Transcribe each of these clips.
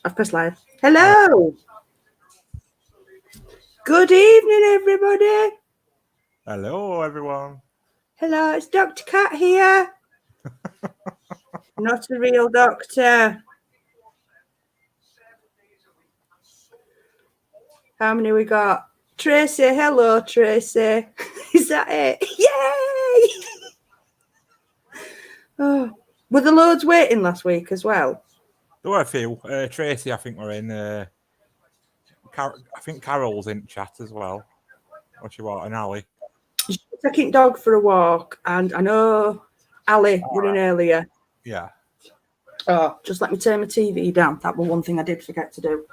I've pressed live. Hello. Good evening, everybody. Hello, everyone. Hello, it's Dr. Cat here. Not a real doctor. How many we got? Tracy, hello, Tracy. Is that it? Yay! Oh, were the loads waiting last week as well? There were a few. Tracy, I think we're in. I think Carol's in chat as well. What she want? And Ali. She's taking dog for a walk, and I know Ali were in earlier. Yeah. Oh, just let me turn my TV down. That was one thing I did forget to do.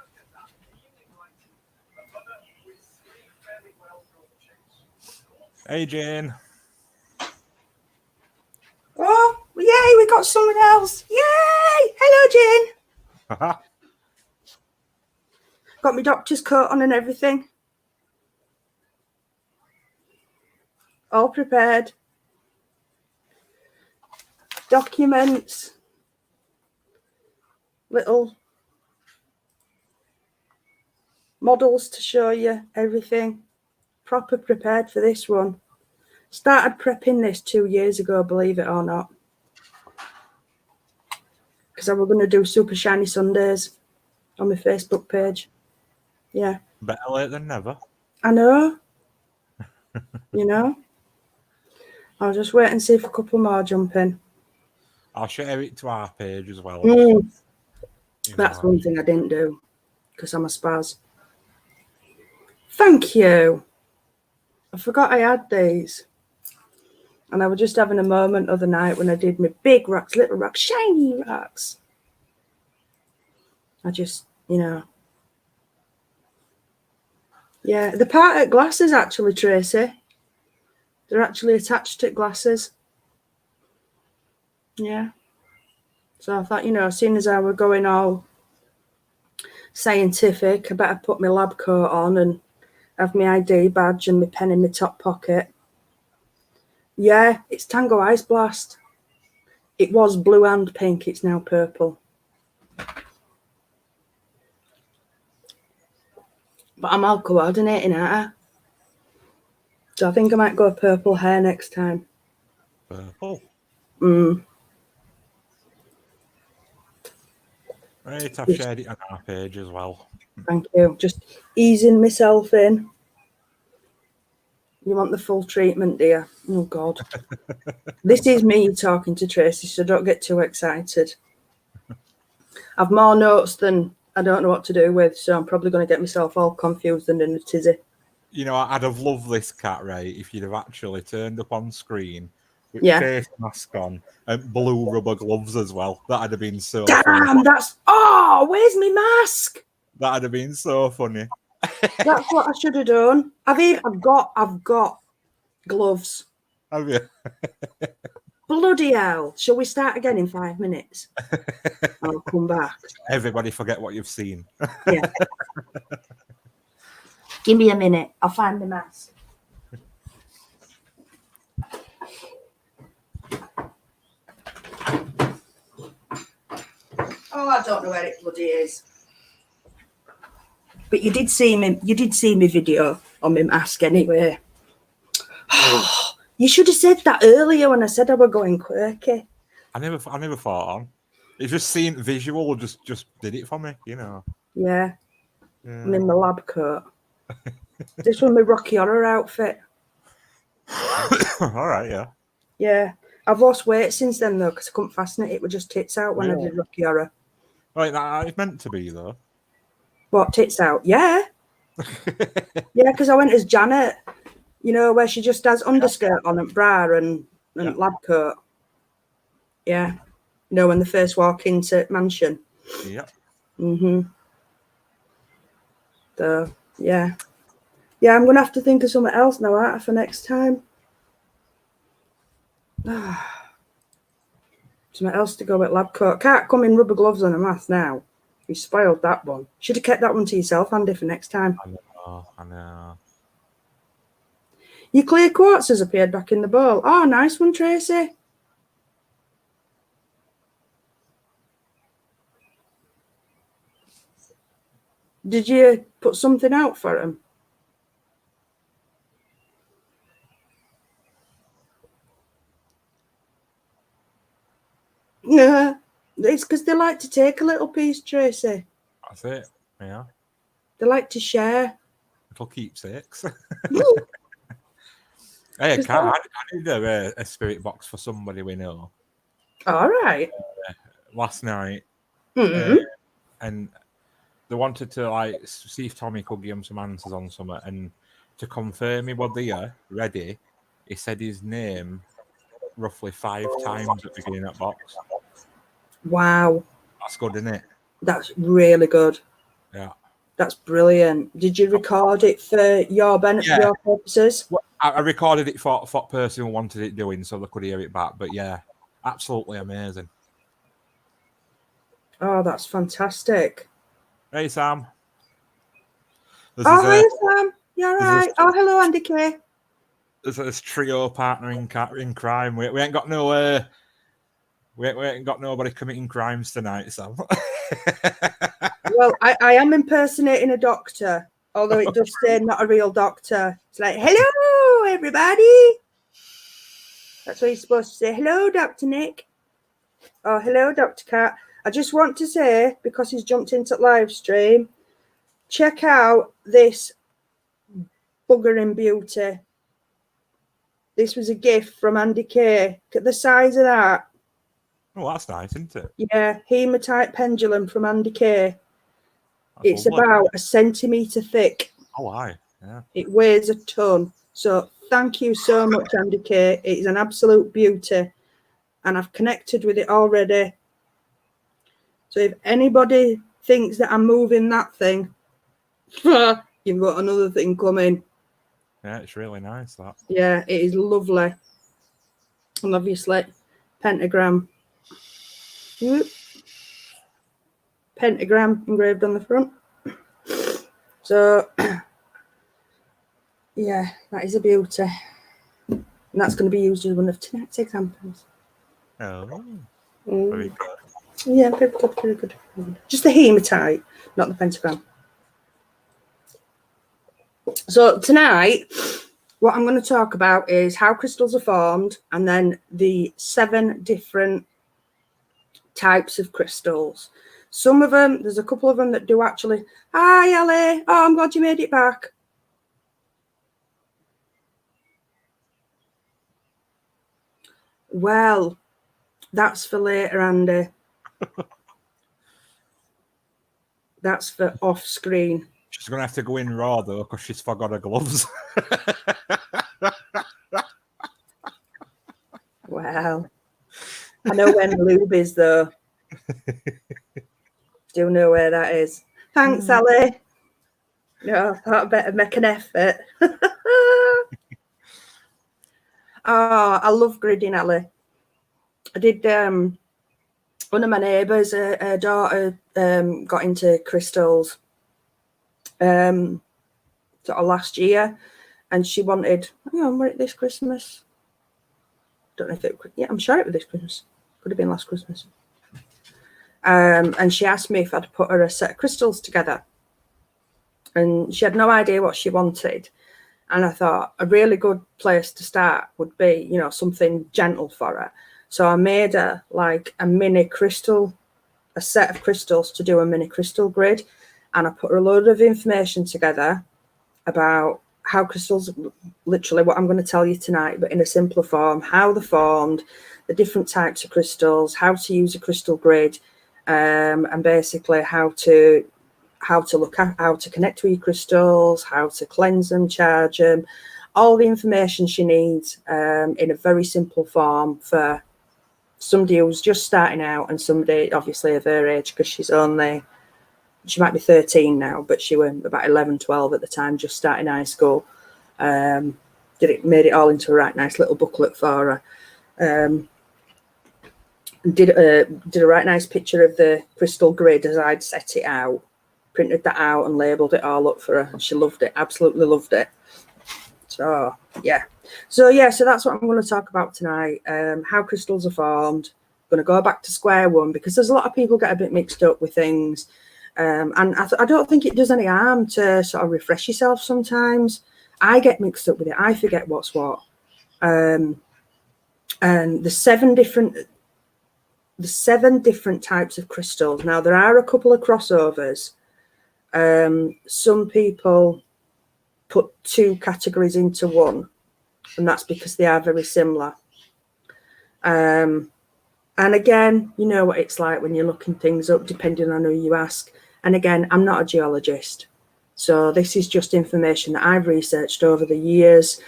Hey, Jane. Oh, yay, we got someone else. Yay! Hello, Jane. Got my doctor's coat on and everything. All prepared. Documents. Little models to show you everything. Proper prepared for this one. Started prepping this 2 years ago, believe it or not. Because I was going to do Super Shiny Sundays on my Facebook page. Yeah. Better late than never. I know. You know. I'll just wait and see if a couple more jump in. I'll share it to our page as well. That's one thing I didn't do because I'm a spaz. Thank you. I forgot I had these. And I was just having a moment other night when I did my big rocks, little rocks, shiny rocks. I just, you know. Yeah, the part at glasses actually, Tracy. They're actually attached to glasses. Yeah. So I thought, you know, as soon as I were going all scientific, I better put my lab coat on and have my ID badge and my pen in my top pocket. Yeah, it's Tango Ice Blast. It was blue and pink. It's now purple. But I'm all coordinating, aren't I? So I think I might go purple hair next time. Purple. Mm. Right, I've shared it on our page as well. Thank you. Just easing myself in. You want the full treatment, dear? Oh, God. This is me talking to Tracy, so don't get too excited. I've more notes than I don't know what to do with, so I'm probably going to get myself all confused and in a tizzy. You know, I'd have loved this cat, right, if you'd have actually turned up on screen with face mask on and blue rubber gloves as well. That'd have been so funny. Damn, that's... Oh, where's my mask? That'd have been so funny. That's what I should have done. I've got gloves. Have you? Bloody hell. Shall we start again in 5 minutes? I'll come back. Everybody forget what you've seen. Yeah. Give me a minute. I'll find the mask. Oh, I don't know where it bloody is. But you did see me video on my mask anyway. You should have said that earlier when I said I were going quirky. I never thought on. It's just seeing visual just did it for me, you know. Yeah. I'm in my lab coat. This was my Rocky Horror outfit. All right, yeah. Yeah. I've lost weight since then, though, because I couldn't fasten it. It would just tits out when I did Rocky Horror. Right, that it's meant to be, though. What, tits out? Yeah. Yeah, because I went as Janet, you know, where she just has underskirt on and bra and lab coat. Yeah. You know, when they first walk into mansion. Yeah. Mm-hmm. So, yeah. Yeah, I'm going to have to think of something else now, aren't I, for next time? Something else to go with lab coat. Can't come in rubber gloves and a mask now. You spoiled that one. Should have kept that one to yourself, Andy, for next time. I know. Your clear quartz has appeared back in the bowl. Oh, nice one, Tracy. Did you put something out for them? Yeah, it's because they like to take a little piece, Tracy. That's it. Yeah. They like to share. Little keepsakes. Hey, I need a spirit box for somebody we know. All right. Last night, and they wanted to like see if Tommy could give him some answers on something, and to confirm he was there, ready, he said his name roughly 5 times at the beginning of that box. Wow. That's good, isn't it? That's really good. Yeah. That's brilliant. Did you record it for your benefit, your purposes? Well, I recorded it for the person who wanted it doing so they could hear it back. But yeah, absolutely amazing. Oh, that's fantastic. Hey, Sam. Hi, Sam. You're right. Oh, hello, Andy K. There's this trio partner in crime. We ain't got no... we ain't got nobody committing crimes tonight, Sam. Well, I am impersonating a doctor, although it does say not a real doctor. It's like, hello, everybody. That's what you're supposed to say. Hello, Dr. Nick. Oh, hello, Dr. Cat. I just want to say, because he's jumped into live stream, check out this buggering beauty. This was a gift from Andy K. Look at the size of that. Oh, that's nice, isn't it? Yeah, hematite pendulum from Andy K. That's it's lovely. About a centimetre thick. Oh, aye. Yeah. It weighs a ton. So thank you so much, Andy K. It's an absolute beauty. And I've connected with it already. So if anybody thinks that I'm moving that thing, you've got another thing coming. Yeah, it's really nice, that. Yeah, it is lovely. And obviously, pentagram. Whoop. Pentagram engraved on the front. So, yeah, that is a beauty. And that's going to be used as one of tonight's examples. Oh, very good. Yeah, very good, very good. Just the hematite, not the pentagram. So tonight, what I'm going to talk about is how crystals are formed, and then the 7 different types of crystals. Some of them, there's a couple of them that do actually. Hi, Ali. Oh, I'm glad you made it back. Well, that's for later, Andy. That's for off screen. She's going to have to go in raw, though, because she's forgot her gloves. Well, I know when lube is, though. Do know where that is. Thanks, Ali. No, I thought I better make an effort. Oh, I love gridding, Ali. I did, one of my neighbours, her daughter got into crystals sort of last year, and she wanted, were it this Christmas? Don't know if it, yeah, I'm sure it was this Christmas. Could have been last Christmas. And she asked me if I'd put her a set of crystals together. And she had no idea what she wanted. And I thought a really good place to start would be, something gentle for her. So I made her like a mini crystal, a set of crystals to do a mini crystal grid. And I put her a load of information together about how crystals, literally what I'm going to tell you tonight, but in a simpler form, how they're formed, the different types of crystals, how to use a crystal grid, and basically how to look at how to connect with your crystals, how to cleanse them, charge them, all the information she needs in a very simple form for somebody who's just starting out and somebody obviously of her age, because she might be 13 now, but she was about 11, 12 at the time, just starting high school. Made it all into a right nice little booklet for her. Did a right nice picture of the crystal grid as I'd set it out, printed that out and labelled it all up for her. And she loved it, absolutely loved it. So that's what I'm going to talk about tonight. How crystals are formed. I'm going to go back to square one, because there's a lot of people get a bit mixed up with things. And I don't think it does any harm to sort of refresh yourself sometimes. I get mixed up with it. I forget what's what. And the seven different types of crystals. Now, there are a couple of crossovers. Some people put two categories into one, and that's because they are very similar. And again, you know what it's like when you're looking things up, depending on who you ask. And again, I'm not a geologist, so this is just information that I've researched over the years.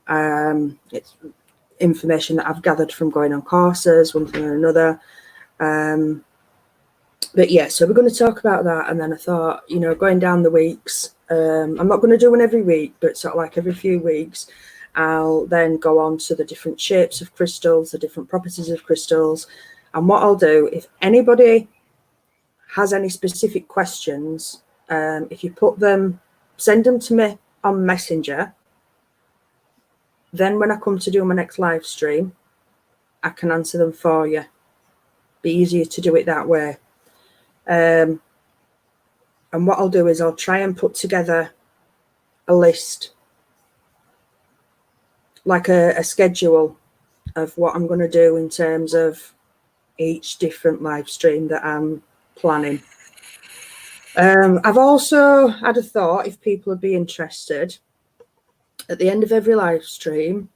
It's information that I've gathered from going on courses, one thing or another. But yeah, so we're going to talk about that. And then I thought, you know, going down the weeks, I'm not going to do one every week, but sort of like every few weeks, I'll then go on to the different shapes of crystals, the different properties of crystals. And what I'll do, if anybody has any specific questions, if you put them, send them to me on Messenger. Then when I come to do my next live stream, I can answer them for you. Be easier to do it that way. And what I'll do is I'll try and put together a list, like a schedule of what I'm going to do in terms of each different live stream that I'm planning. I've also had a thought, if people would be interested, at the end of every live stream,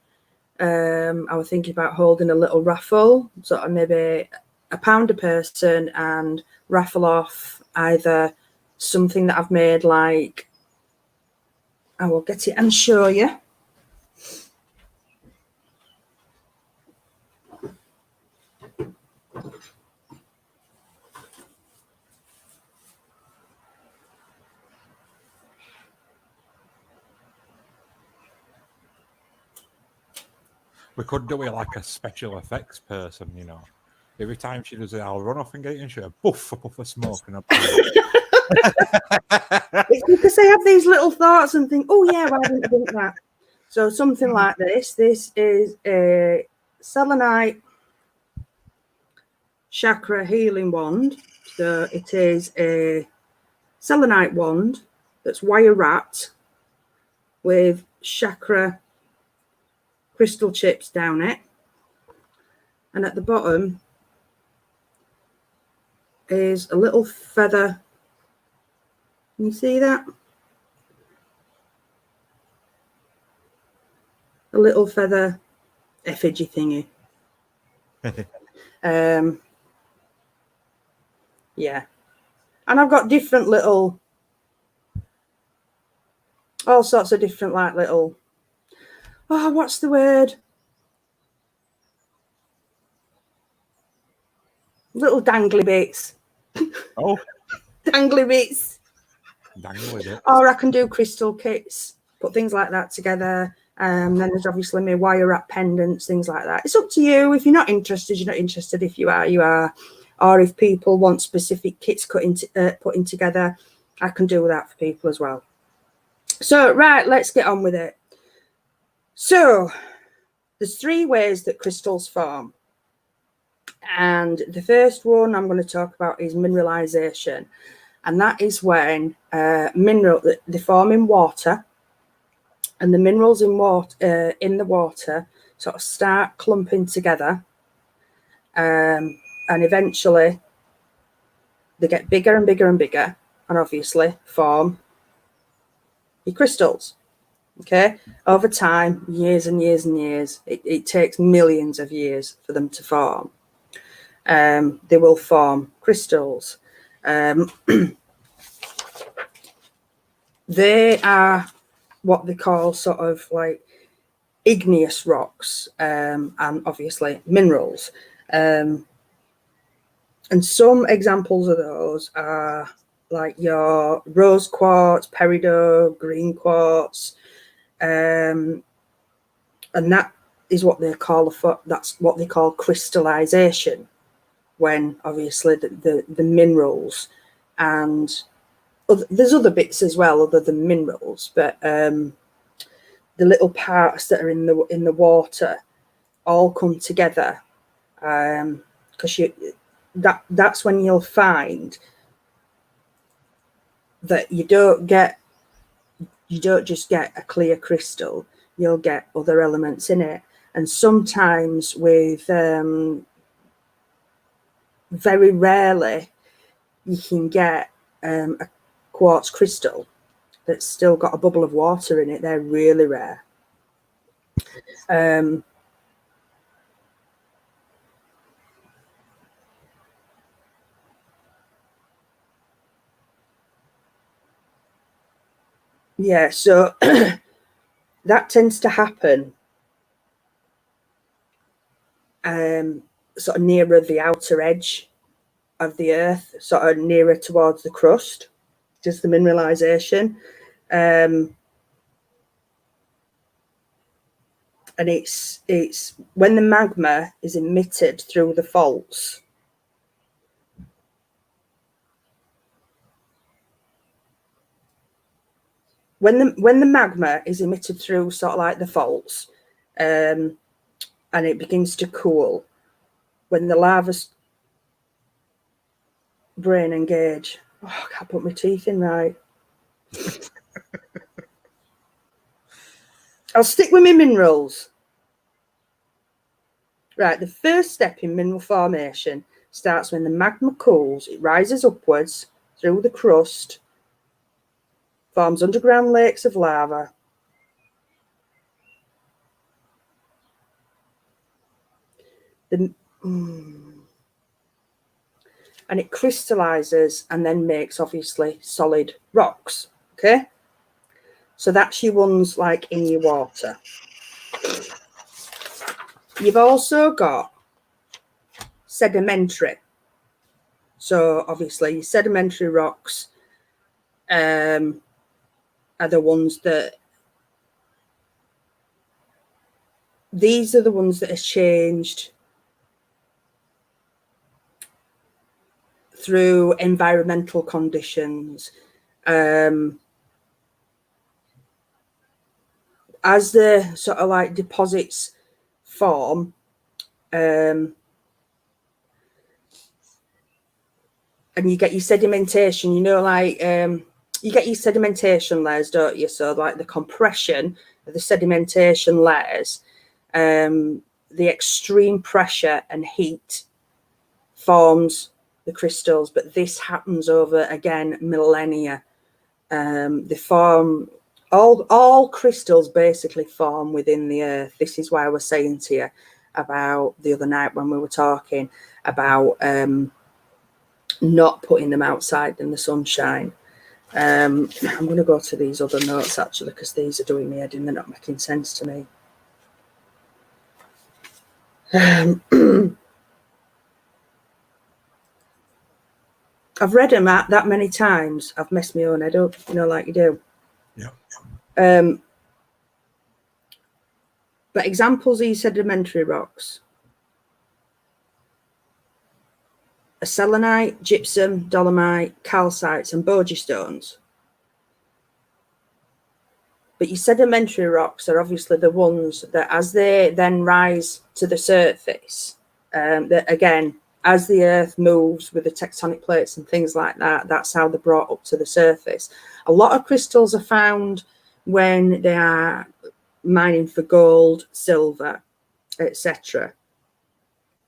I was thinking about holding a little raffle, sort of maybe £1 a person, and raffle off either something that I've made, like, I will get it and show you. We could do it like a special effects person, you know. Every time she does it, I'll run off and get it and she'll a puff of smoke and It's because I have these little thoughts and think, oh yeah, why didn't I think that? So something like this. This is a selenite chakra healing wand. So it is a selenite wand that's wire wrapped with chakra crystal chips down it, and at the bottom is a little feather. Can you see that? A little feather effigy thingy. Yeah, and I've got different little, all sorts of different, like, little, oh, what's the word? Little dangly bits. Oh, dangly bits. Dangly bits. Or I can do crystal kits, put things like that together. Then there's obviously my wire wrap pendants, things like that. It's up to you. If you're not interested, you're not interested. If you are, you are. Or if people want specific kits putting together, I can do that for people as well. So, right, let's get on with it. So, there's 3 ways that crystals form. And the first one I'm going to talk about is mineralization. And that is when they form in water, and the minerals in the water sort of start clumping together, and eventually they get bigger and bigger and bigger, and obviously form your crystals. Okay, over time, years and years and years, it takes millions of years for them to form. They will form crystals. They are what they call sort of like igneous rocks, and obviously minerals. And some examples of those are like your rose quartz, peridot, green quartz, and that is what they call that's what they call crystallization, when obviously the minerals, and there's other bits as well other than minerals, but the little parts that are in the water all come together, because that's when you'll find that you don't just get a clear crystal, you'll get other elements in it. And sometimes with very rarely you can get a quartz crystal that's still got a bubble of water in it. They're really rare. Yeah, so that tends to happen sort of nearer the outer edge of the earth, sort of nearer towards the crust, just the mineralization. And it's when the magma is emitted through the faults. When the magma is emitted through sort of like the faults, and it begins to cool, when the lava's brain engage. Oh, I can't put my teeth in right. I'll stick with my minerals. Right, the first step in mineral formation starts when the magma cools. It rises upwards through the crust, forms underground lakes of lava. And it crystallizes and then makes obviously solid rocks. Okay, so that's your ones like in your water. You've also got sedimentary. So obviously your sedimentary rocks are the ones that, these are the ones that are changed through environmental conditions. As the sort of like deposits form, and you get your sedimentation, you know, like you get your sedimentation layers, don't you? So like the compression of the sedimentation layers, the extreme pressure and heat forms the crystals, but this happens over, again, millennia. They form, all crystals basically form within the earth. This is why I was saying to you about the other night when we were talking about not putting them outside in the sunshine. I'm going to go to these other notes actually, because these are doing me head in, they're not making sense to me. I've read them that many times, I've messed my own head up, you know, like you do. Yeah. But examples of sedimentary rocks: a selenite, gypsum, dolomite, calcites, and bogey stones. But your sedimentary rocks are obviously the ones that, as they then rise to the surface, that again, as the earth moves with the tectonic plates and things like that, that's how they're brought up to the surface. A lot of crystals are found when they are mining for gold, silver, etc.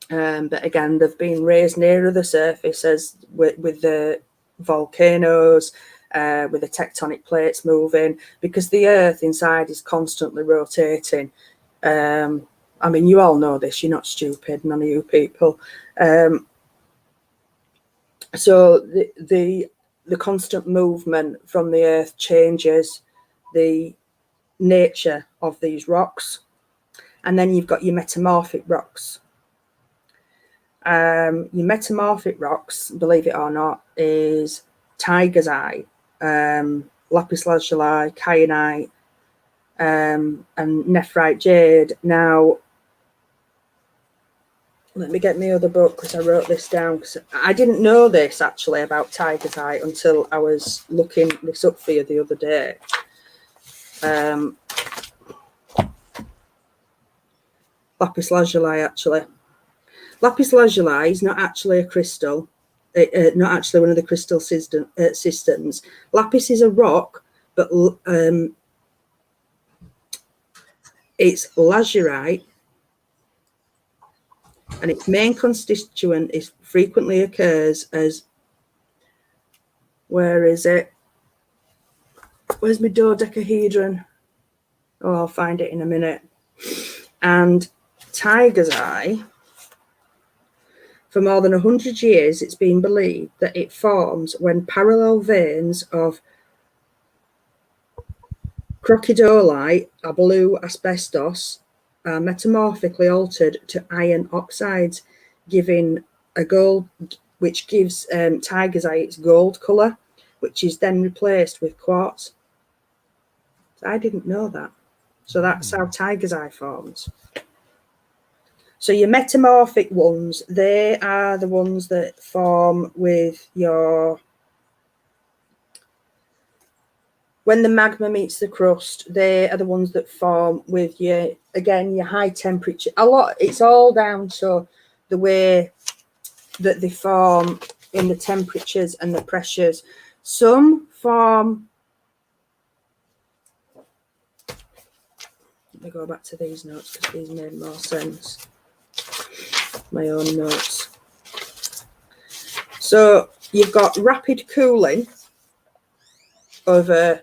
But again, they've been raised nearer the surface as with the volcanoes, with the tectonic plates moving, because the earth inside is constantly rotating. I mean, you all know this, you're not stupid, none of you people. So the constant movement from the earth changes the nature of these rocks. And then you've got your metamorphic rocks. Your metamorphic rocks, believe it or not, is tiger's eye, lapis lazuli, kyanite, and nephrite jade. Now, let me get my other book, because I wrote this down, because I didn't know this actually about tiger's eye until I was looking this up for you the other day. Lapis lazuli, actually. Lapis lazuli is not actually a crystal. not actually one of the crystal systems. Lapis is a rock, but it's lazurite, and its main constituent is frequently occurs as, where is it? Where's my dodecahedron? Oh, I'll find it in a minute. And tiger's eye, for more than 100 years, it's been believed that it forms when parallel veins of crocodolite, a blue asbestos, are metamorphically altered to iron oxides, giving a gold, which gives tiger's eye its gold colour, which is then replaced with quartz. So I didn't know that. So that's how tiger's eye forms. So your metamorphic ones, they are the ones that form with your, when the magma meets the crust, they are the ones that form with your, again, your high temperature. A lot, it's all down to the way that they form in the temperatures and the pressures. Some form, let me go back to these notes because these made more sense. My own notes. So you've got rapid cooling over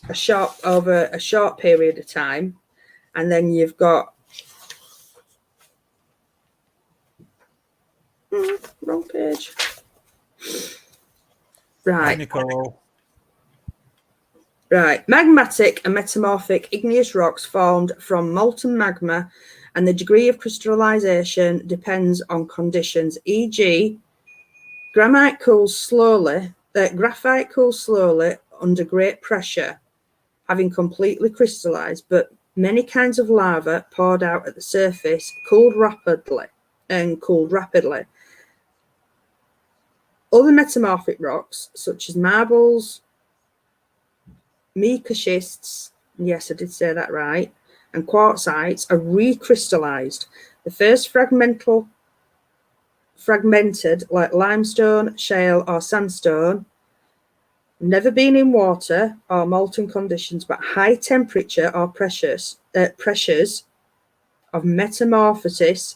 a short period of time, and then you've got wrong page. Right. Nicole. Right. Magmatic and metamorphic igneous rocks formed from molten magma, and the degree of crystallization depends on conditions, e.g., graphite cools slowly under great pressure, having completely crystallized, but many kinds of lava poured out at the surface cooled rapidly. Other metamorphic rocks, such as marbles, mica schists, yes, I did say that right, and quartzites, are recrystallized. The first fragmented like limestone, shale, or sandstone, never been in water or molten conditions, but high temperature or pressures of metamorphosis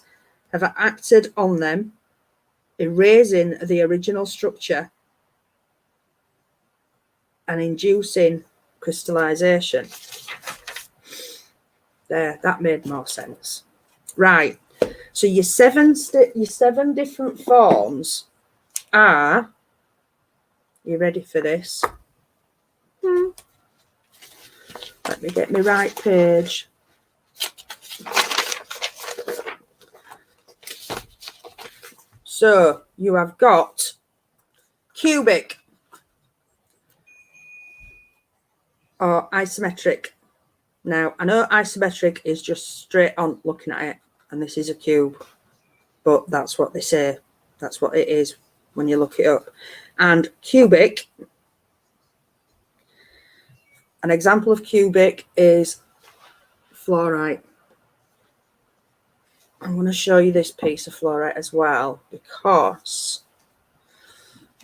have acted on them, erasing the original structure and inducing crystallization. There, that made more sense. Right. So your seven different forms are, you ready for this? Let me get my right page. So you have got cubic or isometric. Now, I know isometric is just straight on looking at it, and this is a cube, but that's what they say. That's what it is when you look it up. And cubic, an example of cubic is fluorite. I'm going to show you this piece of fluorite as well, because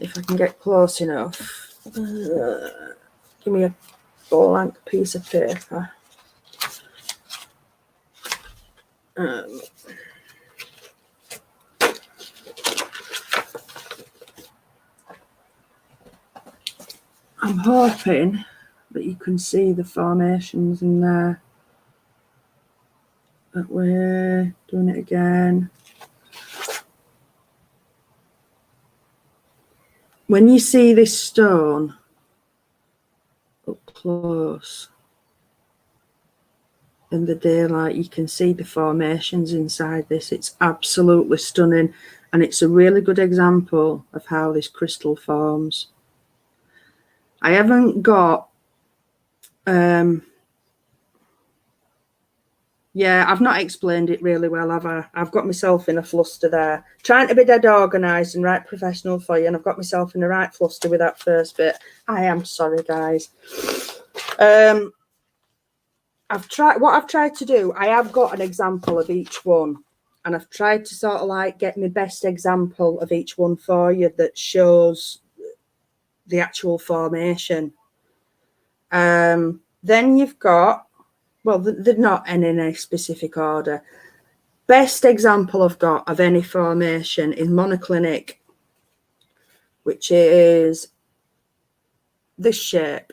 if I can get close enough, give me a blank piece of paper. I'm hoping that you can see the formations in there. But we're doing it again. When you see this stone up close in the daylight, you can see the formations inside this. It's absolutely stunning, and it's a really good example of how this crystal forms. I haven't got yeah, I've not explained it really well, have I? I've got myself in a fluster there. Trying to be dead organised and right professional for you, and I've got myself in a right fluster with that first bit. I am sorry, guys. I've tried to do, I have got an example of each one. and I've tried to sort of like get my best example of each one for you that shows the actual formation. Then you've got, well, they're not in any specific order. Best example I've got of any formation is monoclinic, which is this shape.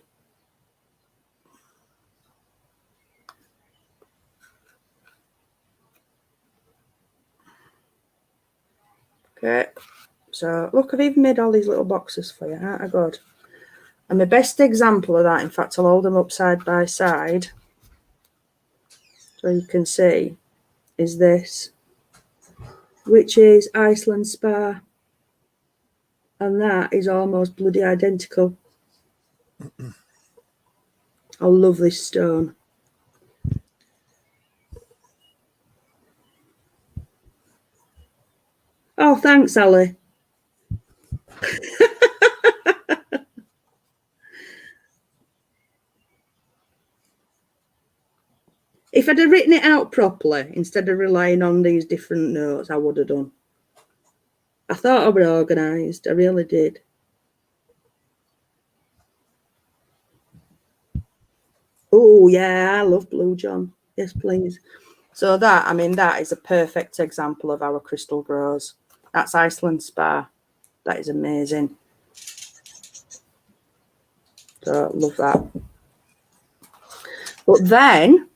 Okay, so look, I've even made all these little boxes for you, aren't I good? And the best example of that, in fact, I'll hold them up side by side so you can see, is this, which is Iceland Spar. And that is almost bloody identical. I love this stone. Oh, thanks, Ali. If I'd have written it out properly, instead of relying on these different notes, I would have done. I thought I was organised. I really did. Oh, yeah, I love Blue John. Yes, please. So that, I mean, that is a perfect example of how a crystal grows. That's Iceland Spar. That is amazing. So love that. But then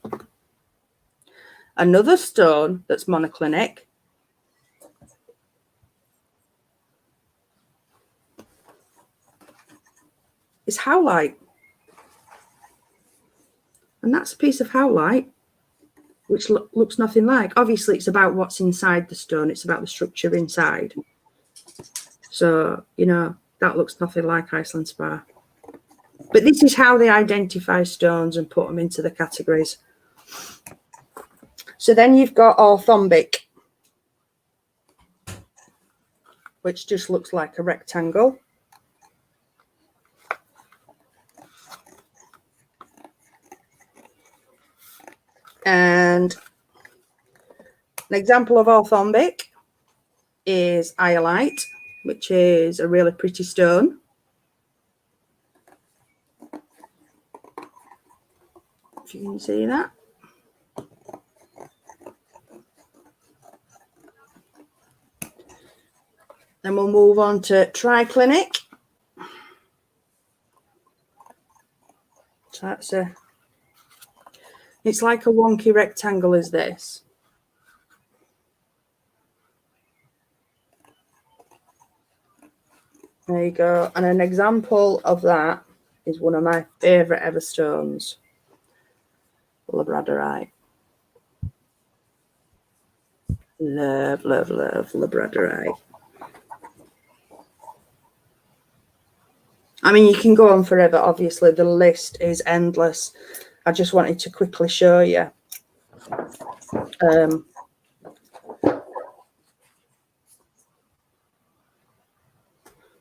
another stone that's monoclinic is howlite. And that's a piece of howlite, which looks nothing like. Obviously, it's about what's inside the stone. It's about the structure inside. So, you know, that looks nothing like Iceland Spar. But this is how they identify stones and put them into the categories. So then you've got orthombic, which just looks like a rectangle. And an example of orthombic is iolite, which is a really pretty stone. If you can see that. Then we'll move on to triclinic. So that's it's like a wonky rectangle is this. There you go. And an example of that is one of my favourite ever stones, labradorite. Love, love, love labradorite. I mean, you can go on forever. Obviously, the list is endless. I just wanted to quickly show you.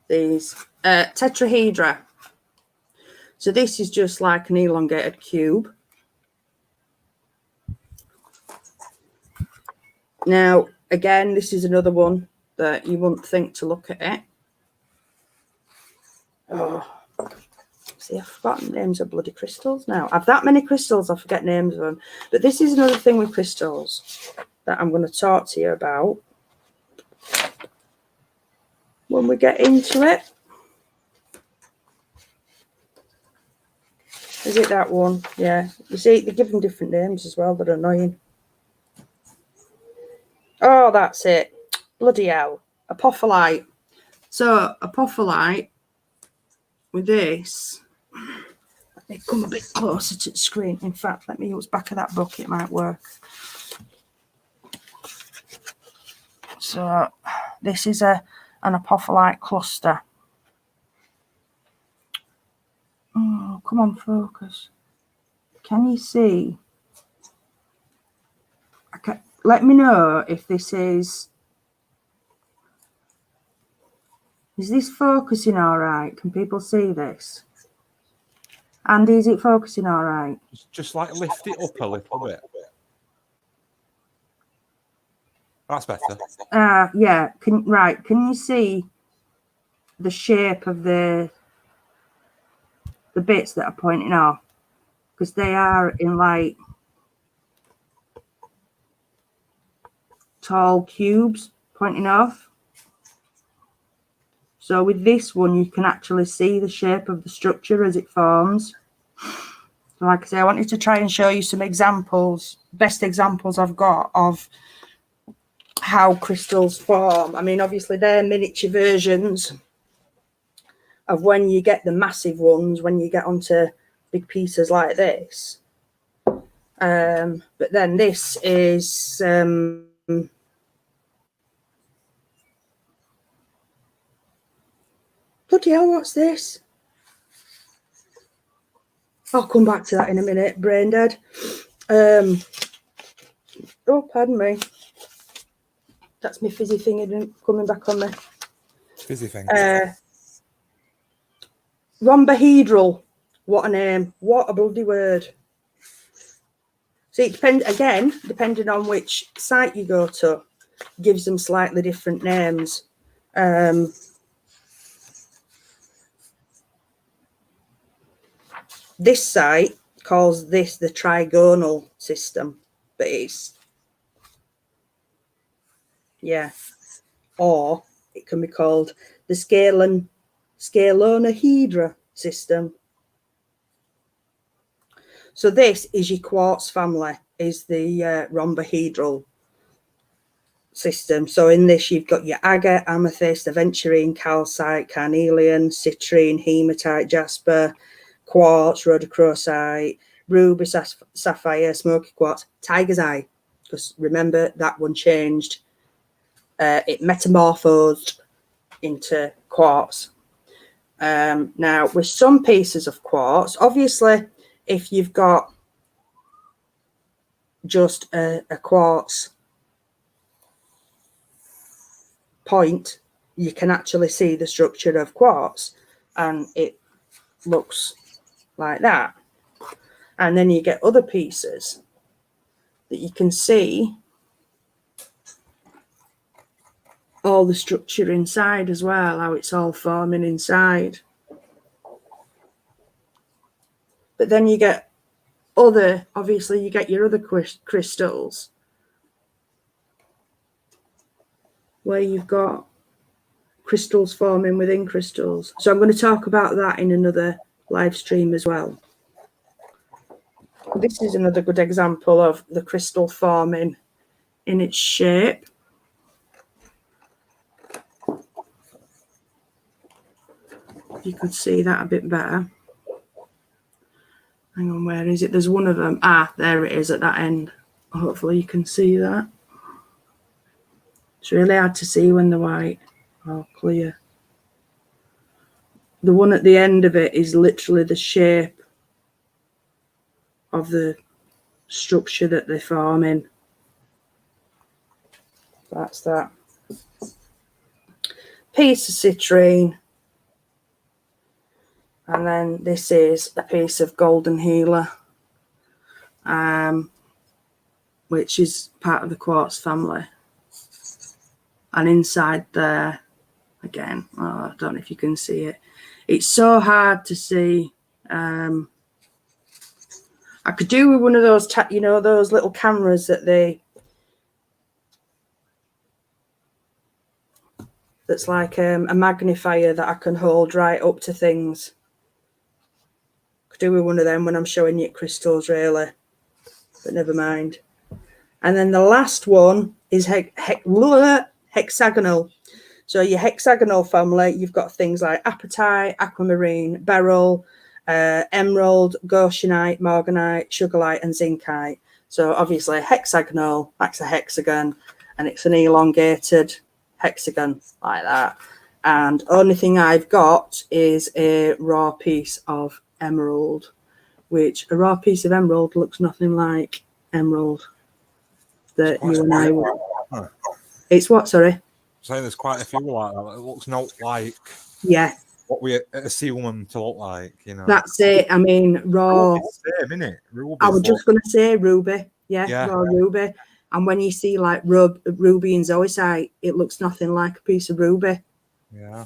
These tetrahedra. So this is just like an elongated cube. Now, again, this is another one that you wouldn't think to look at it. Oh, see, I've forgotten names of bloody crystals now. I've that many crystals, I forget names of them. But this is another thing with crystals that I'm going to talk to you about when we get into it. Is it that one? Yeah. You see, they give them different names as well. They're annoying. Oh, that's it. Bloody hell. Apophyllite. So, apophyllite with this. Let me come a bit closer to the screen. In fact, let me use back of that book. It might work. So, this is an apophyllite cluster. Oh, come on, focus. Can you see? Okay, let me know if this is this focusing all right? Can people see this? Andy, is it focusing all right? Just like lift it up a little bit. That's better. Yeah. Can you see the shape of the bits that are pointing off? Because they are in like tall cubes pointing off. So with this one, you can actually see the shape of the structure as it forms. So like I say, I wanted to try and show you some examples, best examples I've got of how crystals form. I mean, obviously they're miniature versions of when you get the massive ones, when you get onto big pieces like this. But then this is bloody hell, what's this? I'll come back to that in a minute, brain dead. Oh, pardon me. That's my fizzy thing coming back on me. Fizzy thing. Rhombohedral. What a name. What a bloody word. So it depends, again, depending on which site you go to, gives them slightly different names. This site calls this the trigonal system, but it's, yeah, or it can be called the scalonahedra system. So this is your quartz family, is the rhombohedral system. So in this, you've got your agate, amethyst, aventurine, calcite, carnelian, citrine, hematite, jasper, quartz, rhodochrosite, ruby, sapphire, smoky quartz, tiger's eye. Because remember, that one changed. It metamorphosed into quartz. Now, with some pieces of quartz, obviously, if you've got just a quartz point, you can actually see the structure of quartz, and it looks like that. And then you get other pieces that you can see all the structure inside as well, how it's all forming inside. But then you get other, obviously you get your other crystals where you've got crystals forming within crystals. So I'm going to talk about that in another live stream as well. This is another good example of the crystal forming in its shape. You could see that a bit better. Hang on, where is it? There's one of them. Ah, there it is at that end. Hopefully you can see that. It's really hard to see when they're white or clear. The one at the end of it is literally the shape of the structure that they form in. That's that. Piece of citrine. And then this is a piece of golden healer, which is part of the quartz family. And inside there, again, I don't know if you can see it. It's so hard to see. I could do with one of those, you know, those little cameras that that's like a magnifier that I can hold right up to things. Could do with one of them when I'm showing you crystals, really. But never mind. And then the last one is hexagonal. So your hexagonal family, you've got things like apatite, aquamarine, beryl, emerald, goshenite, morganite, sugarlite, and zincite. So obviously hexagonal, that's a hexagon, and it's an elongated hexagon like that. And only thing I've got is a raw piece of emerald, which a raw piece of emerald looks nothing like emerald that you and I would. Huh. It's what, sorry? Saying there's quite a few like that. It looks not like what we assume them to look like, you know. That's it. I mean, raw. Ruby's same, isn't it? Ruby's I was just going to say ruby. Yeah, raw ruby. And when you see like ruby and zoisite, it looks nothing like a piece of ruby. Yeah.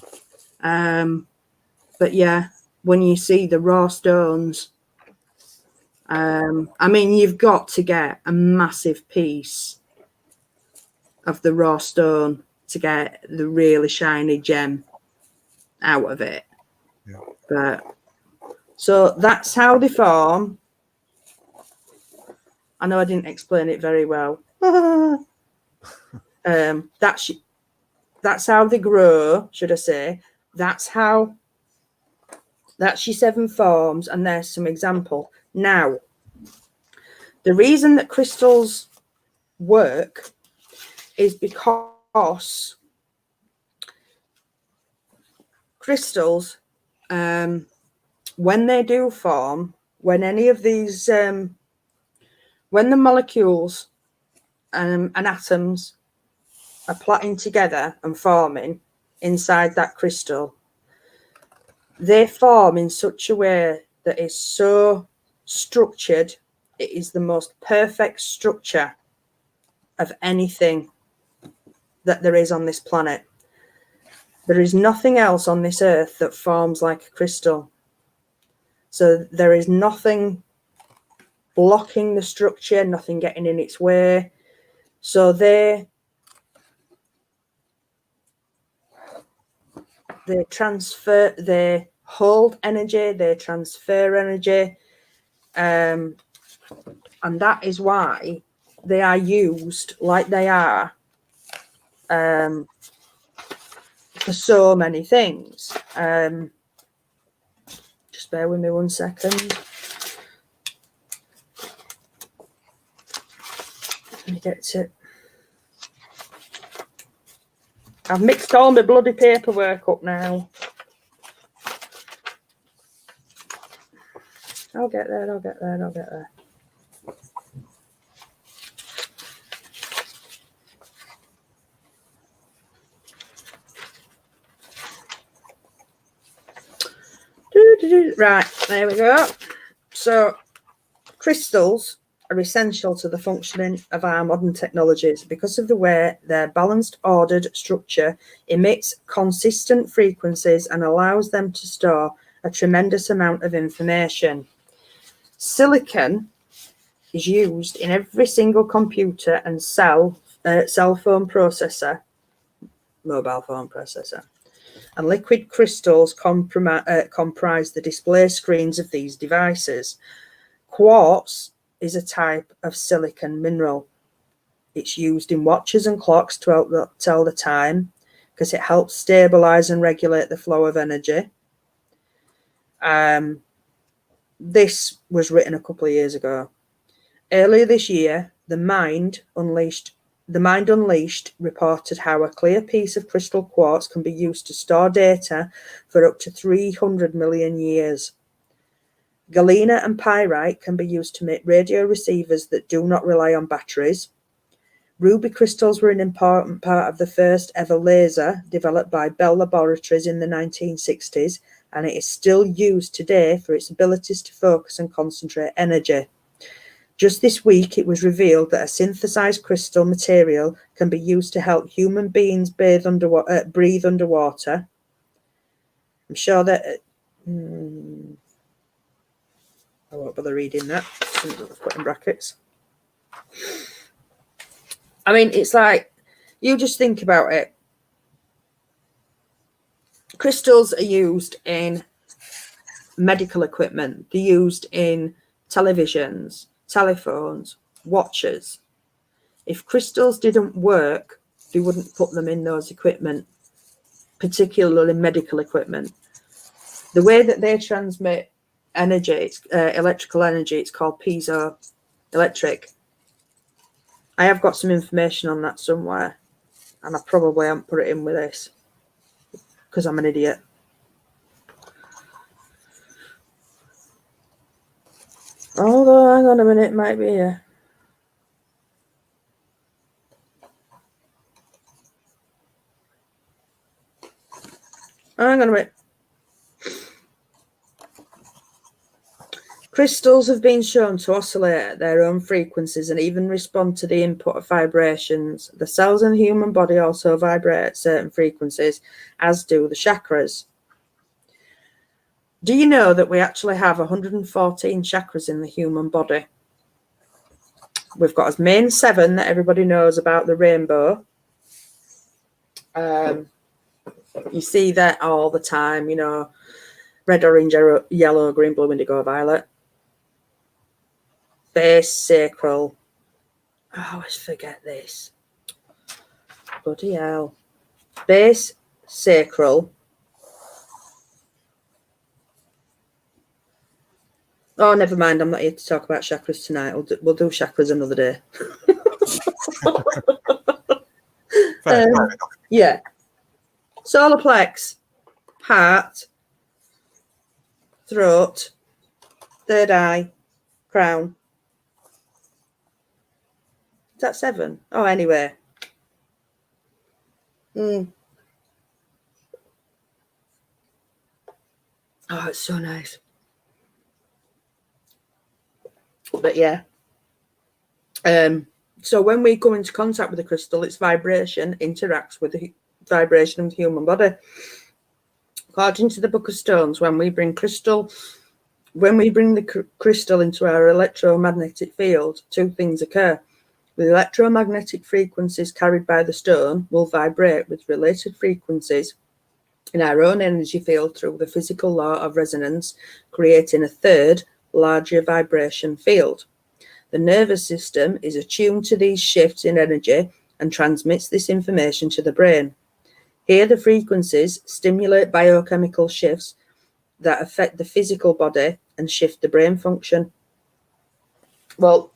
But yeah, when you see the raw stones, I mean, you've got to get a massive piece of the raw stone to get the really shiny gem out of it. Yeah. But so that's how they form. I know I didn't explain it very well. That's how they grow, should I say. That's your 7 forms, and there's some example. Now, the reason that crystals work is because crystals, when they do form, when any of these, when the molecules and atoms are plotting together and forming inside that crystal, they form in such a way that is so structured. It is the most perfect structure of anything that there is on this planet. There is nothing else on this earth that forms like a crystal. So there is nothing blocking the structure, nothing getting in its way. So they transfer, they hold energy, they transfer energy. And that is why they are used like they are for so many things. Just bear with me 1 second. Let me get it. I've mixed all my bloody paperwork up now. I'll get there, I'll get there, I'll get there. Right, there we go. So, crystals are essential to the functioning of our modern technologies because of the way their balanced, ordered structure emits consistent frequencies and allows them to store a tremendous amount of information. Silicon is used in every single computer and cell phone processor, mobile phone processor, and liquid crystals comprise the display screens of these devices. Quartz is a type of silicon mineral. It's used in watches and clocks to help tell the time because it helps stabilize and regulate the flow of energy. This was written a couple of years ago. Earlier this year, The Mind Unleashed reported how a clear piece of crystal quartz can be used to store data for up to 300 million years. Galena and pyrite can be used to make radio receivers that do not rely on batteries. Ruby crystals were an important part of the first ever laser developed by Bell Laboratories in the 1960s, and it is still used today for its abilities to focus and concentrate energy. Just this week, it was revealed that a synthesized crystal material can be used to help human beings breathe underwater. I'm sure that... I won't bother reading that. Put in brackets. I mean, it's like, you just think about it. Crystals are used in medical equipment. They're used in televisions, telephones, watches. If crystals didn't work, they wouldn't put them in those equipment, particularly medical equipment. The way that they transmit energy, electrical energy, it's called piezoelectric. I have got some information on that somewhere, and I probably haven't put it in with this because I'm an idiot. Although, hang on a minute, it might be here. Hang on a minute. Crystals have been shown to oscillate at their own frequencies and even respond to the input of vibrations. The cells in the human body also vibrate at certain frequencies, as do the chakras. Do you know that we actually have 114 chakras in the human body? We've got as main 7 that everybody knows about, the rainbow. You see that all the time, you know, red, orange, yellow, green, blue, indigo, violet. Base, sacral. I always forget this. Bloody hell. Base, sacral. Oh, never mind. I'm not here to talk about chakras tonight. We'll do chakras another day. Yeah. Solar plex, heart, throat, third eye, crown. Is that 7? Oh, anyway. Oh, it's so nice. But yeah. So when we come into contact with the crystal, its vibration interacts with the vibration of the human body. According to the Book of Stones, when we bring the crystal into our electromagnetic field, 2 things occur. The electromagnetic frequencies carried by the stone will vibrate with related frequencies in our own energy field through the physical law of resonance, creating a third, larger vibration field. The nervous system is attuned to these shifts in energy and transmits this information to the brain. Here, the frequencies stimulate biochemical shifts that affect the physical body and shift the brain function. Well,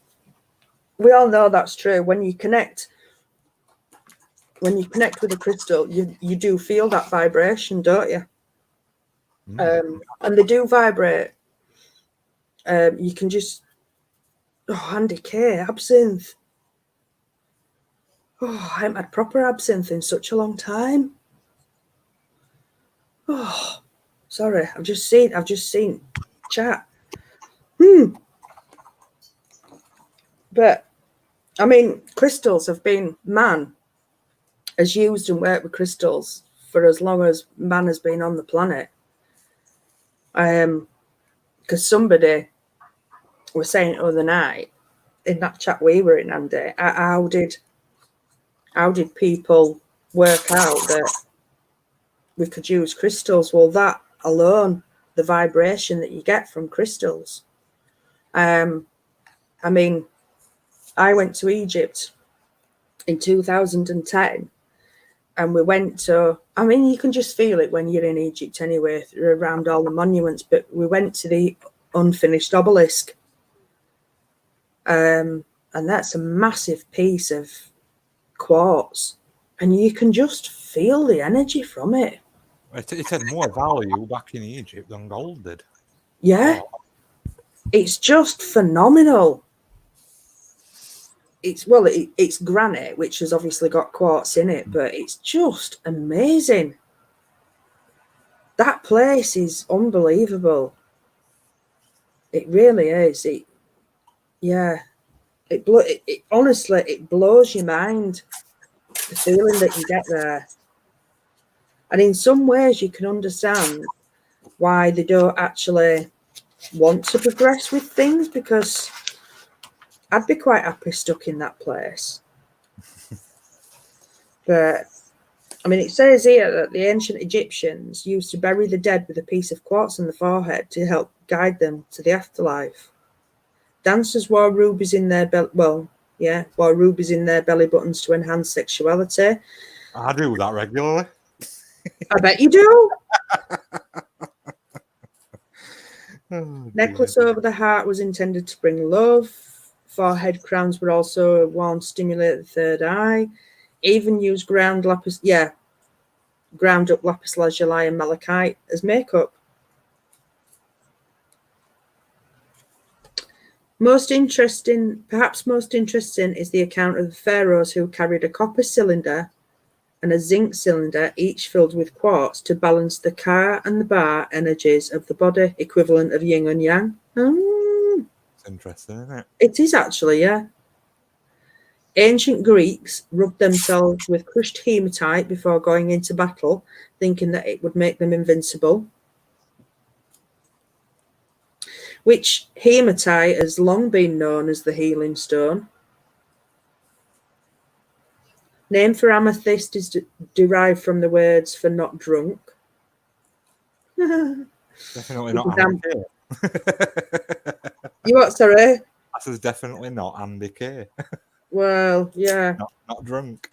we all know that's true. When you connect with a crystal, you do feel that vibration, don't you? And they do vibrate. You can just, Andy K, absinthe. Oh, I haven't had proper absinthe in such a long time. Oh, sorry, I've just seen chat. But I mean, crystals have been, man has used and worked with crystals for as long as man has been on the planet. Because somebody was saying the other night in that chat we were in, Andy, how did people work out that we could use crystals? Well, that alone, the vibration that you get from crystals. I mean, I went to Egypt in 2010 and we went to, I mean, you can just feel it when you're in Egypt anyway, around all the monuments, but we went to the unfinished obelisk. And that's a massive piece of quartz and you can just feel the energy from it. It had more value back in Egypt than gold did. Yeah. It's just phenomenal. It's granite, which has obviously got quartz in it, but it's just amazing. That place is unbelievable. It really is. Honestly, it blows your mind, the feeling that you get there. And in some ways you can understand why they don't actually want to progress with things, because I'd be quite happy stuck in that place. But I mean, it says here that the ancient Egyptians used to bury the dead with a piece of quartz on the forehead to help guide them to the afterlife. Dancers wore rubies in their belly buttons to enhance sexuality. I do that regularly. I bet you do. Necklace over the heart was intended to bring love. Forehead crowns were also worn to stimulate the third eye. Even used ground up lapis lazuli and malachite as makeup. Perhaps most interesting is the account of the pharaohs who carried a copper cylinder and a zinc cylinder, each filled with quartz, to balance the ka and the ba energies of the body, equivalent of yin and yang. That's interesting, isn't it? It is actually, yeah. Ancient Greeks rubbed themselves with crushed hematite before going into battle, thinking that it would make them invincible. Which hematite has long been known as the healing stone. Name for amethyst is derived from the words for not drunk. Definitely not Andy Kay. You what, sorry? That is definitely not Andy Kay. Well, yeah. Not drunk.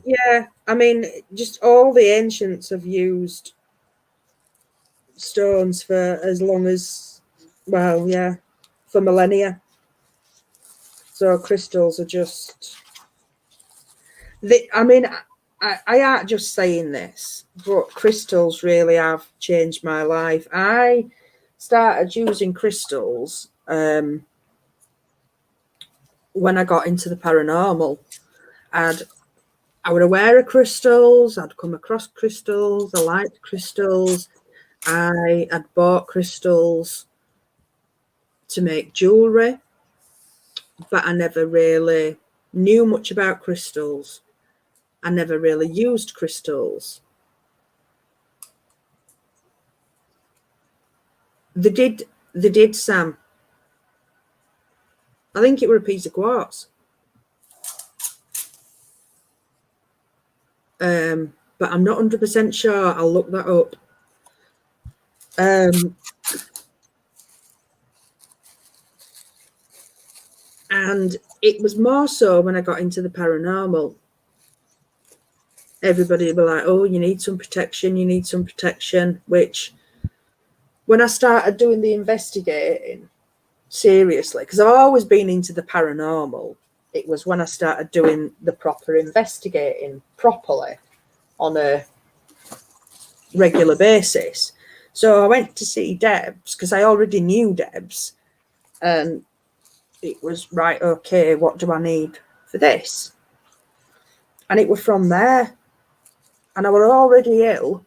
Yeah, I mean, just all the ancients have used stones for as long as, well, yeah, for millennia. So crystals are just, I mean, I aren't just saying this, but crystals really have changed my life. I started using crystals when I got into the paranormal. I was aware of crystals. I'd come across crystals. I liked crystals. I had bought crystals to make jewellery, but I never really knew much about crystals. I never really used crystals. They did, Sam. I think it were a piece of quartz. But I'm not 100% sure. I'll look that up. And it was more so when I got into the paranormal. Everybody would be like, oh, you need some protection, you need some protection, which when I started doing the investigating, seriously, because I've always been into the paranormal, it was when I started doing the proper investigating properly on a regular basis. So I went to see Debs because I already knew Debs, and it was right, okay, what do I need for this? And it was from there. And I was already ill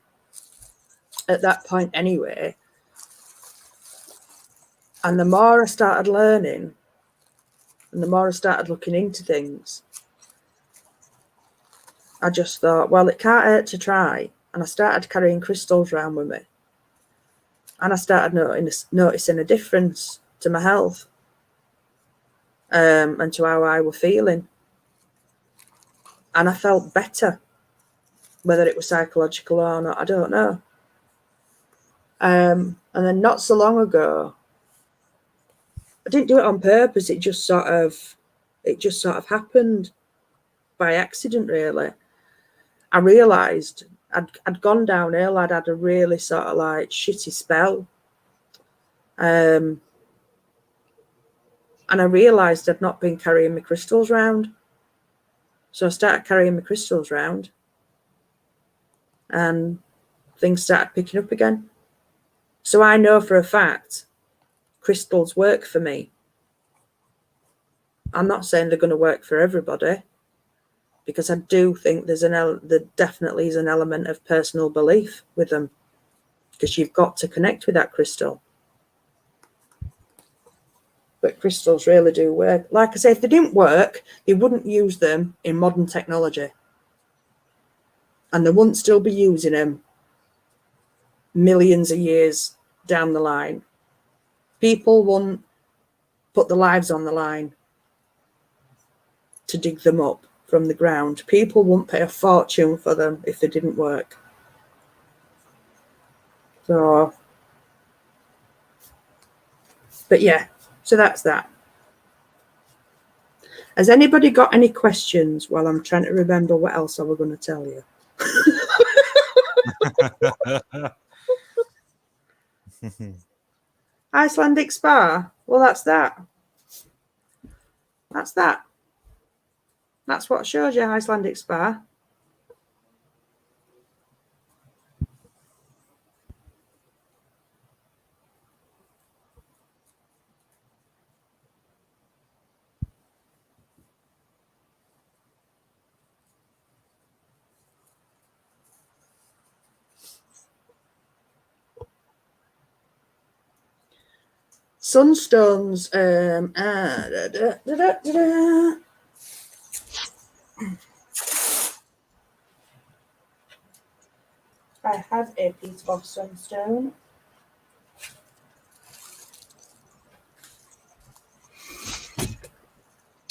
at that point anyway. And the more I started learning and the more I started looking into things, I just thought, well, it can't hurt to try. And I started carrying crystals around with me. And I started noticing a difference to my health and to how I was feeling. And I felt better. Whether it was psychological or not, I don't know. And then not so long ago, I didn't do it on purpose. It just sort of happened by accident, really. I realised I'd gone downhill. I'd had a really sort of like shitty spell. And I realised I'd not been carrying my crystals round. So I started carrying my crystals round. And things started picking up again. So I know for a fact crystals work for me. I'm not saying they're going to work for everybody, because I do think there definitely is an element of personal belief with them, because you've got to connect with that crystal. But crystals really do work. Like I say, if they didn't work, they wouldn't use them in modern technology. And they wouldn't still be using them millions of years down the line. People wouldn't put their lives on the line to dig them up from the ground. People wouldn't pay a fortune for them if they didn't work. So, but yeah, so that's that. Has anybody got any questions while I'm trying to remember what else I was going to tell you? Icelandic spa. Well, that's that. That's that. That's what shows you Icelandic spa. Sunstones. I have a piece of sunstone.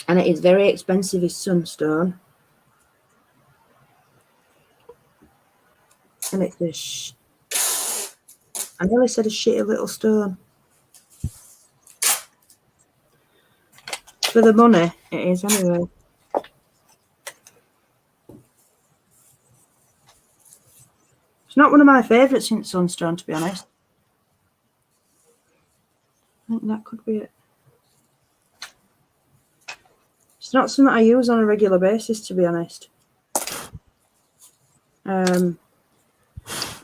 And it is very expensive, is sunstone. And it's I nearly said a shitty little stone. For the money, it is anyway. It's not one of my favourites in sunstone, to be honest. I think that could be it. It's not something I use on a regular basis, to be honest.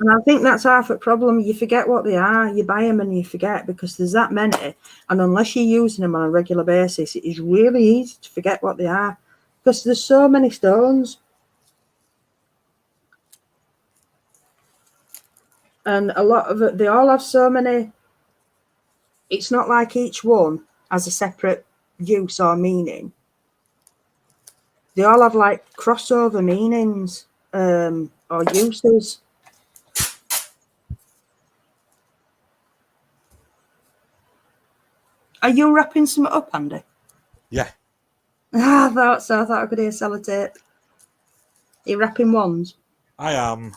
And I think that's half the problem. You forget what they are. You buy them and you forget because there's that many. And unless you're using them on a regular basis, it is really easy to forget what they are because there's so many stones. And a lot of it, they all have so many. It's not like each one has a separate use or meaning. They all have like crossover meanings or uses. Are you wrapping something up, Andy? Yeah. I thought so. I thought I could hear sellotape. Are you wrapping wands? I am.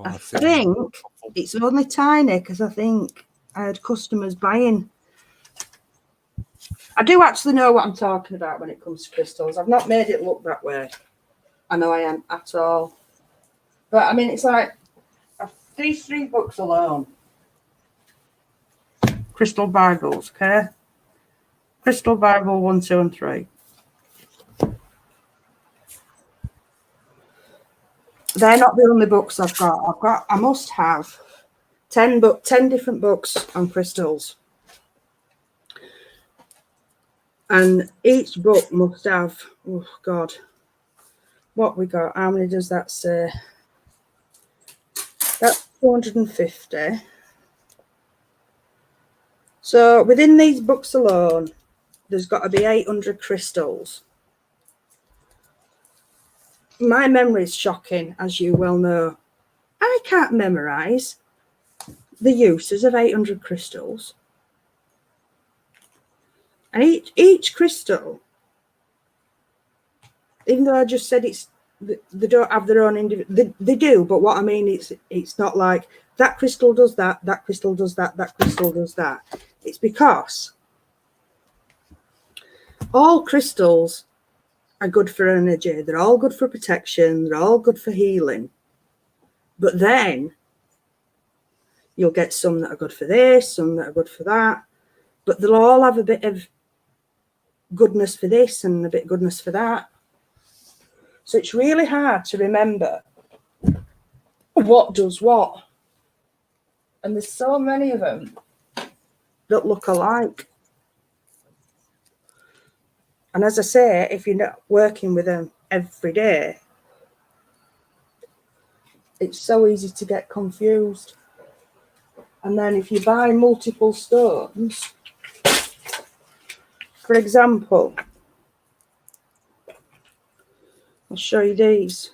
I think it's only tiny because I think I had customers buying. I do actually know what I'm talking about when it comes to crystals. I've not made it look that way. I know I am at all. But I mean, it's like these 3 books alone. Crystal Bibles, okay? Crystal Bible 1, 2, and 3. They're not the only books I've got. I must have 10 different books on crystals. And each book must have, oh God, what we got? How many does that say? That's 250. So within these books alone, there's got to be 800 crystals. My memory is shocking, as you well know. I can't memorize the uses of 800 crystals. And each crystal, even though I just said they don't have their own individual, they do, but what I mean it's not like that crystal does that, that crystal does that, that crystal does that. It's because all crystals are good for energy. They're all good for protection. They're all good for healing. But then you'll get some that are good for this, some that are good for that. But they'll all have a bit of goodness for this and a bit of goodness for that. So it's really hard to remember what does what. And there's so many of them that look alike. And as I say, if you're not working with them every day, it's so easy to get confused. And then if you buy multiple stones, for example, I'll show you these.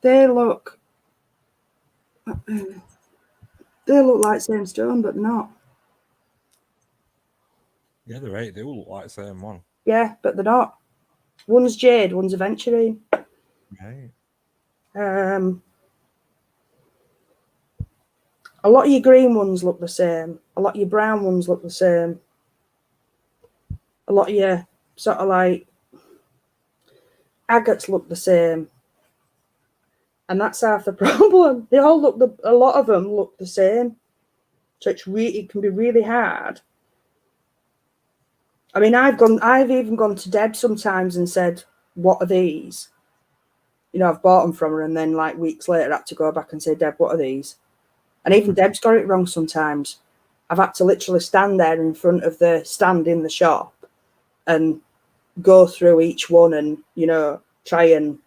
They look like same stone, but not. Yeah, they're right. They all look like the same one. Yeah, but they're not. One's jade, one's aventurine. Right. A lot of your green ones look the same. A lot of your brown ones look the same. A lot of your sort of like agates look the same. And that's half the problem. They all look a lot of them look the same. So it can be really hard. I mean, I've even gone to Deb sometimes and said, "What are these?" You know, I've bought them from her, and then like weeks later, I had to go back and say, "Deb, what are these?" And even Deb's got it wrong sometimes. I've had to literally stand there in front of the stand in the shop and go through each one and, you know, try and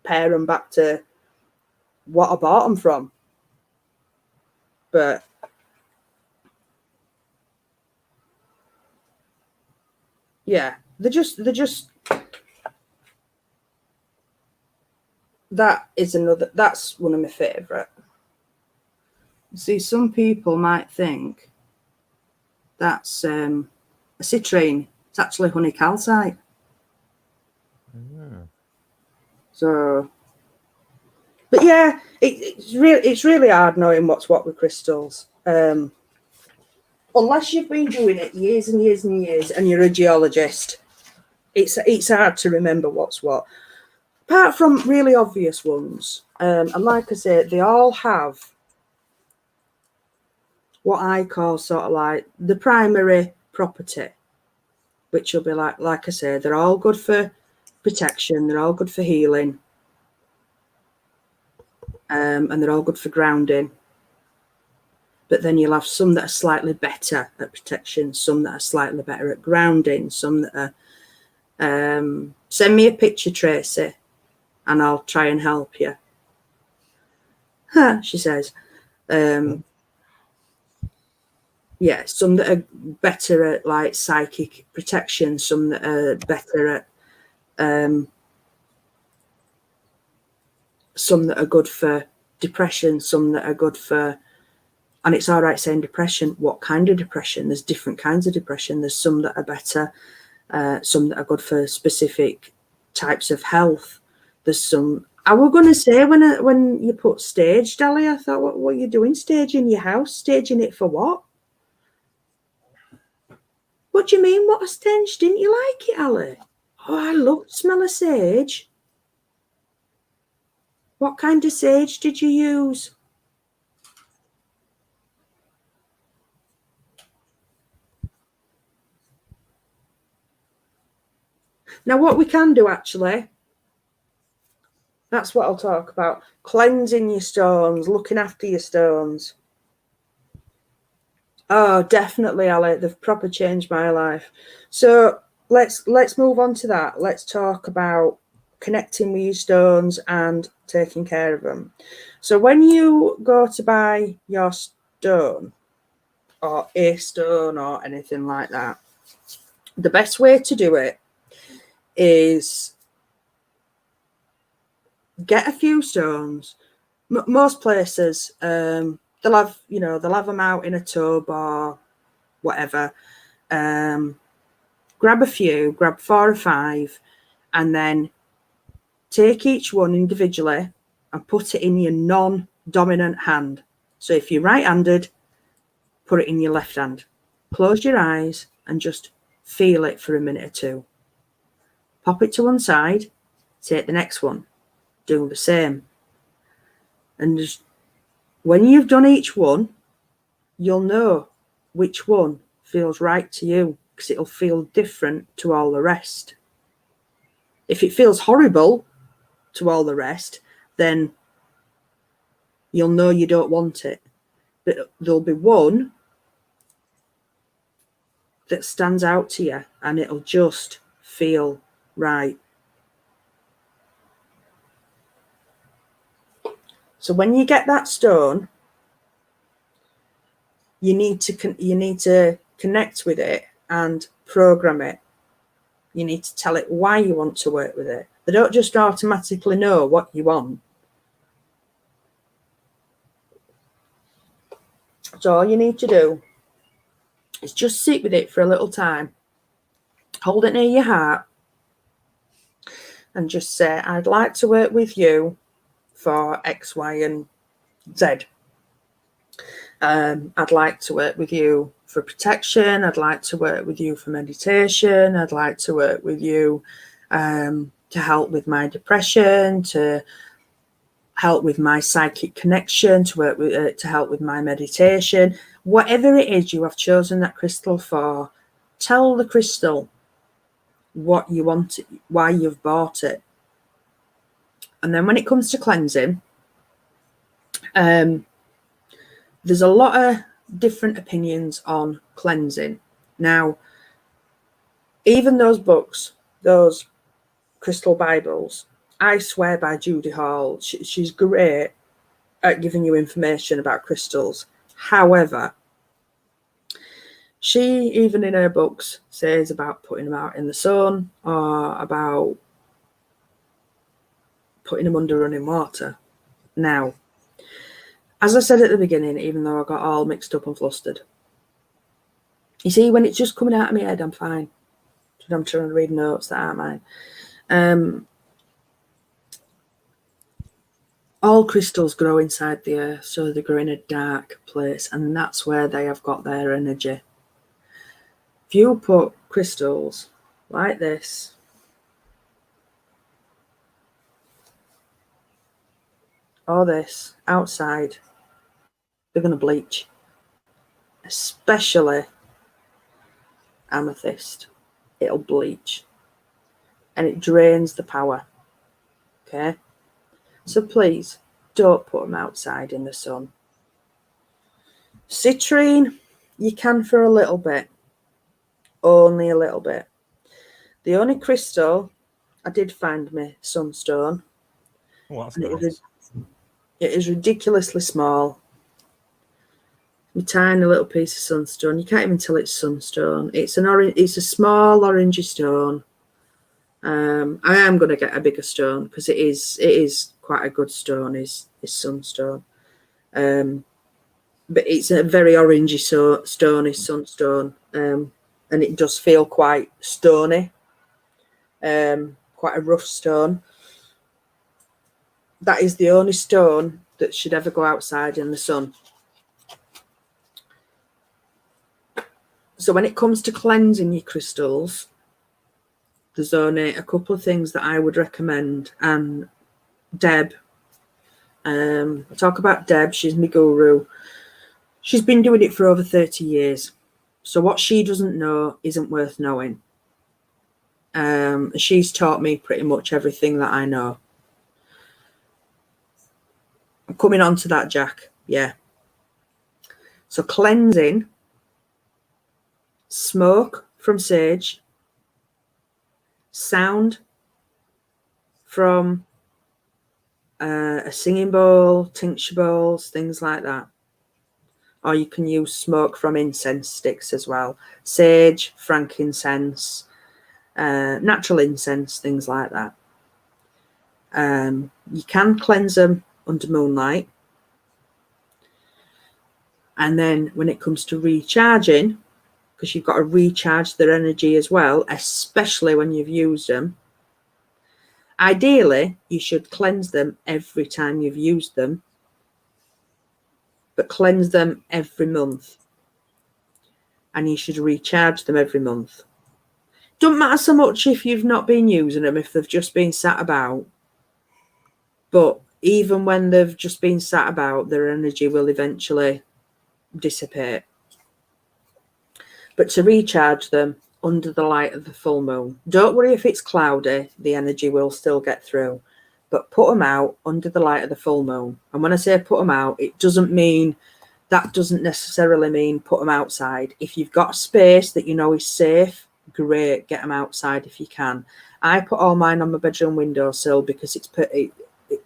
pair them back to what I bought them from. But yeah, they're just that's one of my favourite. See, some people might think that's a citrine. It's actually honey calcite. So, but yeah, it's really hard knowing what's what with crystals. Unless you've been doing it years and years and years, and you're a geologist, it's hard to remember what's what. Apart from really obvious ones, and like I say, they all have what I call sort of like the primary property, which will be like I say, they're all good for protection, they're all good for healing, and they're all good for grounding. But then you'll have some that are slightly better at protection, some that are slightly better at grounding, some that are send me a picture, Tracy, and I'll try and help you. She says. Yeah, some that are better at like psychic protection, some that are better at some that are good for depression, some that are good for, and it's all right saying depression. What kind of depression? There's different kinds of depression. There's some that are better, some that are good for specific types of health. There's some. I was going to say when you put staged, Ali, I thought, what are you doing staging your house? Staging it for what? What do you mean, what a stench? Didn't you like it, Ali? Oh, I love the smell of sage. What kind of sage did you use? Now, what we can do, actually, that's what I'll talk about. Cleansing your stones, looking after your stones. Oh, definitely, Ali. They've proper changed my life. So let's move on to that. Let's talk about connecting with your stones and taking care of them. So when you go to buy your stone or a stone or anything like that, the best way to do it is get a few stones. Most places, they'll have them out in a tub or whatever. Grab a few, grab 4 or 5, and then take each one individually and put it in your non-dominant hand. So if you're right-handed, put it in your left hand. Close your eyes and just feel it for a minute or two. Pop it to one side, take the next one, do the same. And just when you've done each one, you'll know which one feels right to you because it'll feel different to all the rest. If it feels horrible to all the rest, then you'll know you don't want it. But there'll be one that stands out to you and it'll just feel right. So when you get that stone, you need to connect with it and program it. You need to tell it why you want to work with it. They don't just automatically know what you want. So all you need to do is just sit with it for a little time. Hold it near your heart and just say, I'd like to work with you for X, Y, and Z. I'd like to work with you for protection. I'd like to work with you for meditation. I'd like to work with you to help with my depression, to help with my psychic connection, to work with to help with my meditation. Whatever it is you have chosen that crystal for, tell the crystal what you want, why you've bought it. And then when it comes to cleansing, there's a lot of different opinions on cleansing. Now, even those books those crystal Bibles. I swear by Judy Hall. She's great at giving you information about crystals. However, she, even in her books, says about putting them out in the sun or about putting them under running water. Now, as I said at the beginning, even though I got all mixed up and flustered, you see, when it's just coming out of my head, I'm fine. I'm trying to read notes that aren't mine. All crystals grow inside the earth, so they grow in a dark place, and that's where they have got their energy. If you put crystals like this or this outside, they're going to bleach, especially amethyst. It'll bleach and it drains the power. Okay, so please don't put them outside in the sun. Citrine, you can for a little bit, only a little bit. The only crystal I did find me sunstone. Oh, that's nice. It is ridiculously small. A tiny little piece of sunstone. You can't even tell it's sunstone. It's a small orangey stone. I am going to get a bigger stone because it is quite a good stone. Is sunstone, but it's a very orangey stone. Is sunstone, and it does feel quite stony. Quite a rough stone. That is the only stone that should ever go outside in the sun. So when it comes to cleansing your crystals, there's only a couple of things that I would recommend. And Deb, I talk about Deb, she's my guru. She's been doing it for over 30 years. So what she doesn't know isn't worth knowing. She's taught me pretty much everything that I know. I'm coming on to that, Jack. Yeah. So cleansing, smoke from sage, sound from a singing bowl, tincture bowls, things like that. Or you can use smoke from incense sticks as well. Sage, frankincense, natural incense, things like that. You can cleanse them under moonlight. And then when it comes to recharging, because you've got to recharge their energy as well, especially when you've used them. Ideally, you should cleanse them every time you've used them, but cleanse them every month. And you should recharge them every month. Don't matter so much if you've not been using them, if they've just been sat about. But even when they've just been sat about, their energy will eventually dissipate. But to recharge them under the light of the full moon. Don't worry if it's cloudy, the energy will still get through. But put them out under the light of the full moon. And when I say put them out, that doesn't necessarily mean put them outside. If you've got a space that you know is safe, great, get them outside if you can. I put all mine on my bedroom windowsill because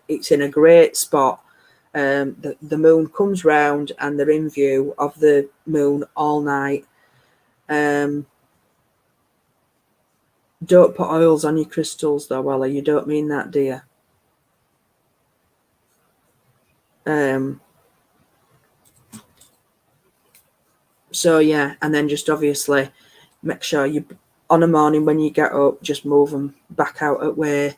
it's in a great spot. The moon comes round and they're in view of the moon all night. Don't put oils on your crystals though, Wella. You don't mean that, do you? So yeah, and then just obviously make sure you, on a morning when you get up, just move them back out at way,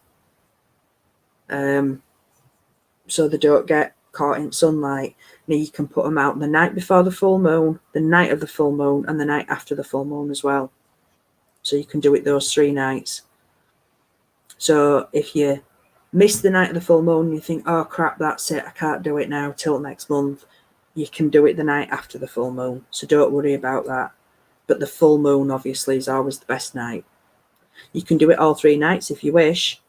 so they don't get caught in sunlight. Now you can put them out the night before the full moon, the night of the full moon, and the night after the full moon as well. So you can do it those 3 nights. So if you miss the night of the full moon, you think, oh crap, that's it, I can't do it now till next month. You can do it the night after the full moon. So don't worry about that. But the full moon obviously is always the best night. You can do it all 3 nights if you wish.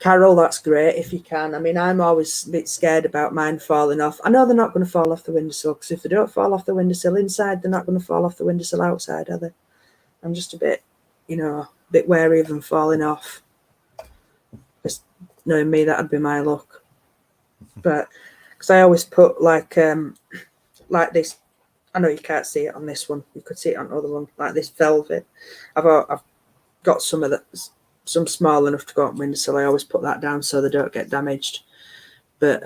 Carol, that's great if you can. I mean, I'm always a bit scared about mine falling off. I know they're not going to fall off the windowsill, because if they don't fall off the windowsill inside, they're not going to fall off the windowsill outside, are they? I'm just a bit, a bit wary of them falling off. Just knowing me, that'd be my luck. But because I always put like this. I know you can't see it on this one. You could see it on another one, like this velvet. I've got some small enough to go on windowsill. I always put that down so they don't get damaged. But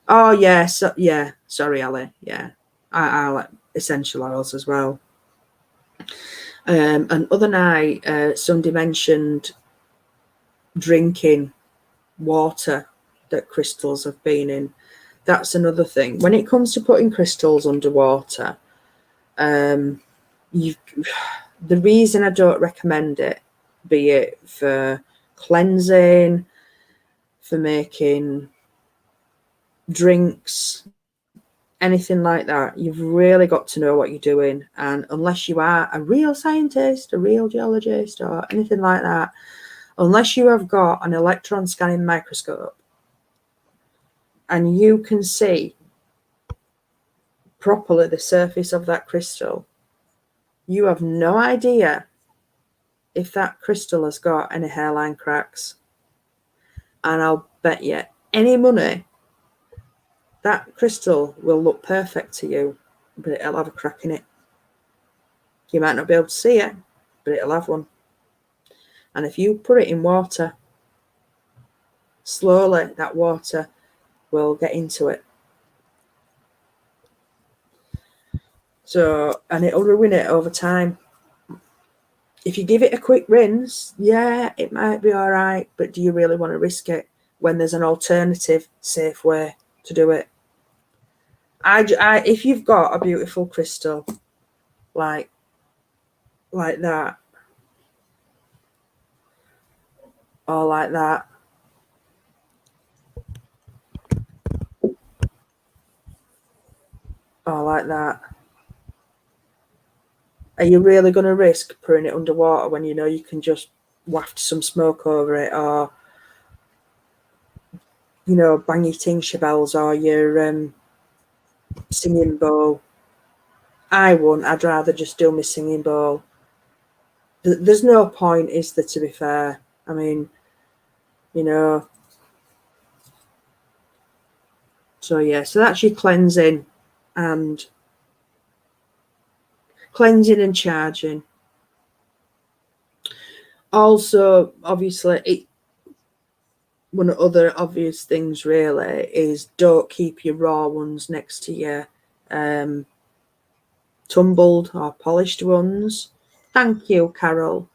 oh yeah, sorry, Ali. Yeah, I like essential oils as well. And other night, somebody mentioned drinking water that crystals have been in. That's another thing. When it comes to putting crystals underwater, the reason I don't recommend it, be it for cleansing, for making drinks, anything like that, you've really got to know what you're doing. And unless you are a real scientist, a real geologist, or anything like that, unless you have got an electron scanning microscope and you can see properly the surface of that crystal, you have no idea if that crystal has got any hairline cracks. And I'll bet you any money that crystal will look perfect to you, but it'll have a crack in it. You might not be able to see it, but it'll have one. And if you put it in water, slowly that water will get into it. So, and it'll ruin it over time. If you give it a quick rinse, yeah, it might be all right, but do you really want to risk it when there's an alternative, safe way to do it? If you've got a beautiful crystal like that, or like that, or like that, are you really going to risk putting it underwater when you know you can just waft some smoke over it, or bang your tincture bells or your singing bowl? I wouldn't. I'd rather just do my singing bowl. There's no point, is there, to be fair? I mean, so yeah, so that's your cleansing and charging. Also, obviously, one of the other obvious things really is don't keep your raw ones next to your tumbled or polished ones. Thank you, Carol.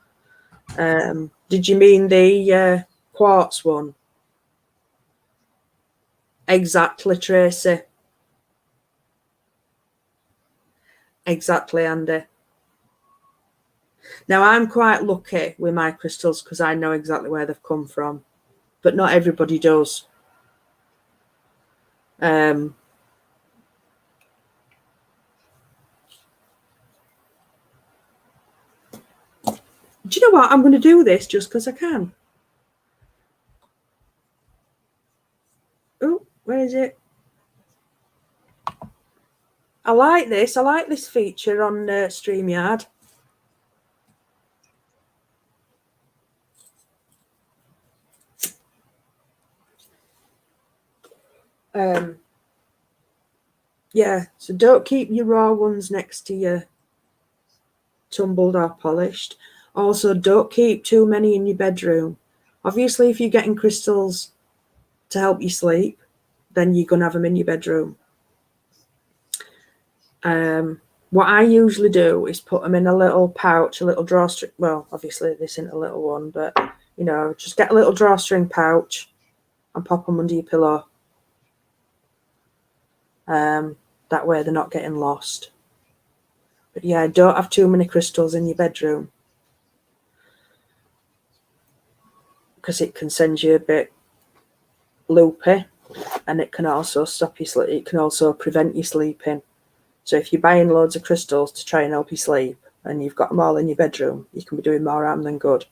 Did you mean the quartz one? Exactly, Tracy. Exactly, Andy. Now, I'm quite lucky with my crystals because I know exactly where they've come from, but not everybody does. Do you know what? I'm going to do this just because I can. Oh, where is it? I like this. I like this feature on StreamYard. Yeah, so don't keep your raw ones next to your tumbled or polished. Also, don't keep too many in your bedroom. Obviously, if you're getting crystals to help you sleep, then you're going to have them in your bedroom. What I usually do is put them in a little pouch, a little drawstring. Well, obviously, this isn't a little one, but, just get a little drawstring pouch and pop them under your pillow. That way they're not getting lost. But yeah, don't have too many crystals in your bedroom because it can send you a bit loopy, and it can also stop you sleep. It can also prevent you sleeping. So if you're buying loads of crystals to try and help you sleep and you've got them all in your bedroom, you can be doing more harm than good.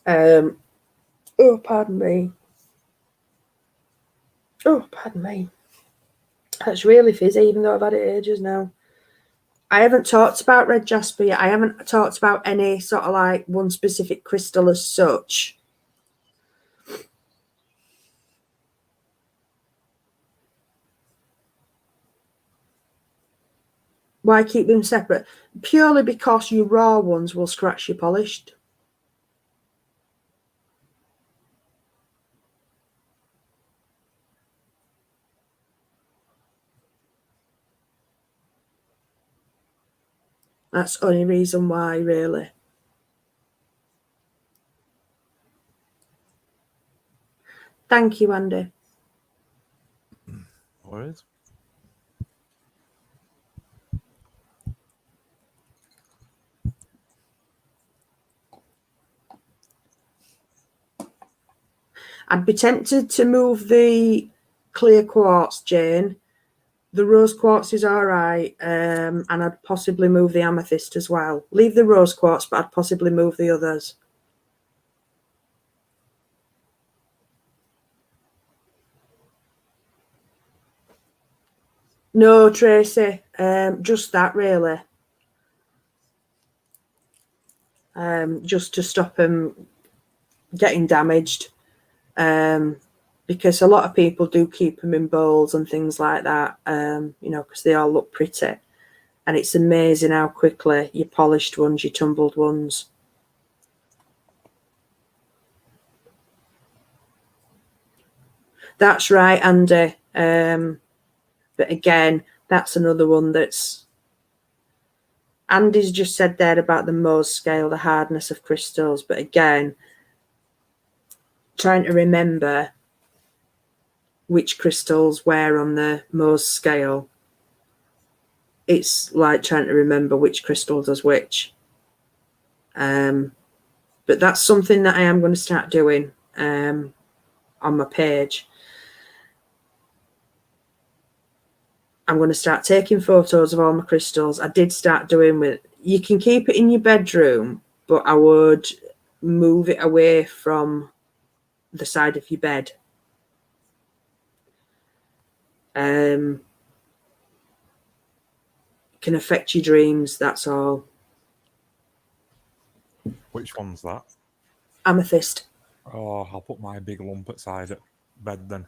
Oh, pardon me. Oh, pardon me. That's really fizzy, even though I've had it ages now. I haven't talked about red jasper yet. I haven't talked about any sort of like one specific crystal as such. Why keep them separate? Purely because your raw ones will scratch your polished. That's the only reason why, really. Thank you, Andy. Worries. I'd be tempted to move the clear quartz, Jane. The rose quartz is all right, and I'd possibly move the amethyst as well. Leave the rose quartz, but I'd possibly move the others. No, Tracy, just that really. Just to stop them getting damaged. Because a lot of people do keep them in bowls and things like that, you know, because they all look pretty. And it's amazing how quickly your polished ones, your tumbled ones. That's right, Andy. But again, that's another one that's... Andy's just said there about the Mohs scale, the hardness of crystals. But again, trying to remember which crystals were on the Mohs scale. It's like trying to remember which crystal does which. But that's something that I am going to start doing on my page. I'm going to start taking photos of all my crystals. I did start doing with... You can keep it in your bedroom, but I would move it away from the side of your bed. Can affect your dreams, that's all. Which one's that? Amethyst. Oh, I'll put my big lump at side at bed then.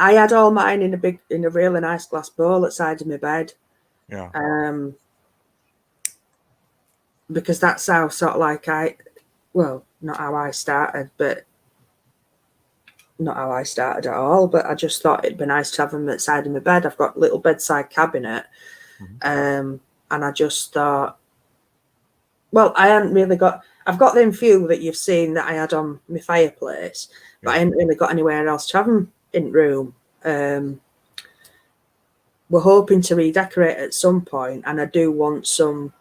I had all mine in a really nice glass bowl at side of my bed. Yeah. Because that's how sort of like well, not how I started, but not how I started at all. But I just thought it'd be nice to have them at side of my bed. I've got a little bedside cabinet, and I just thought, well, I hadn't really got. I've got them few that you've seen that I had on my fireplace, but I hadn't really got anywhere else to have them in room. We're hoping to redecorate at some point, and I do want some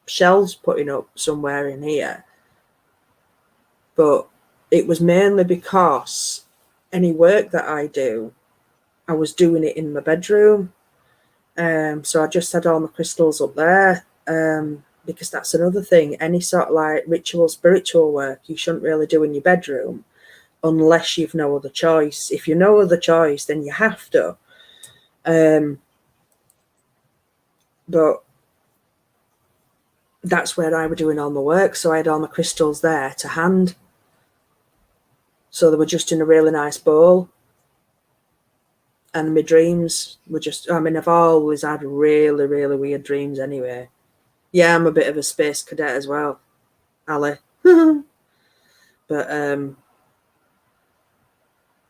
shelves putting up somewhere in here. But it was mainly because any work that I do, I was doing it in my bedroom. So I just had all my crystals up there. Because that's another thing. Any sort of like ritual, spiritual work, you shouldn't really do in your bedroom unless you've no other choice. If you've no other choice, then you have to. But that's where I were doing all my work. So I had all my crystals there to hand. So they were just in a really nice bowl. And my dreams were just, I mean, I've always had really, really weird dreams anyway. Yeah, I'm a bit of a space cadet as well, Ali. But,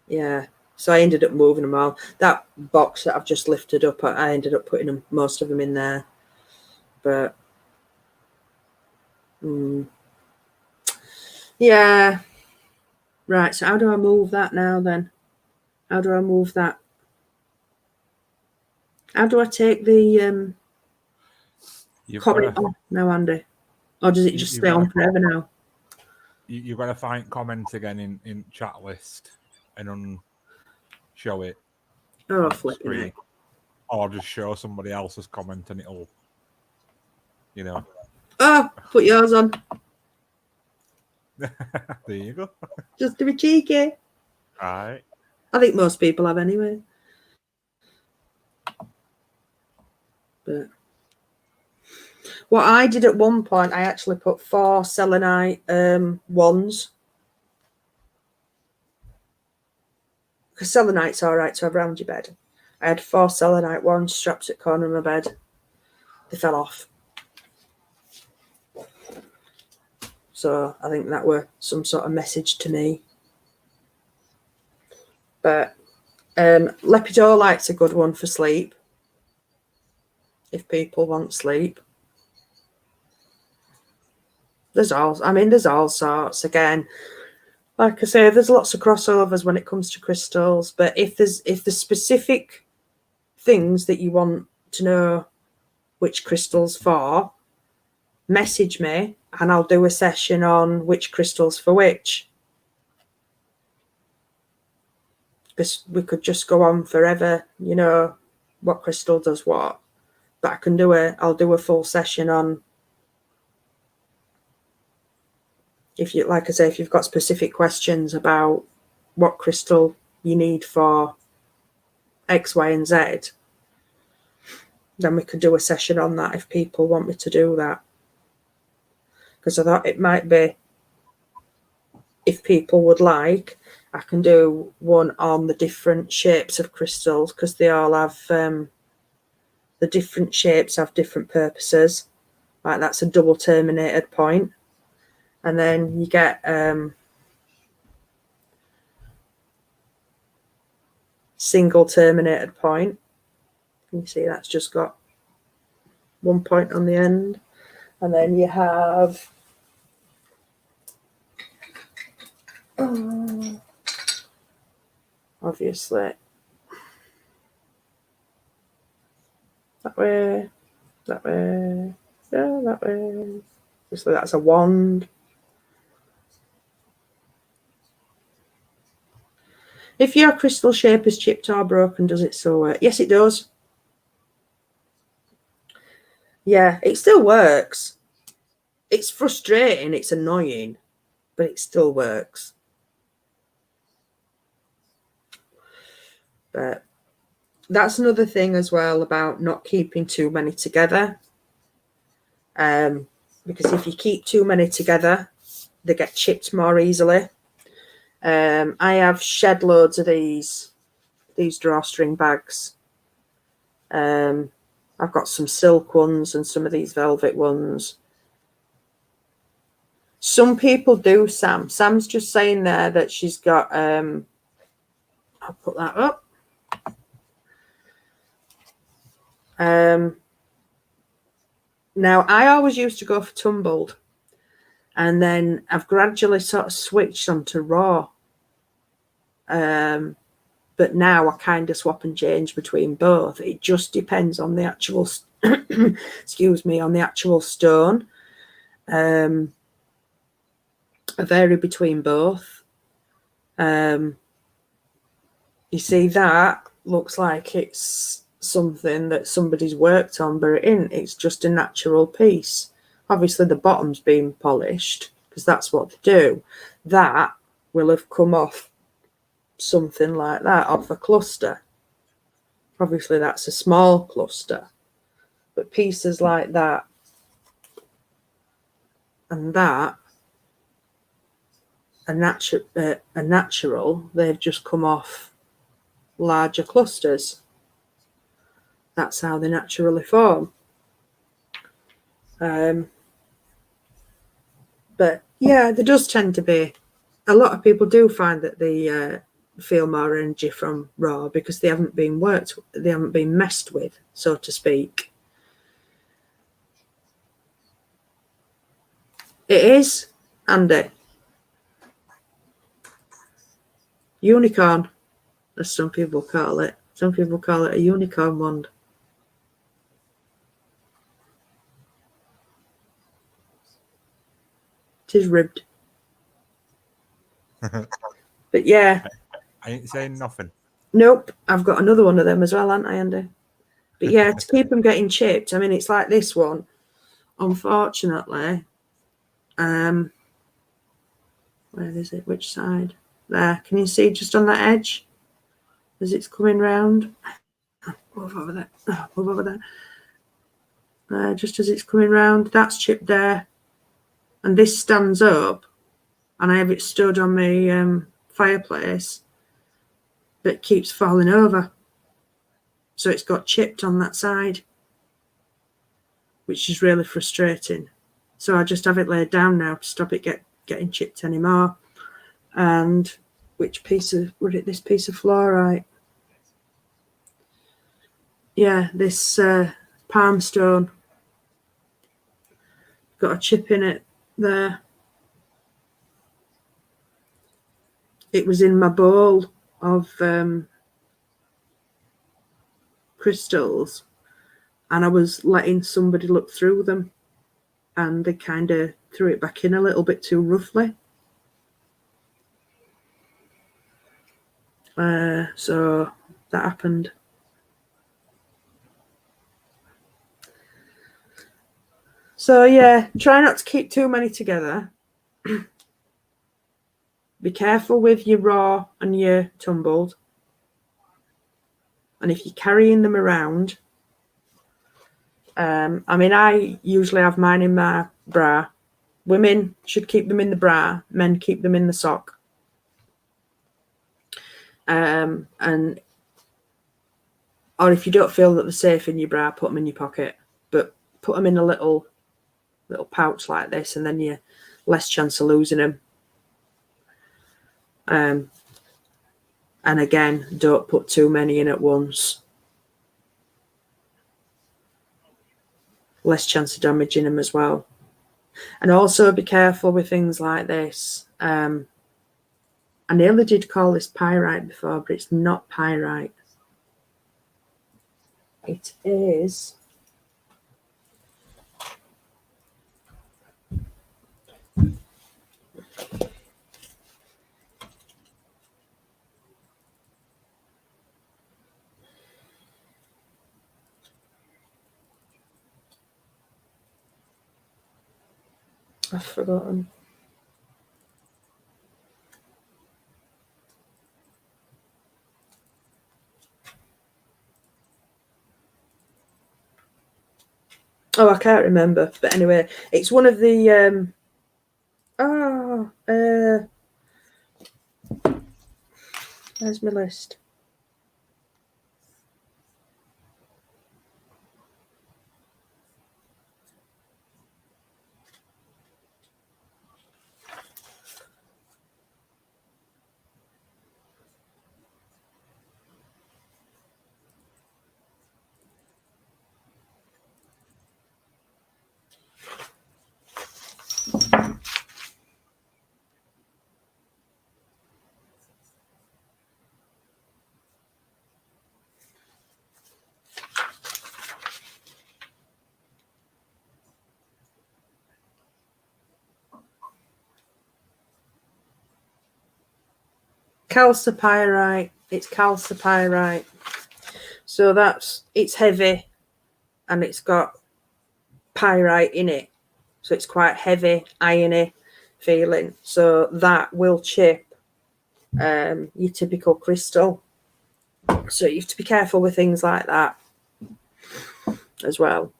yeah. So I ended up moving them all. That box that I've just lifted up, I ended up putting them, most of them in there. But, yeah. Right, so how do I move that now then? How do I move that? How do I take the comment off now, Andy? Or does it just stay on forever now? You've got to find comment again in chat list and show it. Oh, flipping it. Or just show somebody else's comment and it'll, you know. Oh, put yours on. There you go. Just to be cheeky. Right. I think most people have anyway. But what I did at one point, I actually put 4 selenite wands. Because selenite's all right to have around your bed. I had 4 selenite wands strapped at the corner of my bed. They fell off. So I think that were some sort of message to me. But lepidolite's a good one for sleep. If people want sleep. There's all sorts. Again, like I say, there's lots of crossovers when it comes to crystals. But if there's specific things that you want to know which crystals for, message me and I'll do a session on which crystals for which. Because we could just go on forever, you know, what crystal does what. But I'll do a full session on, if you, like I say, if you've got specific questions about what crystal you need for X, Y, and Z, then we could do a session on that if people want me to do that. Because I thought it might be, if people would like, I can do one on the different shapes of crystals, because they all have, the different shapes have different purposes. Like that's a double terminated point. And then you get single terminated point. You see that's just got one point on the end. And then you have obviously that way, yeah, that way. Obviously that's a wand. If your crystal shape is chipped or broken, does it still work? Yes, it does. Yeah, it still works. It's frustrating, it's annoying, but it still works. But that's another thing as well about not keeping too many together. Because if you keep too many together, they get chipped more easily. I have shed loads of these drawstring bags. I've got some silk ones and some of these velvet ones. Some people do, Sam. Sam's just saying there that she's got, I'll put that up. Now, I always used to go for tumbled, and then I've gradually sort of switched onto raw. But now I kind of swap and change between both. It just depends on the actual, excuse me, on the actual stone. I vary between both. You see, that looks like it's something that somebody's worked on, but it isn't. It's just a natural piece. Obviously, the bottom's been polished because that's what they do. That will have come off something like that, off a cluster. Obviously, that's a small cluster, but pieces like that and that are natural. They've just come off larger clusters. That's how they naturally form. But yeah, there does tend to be, a lot of people do find that they feel more energy from raw because they haven't been messed with, so to speak. It is, Andy. Unicorn, as some people call it. Some people call it a unicorn wand. It is ribbed. But yeah. I ain't saying nothing. Nope. I've got another one of them as well, haven't I, Andy? But yeah, to keep them getting chipped, I mean, it's like this one. Unfortunately, where is it? Which side? There. Can you see just on that edge? as it's coming round. Move over there. Move over there. Just as it's coming round, that's chipped there. And this stands up, and I have it stood on my fireplace, but it keeps falling over. So it's got chipped on that side, which is really frustrating. So I just have it laid down now to stop it getting chipped anymore. And which piece of, was it this piece of fluorite? Yeah, this palm stone. Got a chip in it there. It was in my bowl of crystals, and I was letting somebody look through them, and they kind of threw it back in a little bit too roughly. So that happened. So yeah, try not to keep too many together. Be careful with your raw and your tumbled. And if you're carrying them around, I mean, I usually have mine in my bra. Women should keep them in the bra. Men keep them in the sock. And or if you don't feel that they're safe in your bra, put them in your pocket. But put them in a little pouch like this, and then you're less chance of losing them. And again, don't put too many in at once. Less chance of damaging them as well. And also be careful with things like this. I nearly did call this pyrite before, but it's not pyrite. It is I've forgotten. Oh, I can't remember. But anyway, it's one of the where's my list? Calcipyrite. It's calcipyrite. So it's heavy, and it's got pyrite in it. So it's quite heavy, irony feeling. So that will chip your typical crystal. So you have to be careful with things like that as well.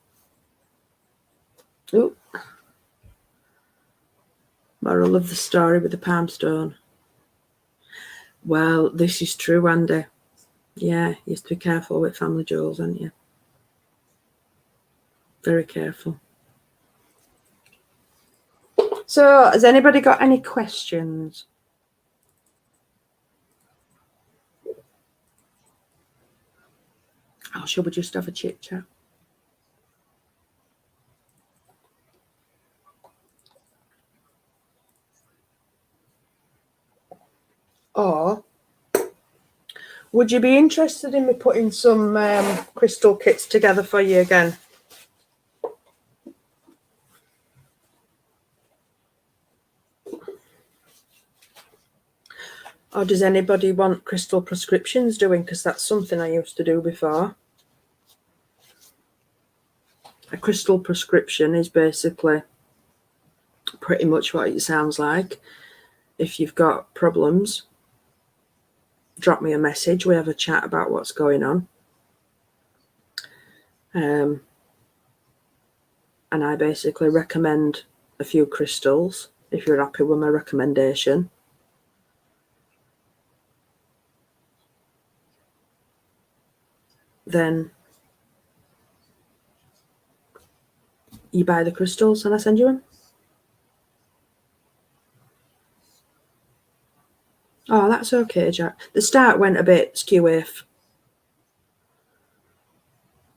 Ooh. Moral of the story with the palm stone. Well, this is true, Andy. Yeah, you have to be careful with family jewels, aren't you? Very careful. So, has anybody got any questions? Or shall we just have a chit chat? Or would you be interested in me putting some crystal kits together for you again? Or does anybody want crystal prescriptions doing? Because that's something I used to do before. A crystal prescription is basically pretty much what it sounds like. If you've got problems drop me a message. We have a chat about what's going on. And I basically recommend a few crystals if you're happy with my recommendation. Then you buy the crystals and I send you them. Oh, that's okay, Jack. The start went a bit skew-if.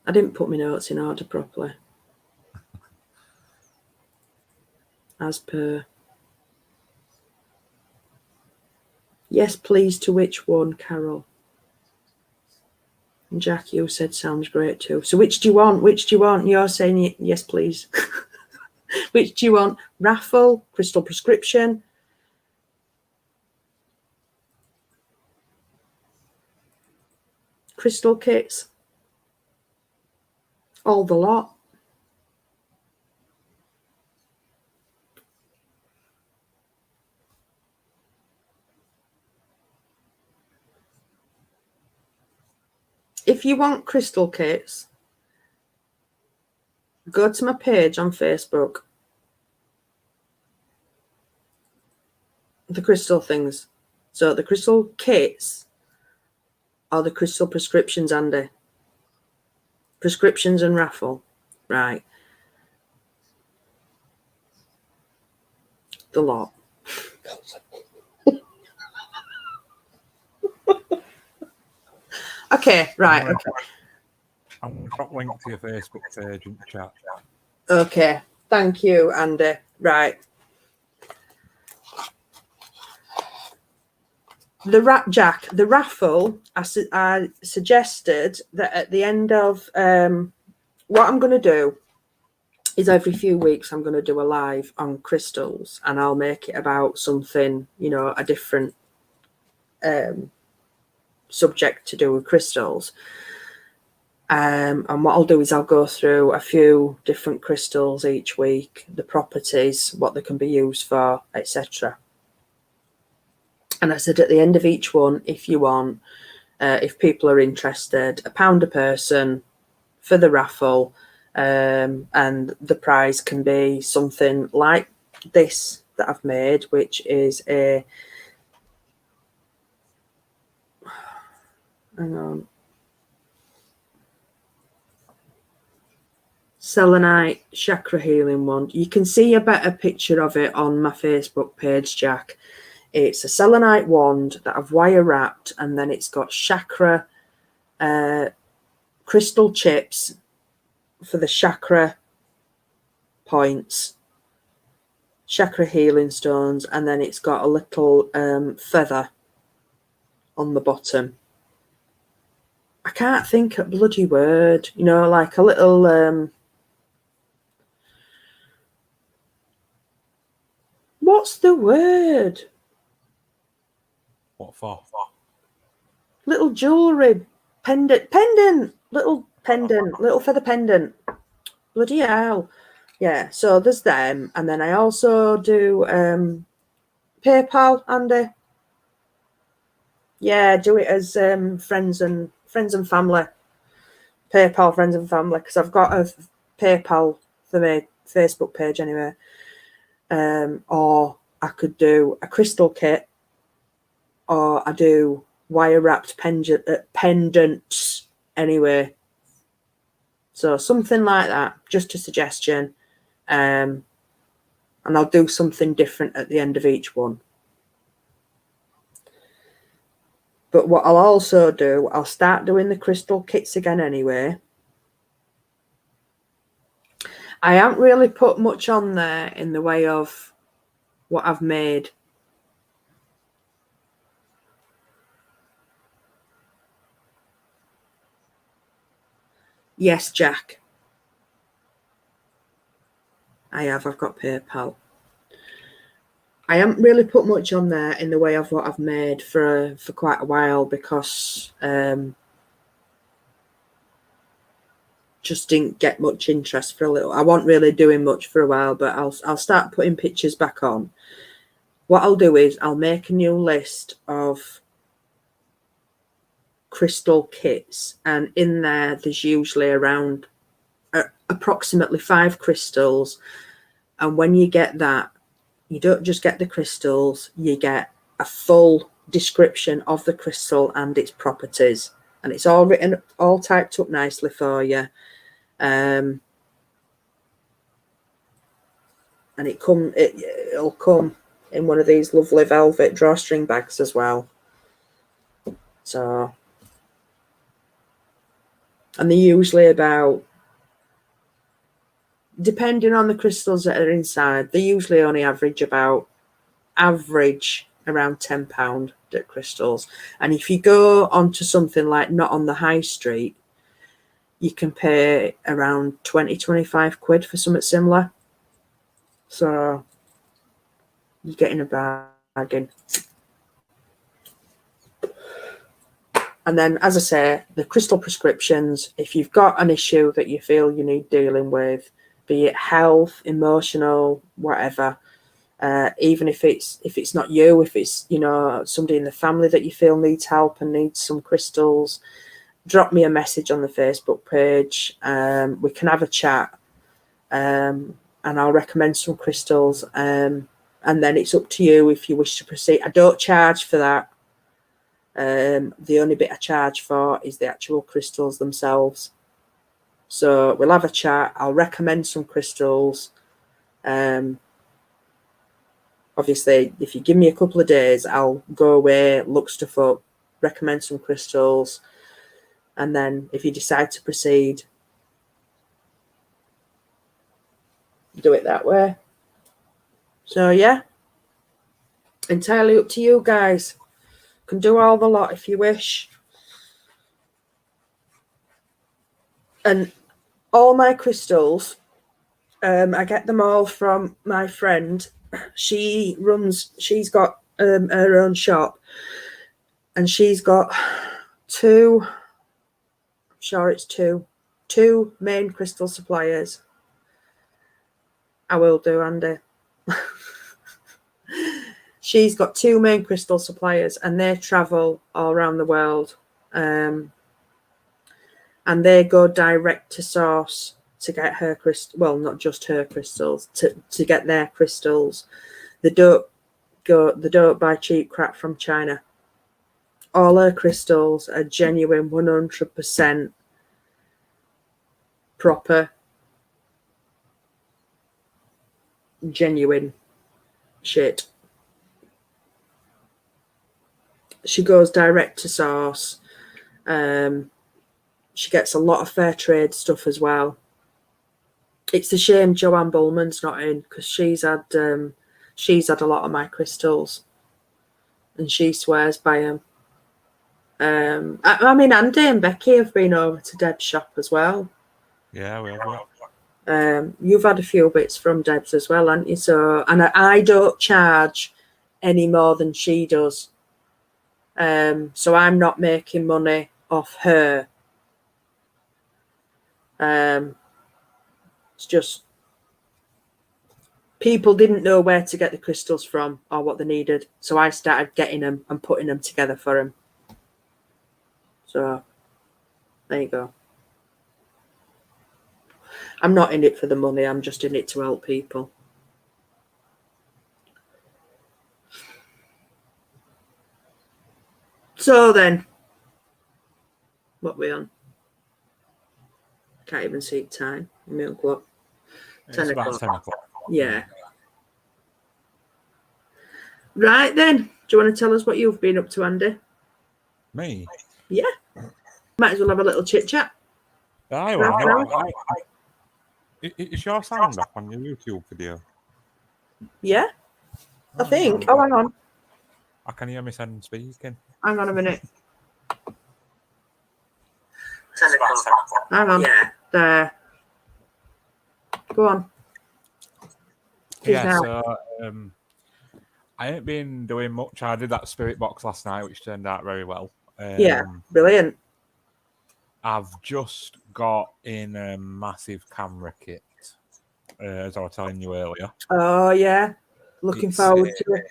I didn't put my notes in order properly. As per. Yes, please, to which one, Carol? And Jack, you said sounds great too. So which do you want? Which do you want? You're saying yes, please. Which do you want? Raffle, crystal prescription, crystal kits, all the lot. If you want crystal kits, go to my page on Facebook. The crystal things. So the crystal kits or the crystal prescriptions, Andy? Prescriptions and raffle. Right. The lot. Okay, right. Okay. I'm going to drop a link to your Facebook page in the chat. Okay, thank you, Andy. Right. Jack, the raffle, I suggested that at the end of what I'm going to do is every few weeks I'm going to do a live on crystals, and I'll make it about something, you know, a different subject to do with crystals. And what I'll do is I'll go through a few different crystals each week, the properties, what they can be used for, etc. And I said at the end of each one, if you want, if people are interested, £1 a person for the raffle, and the prize can be something like this that I've made, which is a, hang on, selenite chakra healing wand. You can see a better picture of it on my Facebook page, Jack. It's a selenite wand that I've wire wrapped, and then it's got chakra crystal chips for the chakra points, chakra healing stones, and then it's got a little feather on the bottom. I can't think of a bloody word, you know, like a little what's the word? What for? Little jewellery pendant, little feather pendant. Bloody hell. Yeah, so there's them. And then I also do PayPal, Andy. Yeah, do it as friends and family. PayPal, friends and family, because I've got a PayPal for my Facebook page anyway. Or I could do a crystal kit, or I do wire wrapped pendants anyway. So something like that, just a suggestion. And I'll do something different at the end of each one. But what I'll also do, I'll start doing the crystal kits again anyway. I haven't really put much on there in the way of what I've made. Yes, Jack. I have. I've got PayPal. I haven't really put much on there in the way of what I've made for quite a while, because just didn't get much interest for a little. I wasn't really doing much for a while, but I'll start putting pictures back on. What I'll do is I'll make a new list of crystal kits, and in there's usually around approximately 5 crystals. And when you get that, you don't just get the crystals, you get a full description of the crystal and its properties, and it's all written, all typed up nicely for you. And it'll come in one of these lovely velvet drawstring bags as well. So, and they're usually about, depending on the crystals that are inside, they usually only average around £10 at crystals. And if you go onto something like Not on the High Street, you can pay around 20-25 quid for something similar. So you're getting a bargain. And then, as I say, the crystal prescriptions, if you've got an issue that you feel you need dealing with, be it health, emotional, whatever, even if it's not you, if it's, you know, somebody in the family that you feel needs help and needs some crystals, drop me a message on the Facebook page. We can have a chat, and I'll recommend some crystals, and then it's up to you if you wish to proceed. I don't charge for that. The only bit I charge for is the actual crystals themselves. So we'll have a chat. I'll recommend some crystals. Obviously, if you give me a couple of days, I'll go away, look stuff up, recommend some crystals, and then if you decide to proceed, do it that way. So yeah, entirely up to you guys. Can do all the lot if you wish. And all my crystals, I get them all from my friend. She's got her own shop, and she's got two main crystal suppliers. I will do, Andy. She's got 2 main crystal suppliers, and they travel all around the world, and they go direct to source to get her crystal. Well, not just her crystals, to get their crystals. They don't buy cheap crap from China. All her crystals are genuine, 100% proper, genuine shit. She goes direct to source. She gets a lot of fair trade stuff as well. It's a shame Joanne Bullman's not in, because she's had a lot of my crystals, and she swears by them. I mean, Andy and Becky have been over to Deb's shop as well. Yeah, we have. You've had a few bits from Deb's as well, haven't you? So, and I don't charge any more than she does. So I'm not making money off her. It's just people didn't know where to get the crystals from or what they needed, so I started getting them and putting them together for them. So there you go. I'm not in it for the money, I'm just in it to help people. So then, what we on? Can't even see time. My own clock. 10 It's about o'clock. 10 o'clock. Yeah. Right then. Do you want to tell us what you've been up to, Andy? Me? Yeah. Might as well have a little chit chat. I will. Is your sound up on your YouTube video? Yeah. I think. Oh, hang on. I can hear myself speaking. Hang on a minute. 10 o'clock. Hang on. Yeah. There. Go on. Yeah, so I ain't been doing much. I did that spirit box last night, which turned out very well. Yeah, brilliant. I've just got in a massive camera kit, as I was telling you earlier. Oh, yeah. Looking forward to it.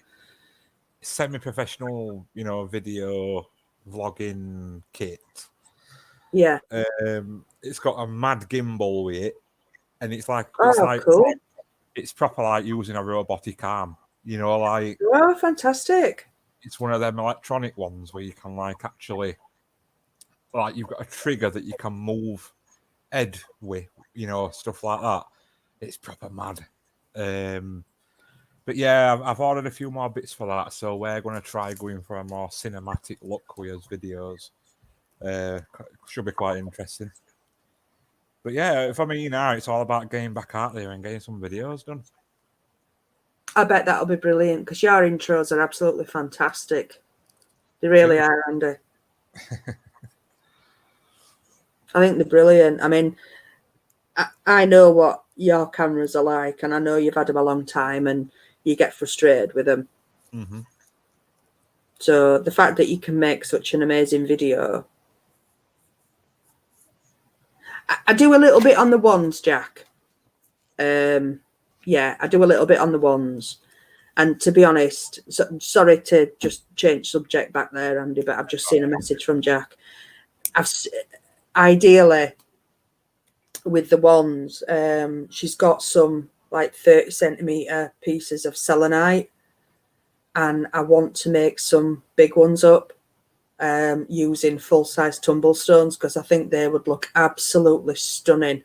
Semi-professional, video vlogging kit. Yeah. It's got a mad gimbal with it, and it's Oh, cool. it's proper like using a robotic arm. You know, like Oh, fantastic. it's one of them electronic ones where you can like actually, like, you've got a trigger that you can move head with, you know, stuff like that. It's proper mad. But yeah, I've ordered a few more bits for that, so we're going to try going for a more cinematic look with his videos. Should be quite interesting. But yeah, for me now, it's all about getting back out there and getting some videos done. I bet that'll be brilliant because your intros are absolutely fantastic. They really are, Andy. I think they're brilliant. I mean, I know what your cameras are like, and I know you've had them a long time and you get frustrated with them. Mm-hmm. So the fact that you can make such an amazing video. I do a little bit on the ones, Jack. Yeah, I do a little bit on the ones. And to be honest, sorry to just change subject back there, Andy, but I've just seen a message from Jack. Ideally, with the ones, she's got some like 30 centimetre pieces of selenite, and I want to make some big ones up using full-size tumble stones because I think they would look absolutely stunning.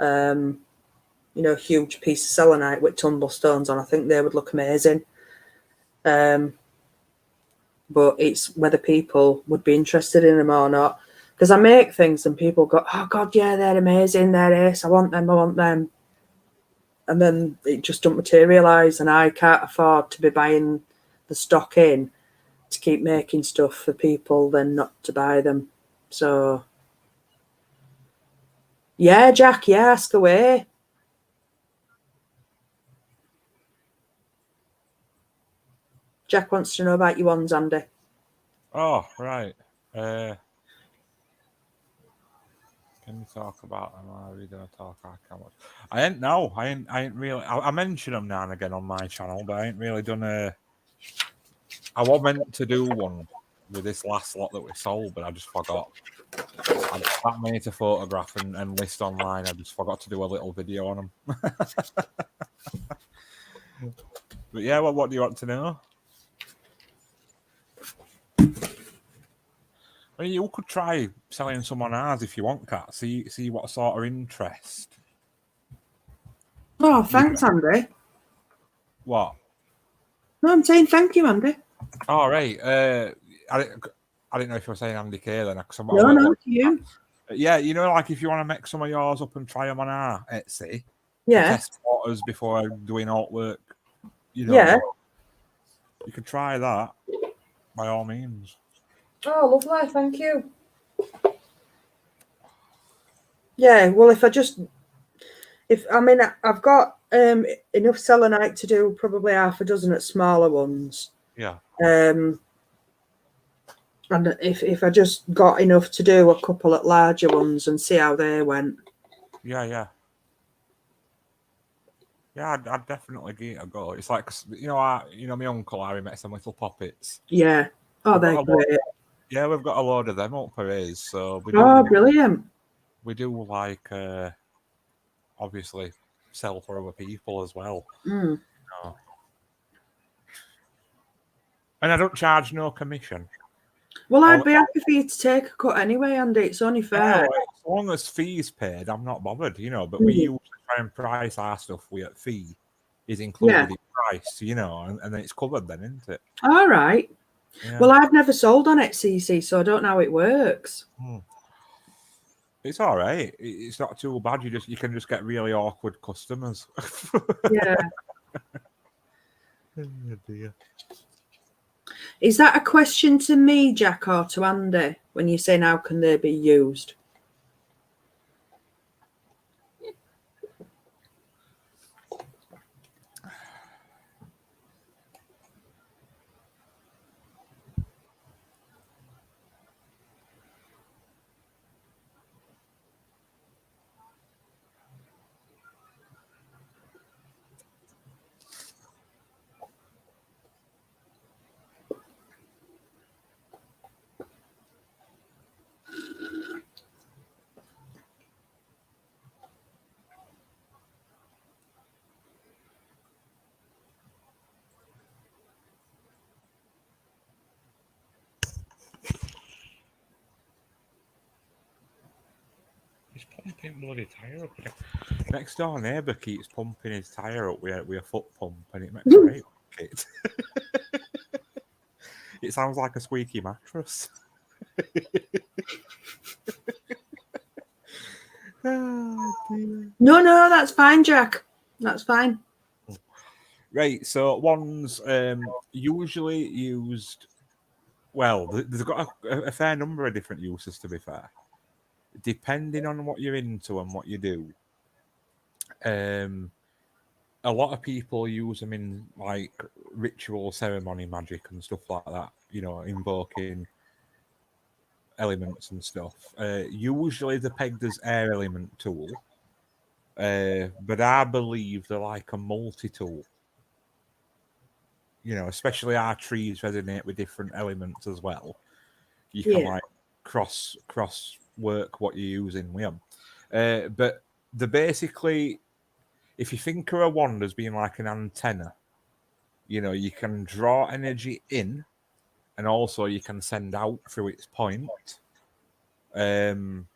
You know, huge piece of selenite with tumble stones on. I think they would look amazing. But it's whether people would be interested in them or not. Because I make things and people go, oh, God, yeah, they're amazing. They're ace. I want them. I want them. And then it just don't materialise. And I can't afford to be buying the stock in to keep making stuff for people then not to buy them. So, yeah, Jack, yeah, ask away. Jack wants to know about your ones, Andy. Oh, right. Can you talk about them? Are we going to talk? I can't watch. I ain't know. I ain't really. I mention them now and again on my channel, but I ain't really done a. I was meant to do one with this last lot that we sold, but I just forgot. I got that many to photograph and list online. I just forgot to do a little video on them. But yeah, well, what do you want to know? I mean, you could try selling some on ours if you want, Kat. See what sort of interest. Oh, thanks, Andy. What? No, I'm saying thank you, Andy. All right. I didn't know if you were saying Andy K then. No, to you. Yeah, you know, like if you want to make some of yours up and try them on our Etsy, yeah, test waters before doing artwork, you know, yeah. You could try that by all means. Oh, lovely, thank you. Yeah, well, I've got enough selenite to do probably half a dozen at smaller ones. Yeah. And if I just got enough to do a couple at larger ones and see how they went. Yeah, I'd definitely give it a go. It's like, you know, my uncle Harry makes some little poppets. Yeah. Oh, they're great. Yeah, we've got a load of them up for his. So brilliant. We do like obviously sell for other people as well. Mm. And I don't charge no commission. Well, I'd be happy for you to take a cut anyway, Andy. It's only fair. As long as fees paid, I'm not bothered, you know. But we usually try and price our stuff with a fee is included in price, you know, and then it's covered then, isn't it? All right. Yeah. Well, I've never sold on Etsy, so I don't know how it works. It's all right. It's not too bad. You can just get really awkward customers. Yeah. Oh, dear. Is that a question to me, Jack, or to Andy when you're saying how can they be used? He's pumping bloody tyre up. Next door neighbour keeps pumping his tyre up with a foot pump, and it makes a great racket. It sounds like a squeaky mattress. Oh, dear. No, that's fine, Jack. That's fine. Right, so one's usually used. Well, there's got a fair number of different uses, to be fair, depending on what you're into and what you do. A lot of people use them in like ritual ceremony magic and stuff like that. You know, invoking elements and stuff. Usually they're pegged as air element tool, but I believe they're like a multi-tool. You know, especially our trees resonate with different elements as well. You can like cross work what you're using with them. But they're basically, if you think of a wand as being like an antenna, you know, you can draw energy in, and also you can send out through its point. You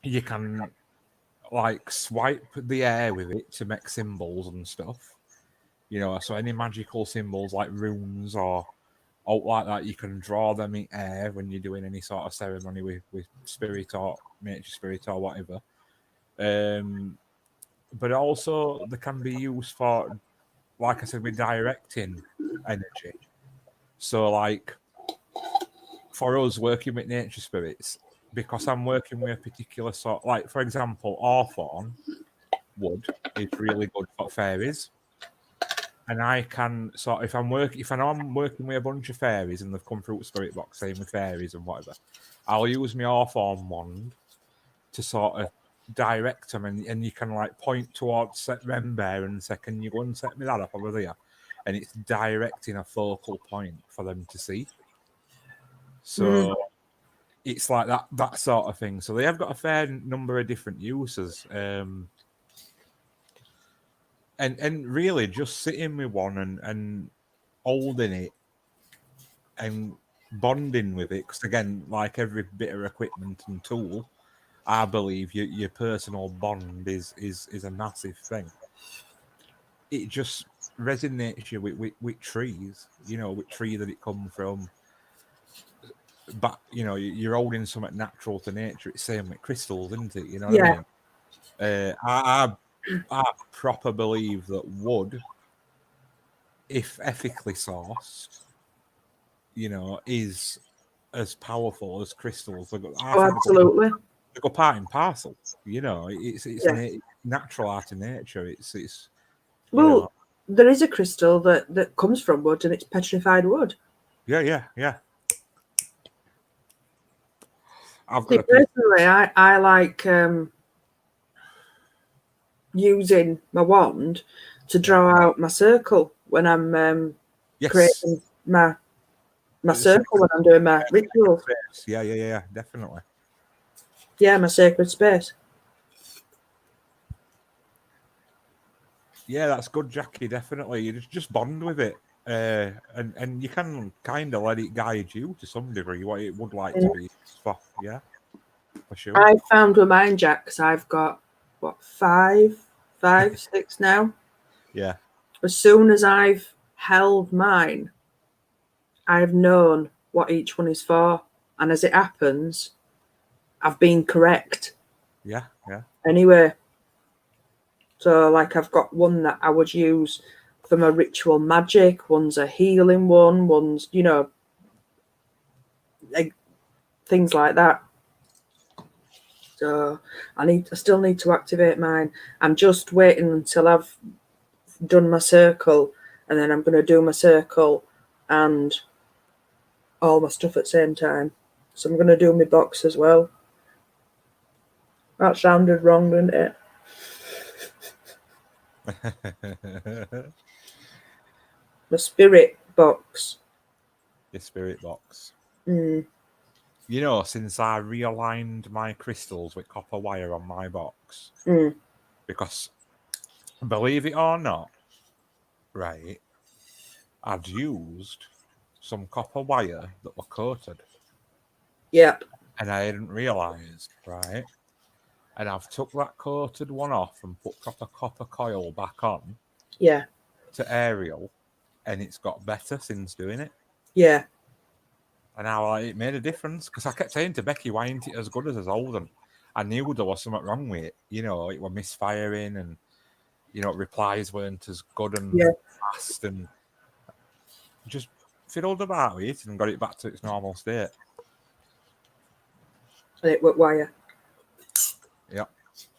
can like swipe the air with it to make symbols and stuff. You know, so any magical symbols like runes or out like that, you can draw them in air when you're doing any sort of ceremony with spirit or nature spirit or whatever. But also they can be used for, like I said, with directing energy. So like for us working with nature spirits, because I'm working with a particular sort, like for example, hawthorn wood is really good for fairies. And I can sort, if I know I'm working with a bunch of fairies and they've come through spirit box, same with fairies and whatever, I'll use my hawthorn wand to sort of direct them, and you can like point towards set them there and say, can you go and set me that up over there? And it's directing a focal point for them to see. So it's like that sort of thing. So they have got a fair number of different uses. And really just sitting with one and holding it and bonding with it, because again, like every bit of equipment and tool, I believe your personal bond is a massive thing. It just resonates you with trees, you know, with tree that it come from. But you know, you're holding something natural to nature. It's same with crystals, isn't it? You know what I mean? I proper believe that wood, if ethically sourced, you know, is as powerful as crystals. Absolutely. They go part and parcel. You know, it's natural art in nature. It's well, there is a crystal that comes from wood, and it's petrified wood. Yeah. Personally, I like using my wand to draw out my circle when I'm creating my circle when I'm doing my rituals. Yeah, definitely. Yeah, my sacred space. Yeah, that's good, Jackie. Definitely, you just bond with it, and you can kind of let it guide you to some degree what it would like to be for. Yeah, for sure. I found with mine, Jack, because I've got what 5, 6 now. Yeah. As soon as I've held mine, I've known what each one is for, and as it happens, I've been correct. Yeah. Anyway, so like I've got one that I would use for my ritual magic. One's a healing one. One's, you know, like things like that. So I still need to activate mine. I'm just waiting until I've done my circle, and then I'm going to do my circle and all my stuff at the same time. So I'm going to do my box as well. That sounded wrong, didn't it? The spirit box. The spirit box. Mm. You know, since I realigned my crystals with copper wire on my box, because believe it or not, right, I'd used some copper wire that were coated. Yep. And I hadn't realised, right? and I've took that coated one off and put proper copper coil back on Yeah. to Ariel, and it's got better since doing it. Yeah. And now it made a difference because I kept saying to Becky, why ain't it as good as old? And I knew there was something wrong with it. You know, it was misfiring and, you know, replies weren't as good and fast, and just fiddled about with it and got it back to its normal state. And it went wire. Yeah.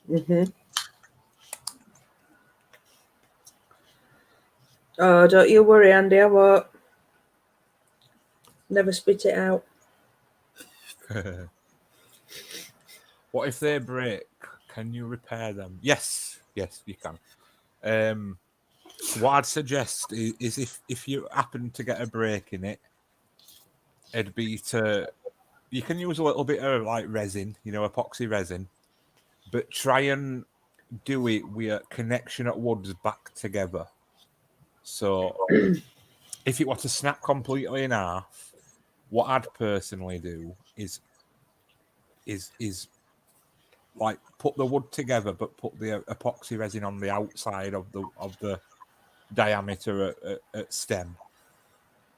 Mm-hmm. Oh, don't you worry, Andy. I won't. Never spit it out. What if they break? Can you repair them? Yes, you can. What I'd suggest is if you happen to get a break in it, it'd be you can use a little bit of like resin, you know, epoxy resin, but try and do it with a connection at woods back together. So if it were to snap completely in half, what I'd personally do is like put the wood together, but put the epoxy resin on the outside of the diameter at stem,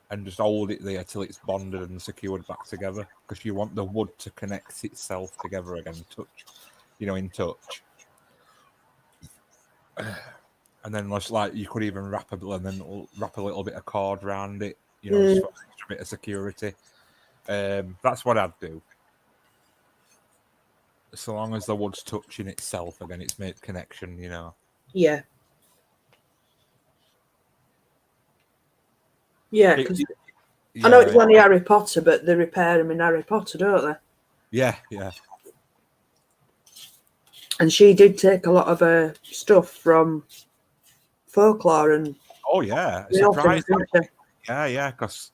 and just hold it there till it's bonded and secured back together. Because you want the wood to connect itself together again, in touch. And then just like you could even wrap a little bit of cord around it, just for an extra bit of security. That's what I'd do. So long as the wood's touching itself again, it's made connection, Yeah. Yeah, because I know it's only Harry Potter, but they repair them in Harry Potter, don't they? Yeah. And she did take a lot of her stuff from folklore and. Oh yeah, surprised. Yeah, because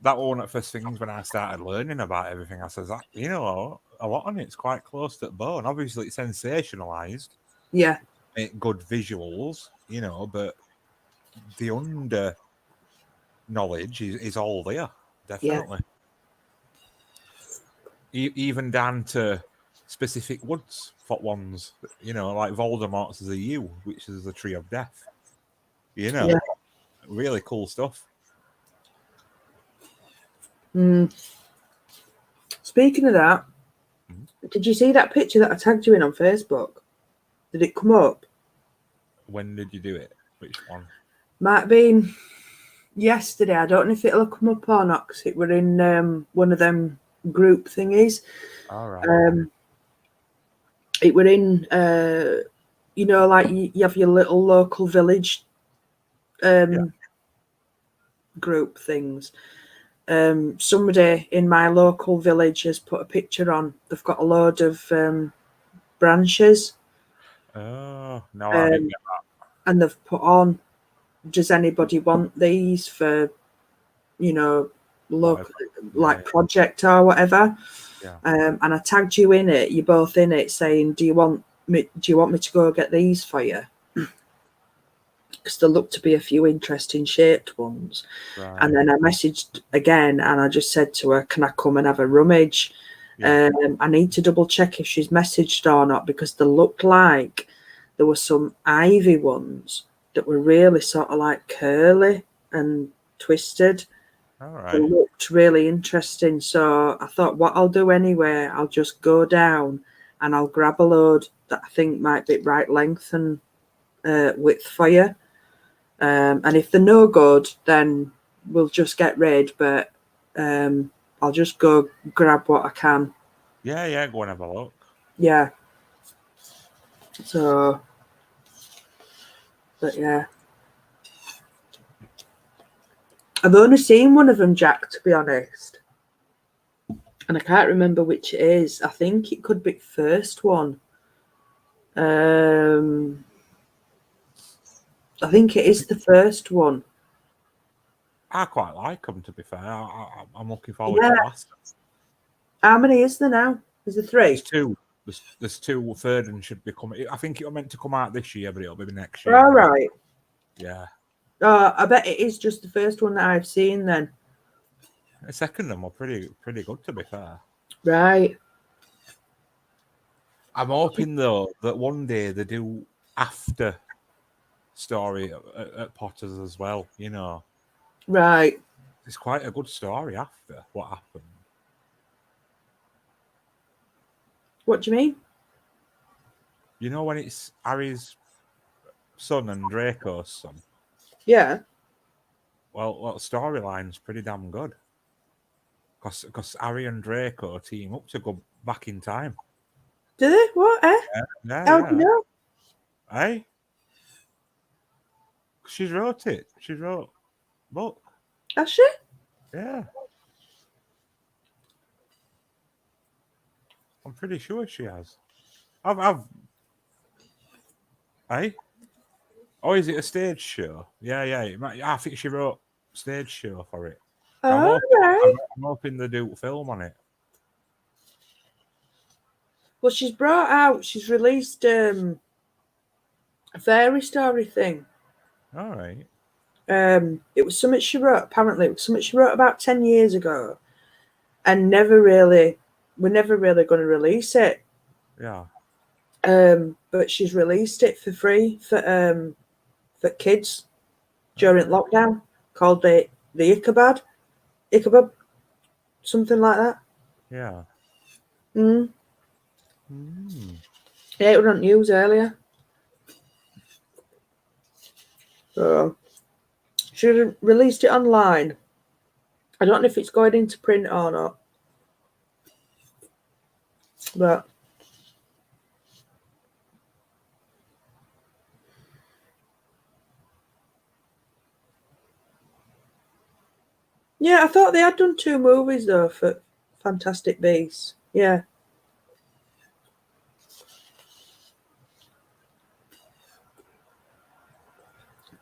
that was one of the first things when I started learning about everything. I says, a lot on it's quite close to the bone. Obviously, it's sensationalized. Yeah. Make good visuals, but the under knowledge is all there, definitely. Yeah. Even down to specific woods for ones, like Voldemort's is a yew, which is the tree of death. Yeah. Really cool stuff. Speaking of that, did you see that picture that I tagged you in on Facebook? Did it come up? When did you do it? Which one? Might have been yesterday. I don't know if it'll come up or not because it were in one of them group thingies. All right. It were in, like you have your little local village group things. Somebody in my local village has put a picture on. They've got a load of branches. Oh, no, I didn't get that. And they've put on, does anybody want these for, local, project or whatever? Yeah. And I tagged you in it. You're both in it, saying, "Do you want me to go get these for you?" Because there looked to be a few interesting shaped ones. Right. And then I messaged again, and I just said to her, "Can I come and have a rummage?" Yeah. I need to double check if she's messaged or not, because they looked like there were some ivy ones that were really sort of like curly and twisted. All right. They looked really interesting. So I thought, what I'll do anyway, I'll just go down and I'll grab a load that I think might be right length and width for you. And if they're no good, then we'll just get rid. But I'll just go grab what I can. Yeah, go and have a look. Yeah. So, but yeah. I've only seen one of them, Jack, to be honest. And I can't remember which it is. I think it could be the first one. I think it is the first one. I quite like them, to be fair. I'm looking forward to that. How many is there now? Is there 3? There's 2. There's 2. Third and should be coming. I think it was meant to come out this year, but it'll be next year. All right. Yeah. I bet it is just the first one that I've seen then. The second one were pretty good, to be fair. Right. I'm hoping though that one day they do after story at Potter's as well. You know, Right. it's quite a good story after what happened. What do you mean? You know, when it's Harry's son and Draco's son. Yeah. Well, storyline's pretty damn good. Because Harry and Draco team up to go back in time. Do they? What? Eh? Yeah, How do you know? Hey? She wrote it. She wrote book. Has she? Yeah. I'm pretty sure she has. Hey? Oh, is it a stage show? Yeah. I think she wrote stage show for it. Oh, right. I'm hoping they do film on it. Well, she's released a fairy story thing. All right. It was something she wrote, apparently. It was something she wrote about 10 years ago and we're never really going to release it. Yeah. But she's released it for free for kids during lockdown, called the Ichabod, something like that. Yeah. Yeah, it was on news earlier. So she released it online. I don't know if it's going into print or not, but yeah, I thought they had done 2 movies though for Fantastic Beasts. Yeah.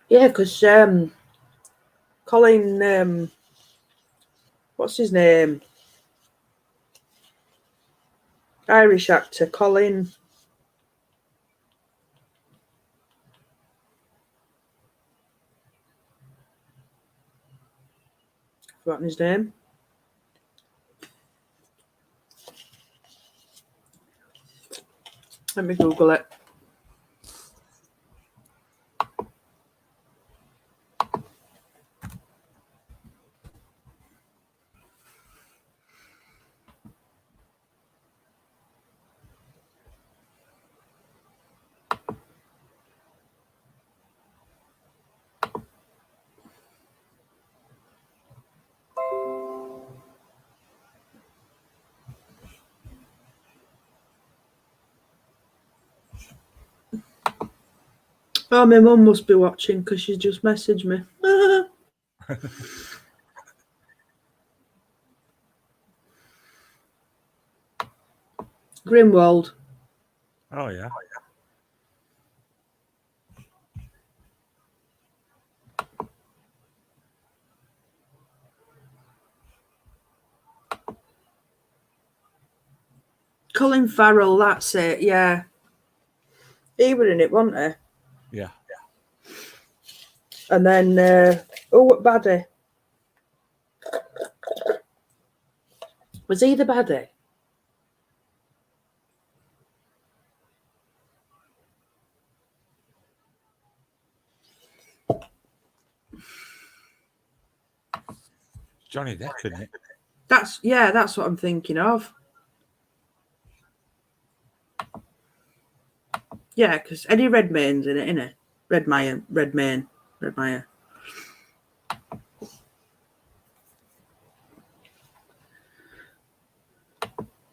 Yeah, because Colin, what's his name? Irish actor Colin. Forgotten his name. Let me Google it. Oh, my mum must be watching because she's just messaged me. Grimwald. Oh, yeah. Colin Farrell, that's it, yeah. He were in it, wasn't he? Yeah. And then, what baddie? Was he the baddie? Johnny Depp, isn't it? That's what I'm thinking of. Yeah, because Eddie Redmayne's in it, innit? Redmayne.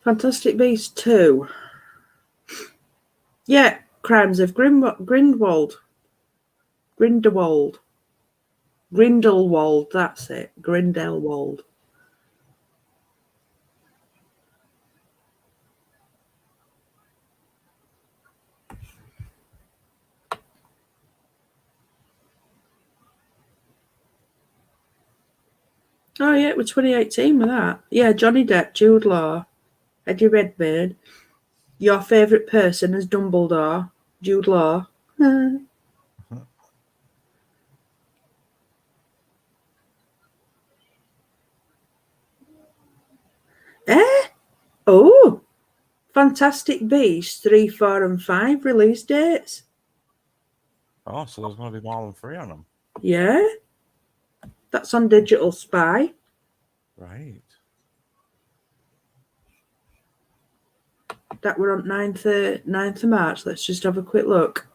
Fantastic Beasts 2. Yeah, Crimes of Grindelwald. Grindelwald, that's it. Grindelwald. Oh, yeah, it was 2018 with that. Yeah, Johnny Depp, Jude Law, Eddie Redmayne. Your favourite person is Dumbledore, Jude Law. Eh? Oh, Fantastic Beasts 3, 4, and 5 release dates. Oh, so there's going to be more than 3 on them. Yeah. That's on Digital Spy. Right. That were on 9th of March. Let's just have a quick look.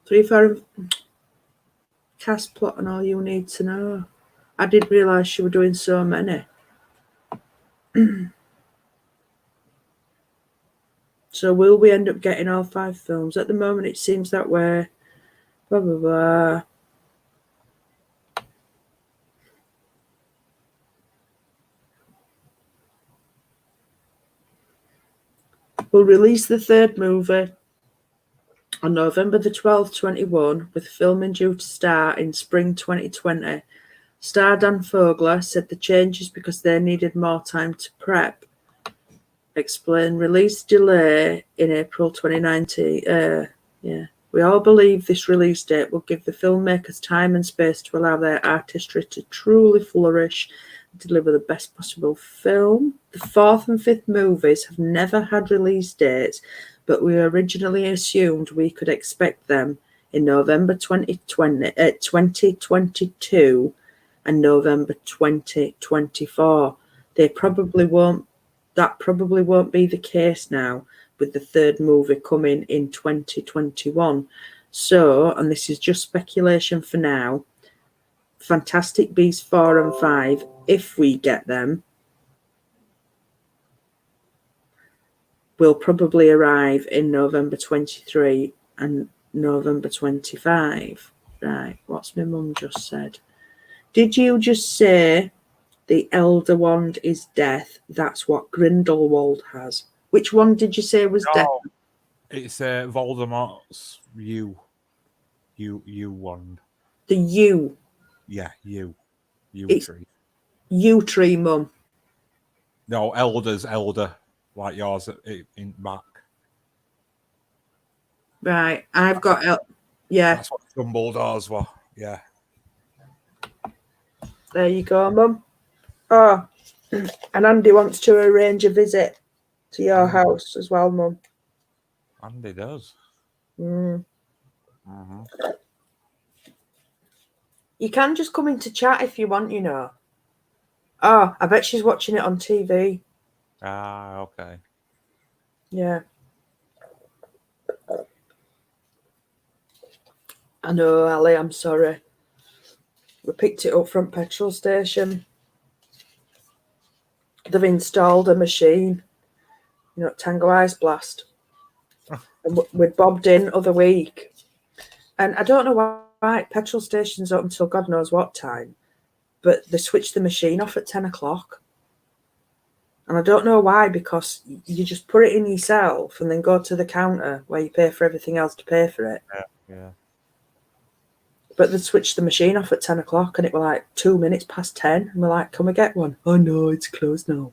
3, 4, cast, plot, and all you need to know. I didn't realise you were doing so many. So will we end up getting all 5 films? At the moment, it seems that way. Blah, blah, blah. We'll release the 3rd movie on November the 12th, 21, with filming due to start in spring 2020. Star Dan Fogler said the changes because they needed more time to prep. Explain release delay in April 2019. We all believe this release date will give the filmmakers time and space to allow their artistry to truly flourish and deliver the best possible film. The 4th and 5th movies have never had release dates, but we originally assumed we could expect them in November 2022 and November 2024. That probably won't be the case now, with the 3rd movie coming in 2021. So, and this is just speculation for now, Fantastic Beasts 4 and 5, if we get them, will probably arrive in November 23 and November 25. Right, what's my mum just said? Did you just say the Elder Wand is death? That's what Grindelwald has. Which one did you say was death? It's Voldemort's U wand. The U. Yeah, U It's tree. U tree, Mum. No, Elder's elder, like yours in back. Right, I've got yeah. That's what Dumbledore's were. Yeah. There you go, Mum. Oh, and Andy wants to arrange a visit to your house as well, Mum. Andy does. You can just come in to chat if you want, you know. Oh, I bet she's watching it on TV. Ah, okay. Yeah. I know, Ali, I'm sorry. We picked it up from petrol station. They've installed a machine, you know, Tango Ice Blast. And we'd bobbed in other week. And I don't know why petrol stations open until God knows what time, but they switched the machine off at 10 o'clock. And I don't know why, because you just put it in yourself and then go to the counter where you pay for everything else to pay for it. Yeah. But they switched the machine off at 10 o'clock and it was like 2 minutes past 10. And we're like, can we get one? Oh, no, it's closed now.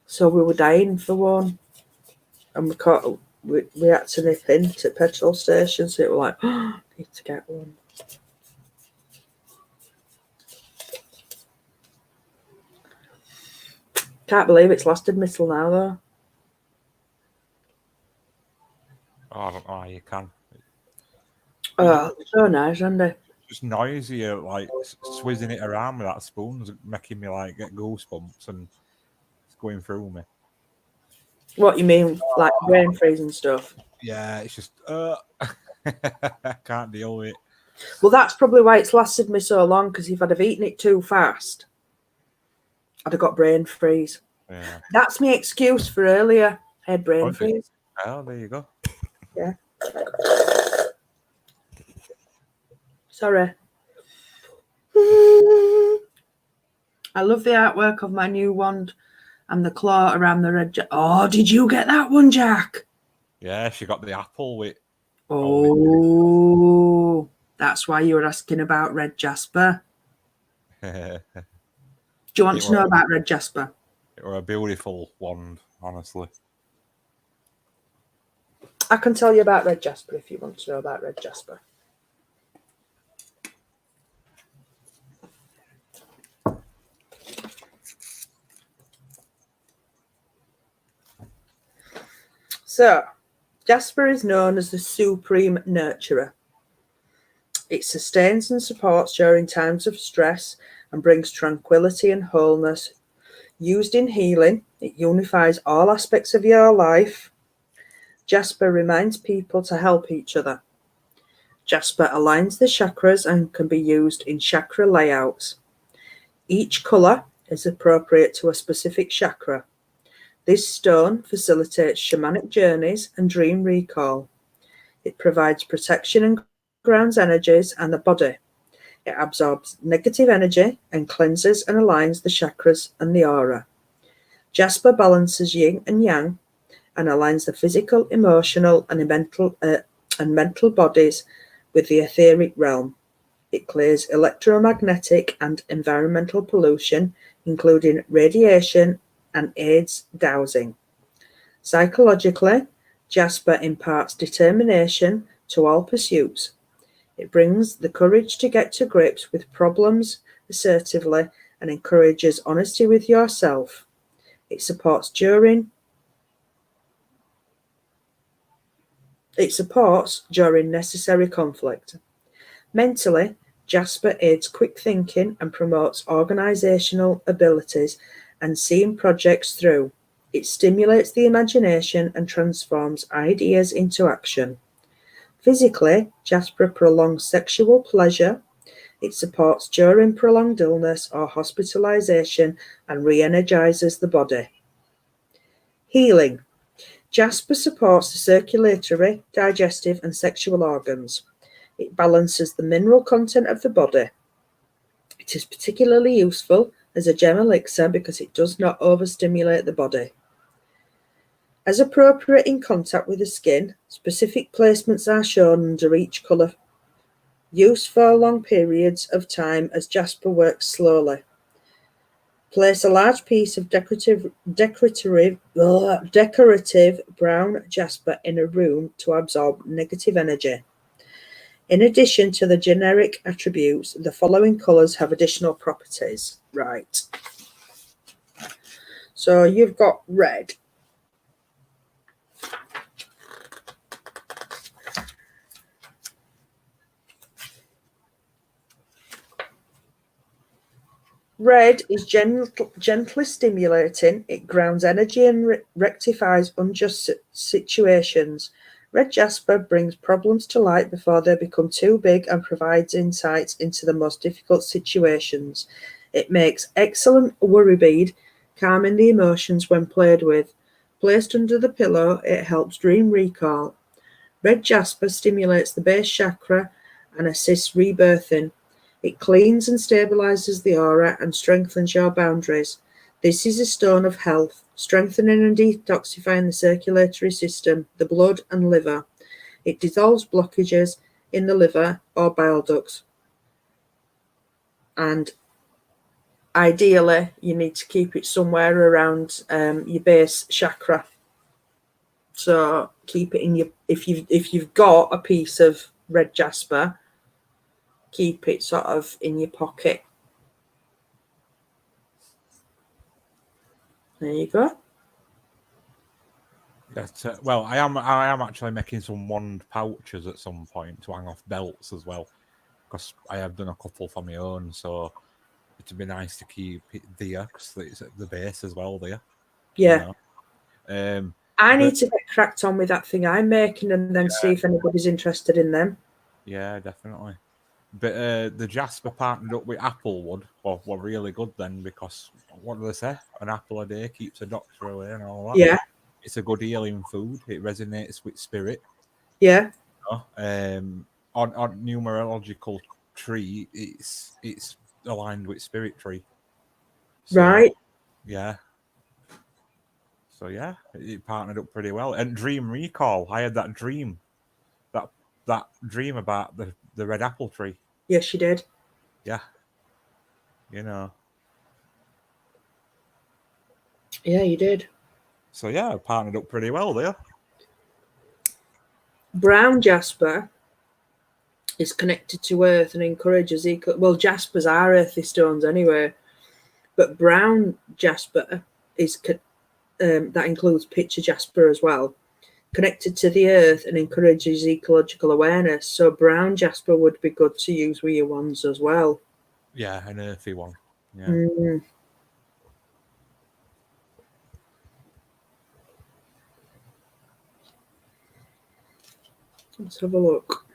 So we were dying for one. And we had to nip in to petrol station. So it was like, oh, need to get one. Can't believe it's lasted me till now, though. Oh, I don't know how you can. Oh, so nice, Andy. Just noisy, like swizzing it around with that spoon's making me like get goosebumps and it's going through me. What you mean, like brain freeze and stuff? Yeah, it's just can't deal with it. Well, that's probably why it's lasted me so long, because if I'd have eaten it too fast, I'd have got brain freeze. Yeah. That's my excuse for earlier. I had brain freeze. Oh, there you go. Yeah. Sorry. I love the artwork of my new wand and the claw around the red. Oh, did you get that one, Jack? Yeah, she got the apple with. Oh, that's why you were asking about Red Jasper. Do you want to know about Red Jasper? It were a beautiful wand, honestly. I can tell you about Red Jasper if you want to know about Red Jasper. So, jasper is known as the supreme nurturer. It sustains and supports during times of stress and brings tranquility and wholeness. Used in healing, it unifies all aspects of your life. Jasper reminds people to help each other. Jasper aligns the chakras and can be used in chakra layouts. Each colour is appropriate to a specific chakra. This stone facilitates shamanic journeys and dream recall. It provides protection and grounds energies and the body. It absorbs negative energy and cleanses and aligns the chakras and the aura. Jasper balances yin and yang and aligns the physical, emotional, and mental bodies with the etheric realm. It clears electromagnetic and environmental pollution, including radiation, and aids dowsing. Psychologically, jasper imparts determination to all pursuits. It brings the courage to get to grips with problems assertively and encourages honesty with yourself. It supports during necessary conflict. Mentally, jasper aids quick thinking and promotes organizational abilities and seeing projects through. It stimulates the imagination and transforms ideas into action. Physically, jasper prolongs sexual pleasure. It supports during prolonged illness or hospitalization and re-energizes the body. Healing. Jasper supports the circulatory, digestive, and sexual organs. It balances the mineral content of the body. It is particularly useful as a gem elixir because it does not overstimulate the body. As appropriate in contact with the skin, specific placements are shown under each colour. Use for long periods of time as jasper works slowly. Place a large piece of decorative brown jasper in a room to absorb negative energy. In addition to the generic attributes, the following colours have additional properties. Right. So you've got red. Red is gently stimulating. It grounds energy and rectifies unjust situations. Red jasper brings problems to light before they become too big and provides insights into the most difficult situations. It makes excellent worry bead, calming the emotions when played with. Placed under the pillow, it helps dream recall. Red jasper stimulates the base chakra and assists rebirthing. It cleans and stabilizes the aura and strengthens your boundaries. This is a stone of health, strengthening and detoxifying the circulatory system, the blood and liver. It dissolves blockages in the liver or bile ducts. And ideally, you need to keep it somewhere around your base chakra. So keep it in your, if you've got a piece of red jasper, keep it sort of in your pocket. There you go. Well, I am actually making some wand pouches at some point to hang off belts as well, because I have done a couple for my own. So it'd be nice to keep it there because it's at the base as well there. Yeah. You know? I need to get cracked on with that thing I'm making and then see if anybody's interested in them. Yeah, definitely. But the jasper partnered up with Applewood were really good then, because what do they say? An apple a day keeps a doctor away and all that. Yeah. It's a good healing food. It resonates with spirit. Yeah. On numerological tree, it's aligned with spirit tree. So, right. Yeah. So yeah, it partnered up pretty well. And dream recall, I had that dream about the red apple tree. Yes, you did. Yeah. You know. Yeah, you did. So yeah, it partnered up pretty well there. Brown jasper is connected to earth and encourages well, jaspers are earthy stones anyway, but brown jasper is that includes pitcher jasper as well. connected to the earth and encourages ecological awareness. So brown jasper would be good to use with your ones as well. Yeah, an earthy one. Yeah. Mm. Let's have a look.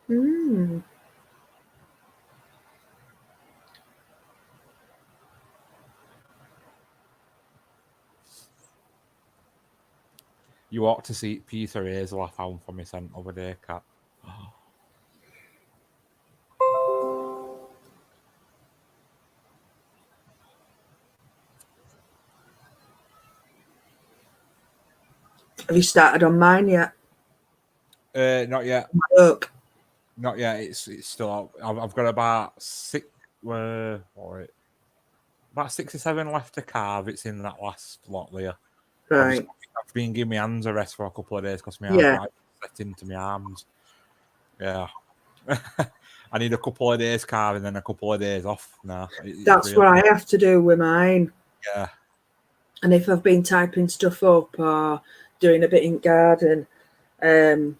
Mm. You ought to see Peter Hazel I found for me sent over there, Cat. Have you started on mine yet? Not yet. Look. Not yet. It's still out. I've got about about 6 or 7 left to carve. It's in that last lot there. Right. I've been giving my hands a rest for a couple of days because my Yeah. arthritis set into my arms. Yeah. I need a couple of days carving, then a couple of days off now. That's what I have to do with mine. Yeah. And if I've been typing stuff up or doing a bit in garden, I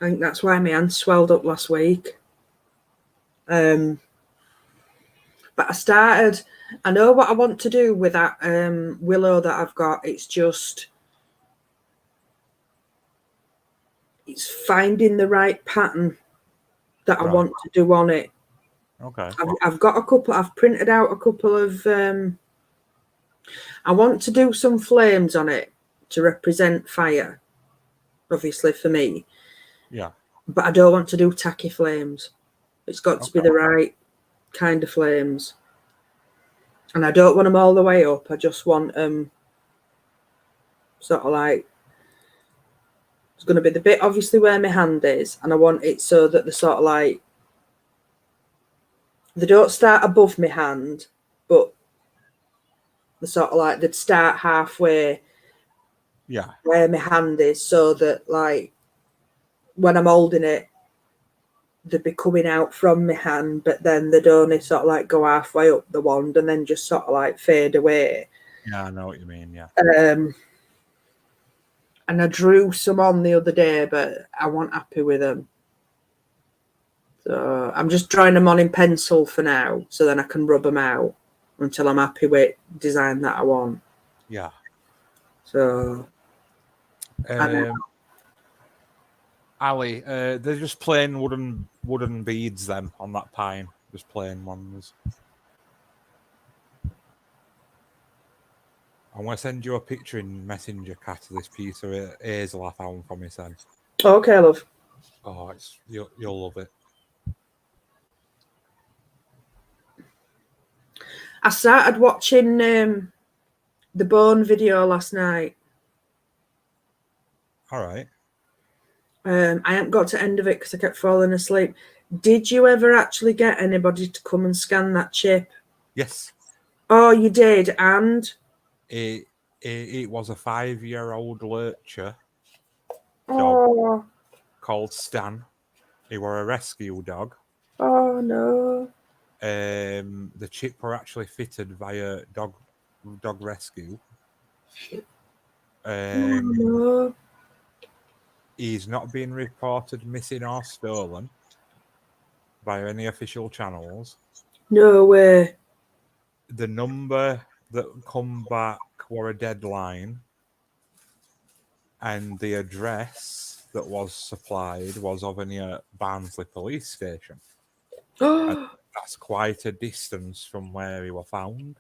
think that's why my hand swelled up last week. But I know what I want to do with that willow that I've got. It's finding the right pattern that I want to do on it. Okay. I've got a couple. I've printed out a couple of. I want to do some flames on it to represent fire, obviously for me. Yeah. But I don't want to do tacky flames. It's got to be the right kind of flames. And I don't want them all the way up. I just want sort of like, it's going to be the bit obviously where my hand is, and I want it so that they're sort of like, they don't start above my hand, but they're sort of like, they'd start halfway where my hand is, so that like when I'm holding it, they'd be coming out from my hand, but then they'd only sort of like go halfway up the wand and then just sort of like fade away. Yeah, I know what you mean, yeah. And I drew some on the other day, but I wasn't happy with them. So I'm just drawing them on in pencil for now, so then I can rub them out until I'm happy with design that I want. Yeah. So Ali, they're just plain wooden beads then on that pine, just plain ones. I'm going to send you a picture in Messenger, Cat, of this piece of hazel I found from me, son. Okay, love. Oh, you'll love it. I started watching the Bone video last night. All right. I haven't got to the end of it because I kept falling asleep. Did you ever actually get anybody to come and scan that chip? Yes. Oh, you did, and it was a 5-year-old lurcher dog called Stan. He were a rescue dog. Oh no. The chip were actually fitted via dog rescue. Oh no. He's not been reported missing or stolen by any official channels. No way. The number that come back were a deadline, and the address that was supplied was over near Barnsley Police Station. And that's quite a distance from where he was found.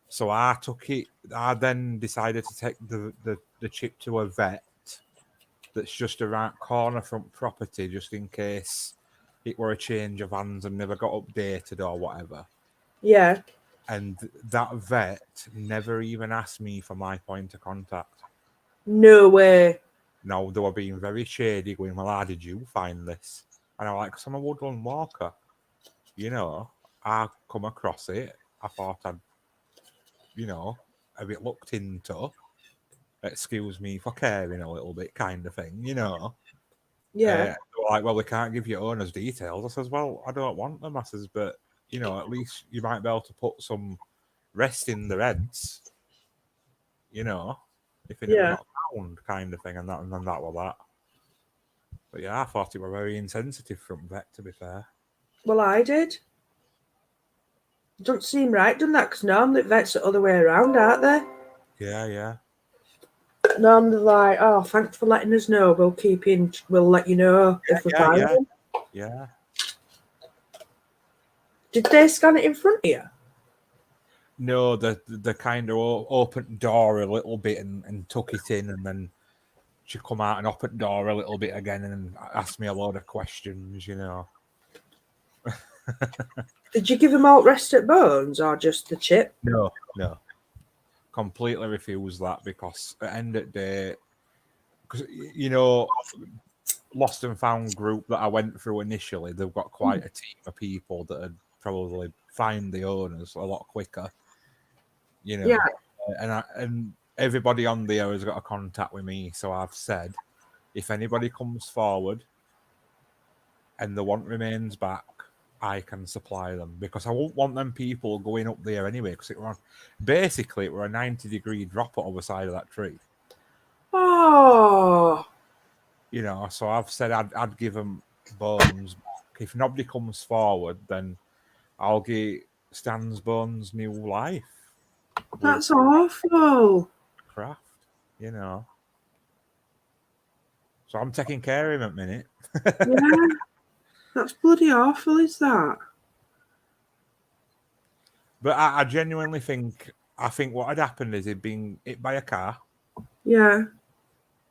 So I then decided to take the chip to a vet that's just around corner front property, just in case it were a change of hands and never got updated or whatever. Yeah. And that vet never even asked me for my point of contact. No way. No, they were being very shady, going, well, how did you find this? And I'm like, because I'm a woodland walker. You know, I come across it. I thought I'd a bit looked into. Excuse me for caring a little bit, kind of thing, Yeah. They were like, well, we can't give you owner's details. I says, well, I don't want the masses, but at least you might be able to put some rest in their heads, if it was not found, kind of thing, and then that was that. But yeah, I thought it were very insensitive from vet, to be fair. Well, I did. Doesn't seem right, doesn't that? Because normally vets the other way around, aren't they? Yeah. Normally, like, oh, thanks for letting us know. We'll let you know if we find them. Yeah. Did they scan it in front of you? No, the kind of opened the door a little bit and took it in, and then she come out and opened the door a little bit again and asked me a load of questions, Did you give them alt rest at bones or just the chip? No. Completely refused that, because at the end of the day, because Lost and Found group that I went through initially, they've got quite a team of people that would probably find the owners a lot quicker. Yeah. And everybody on there has got a contact with me, so I've said, if anybody comes forward and the want remains back, I can supply them, because I won't want them people going up there anyway, because it were a 90-degree drop over the side of that tree. Oh. So I've said I'd give them bones back. If nobody comes forward, then I'll give Stan's bones new life. That's awful. Craft, So I'm taking care of him at the minute. Yeah. That's bloody awful, is that? But I genuinely think what had happened is he'd been hit by a car. Yeah.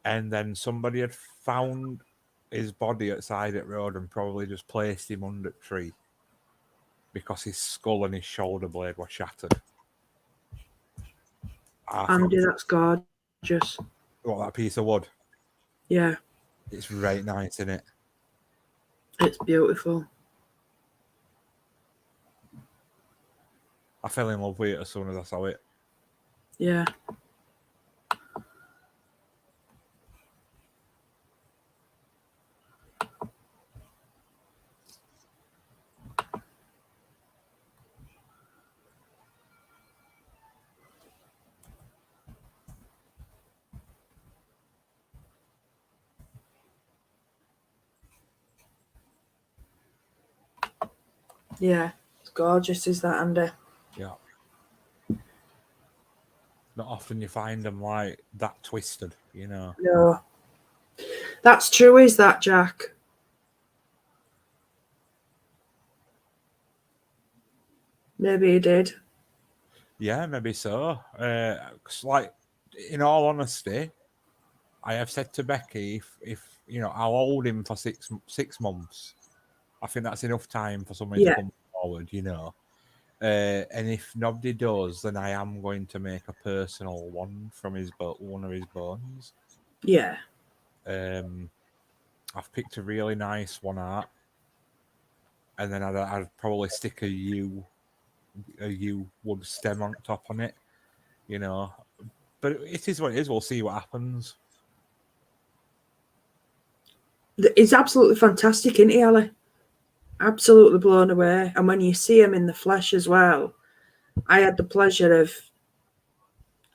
And then somebody had found his body outside the road and probably just placed him under the tree, because his skull and his shoulder blade were shattered. Andy, that's gorgeous. What, that piece of wood? Yeah. It's right nice, isn't it? It's beautiful. I fell in love with it as soon as I saw it. Yeah. Yeah. It's gorgeous, is that, Andy? Yeah. Not often you find them like that twisted, No. That's true, is that, Jack? Maybe he did. Yeah, maybe so. 'Cause, like, in all honesty, I have said to Becky, if I'll hold him for 6 months. I think that's enough time for somebody to come forward, And if nobody does, then I am going to make a personal one from one of his bones. Yeah. I've picked a really nice one out, and then I'd probably stick a yew wood stem on top on it, But it is what it is. We'll see what happens. It's absolutely fantastic, isn't he, Ali? Absolutely blown away. And when you see him in the flesh as well, I had the pleasure of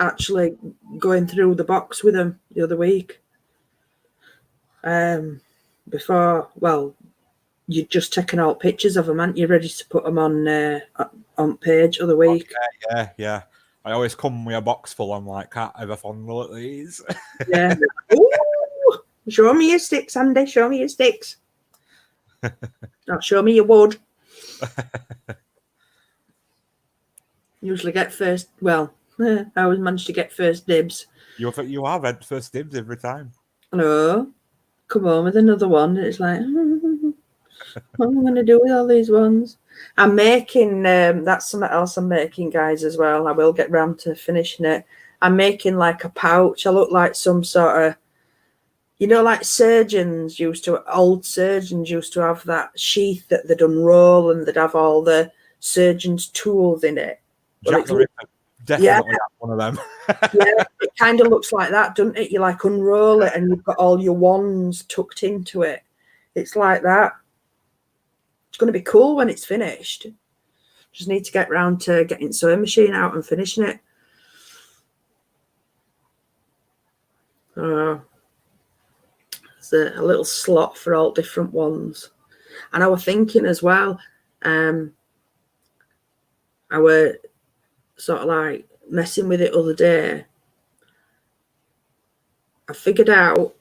actually going through the box with him the other week. You'd just taken out pictures of him, aren't you? Ready to put them on page of the week. Yeah. I always come with a box full. I'm like, can't ever fondle at these. Yeah. Ooh, show me your sticks, Andy. Show me your sticks. Not show me your wood. Usually get first. Well, I always manage to get first dibs. You have had first dibs every time. No, come on with another one. It's like, what am I going to do with all these ones? I'm making. That's something else I'm making, guys, as well. I will get round to finishing it. I'm making like a pouch. I look like some sort of, like old surgeons used to have that sheath that they'd unroll and they'd have all the surgeon's tools in it. Jack the Ripper Definitely have one of them. Yeah, it kind of looks like that, doesn't it? You like unroll it and you've got all your wands tucked into it. It's like that. It's going to be cool when it's finished. Just need to get round to getting sewing machine out and finishing it. There's a little slot for all different ones. And I was thinking as well, I were sort of like messing with it other day. I figured out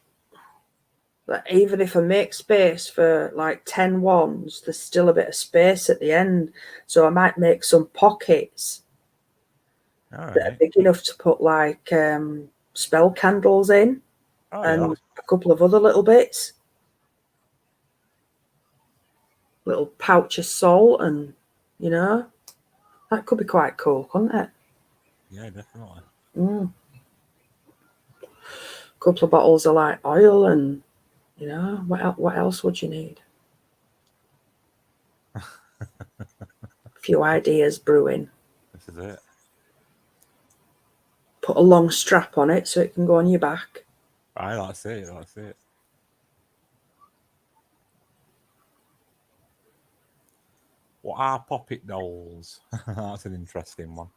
that even if I make space for like 10 wands, there's still a bit of space at the end. So I might make some pockets that are big enough to put like spell candles in and a couple of other little bits. Little pouch of salt and, you know, that could be quite cool, couldn't it? Yeah, definitely. Couple of bottles of like oil and, you know, what else would you need? A few ideas brewing. This is it. Put a long strap on it so it can go on your back. Aye, that's it. That's it. What are poppet dolls? That's an interesting one.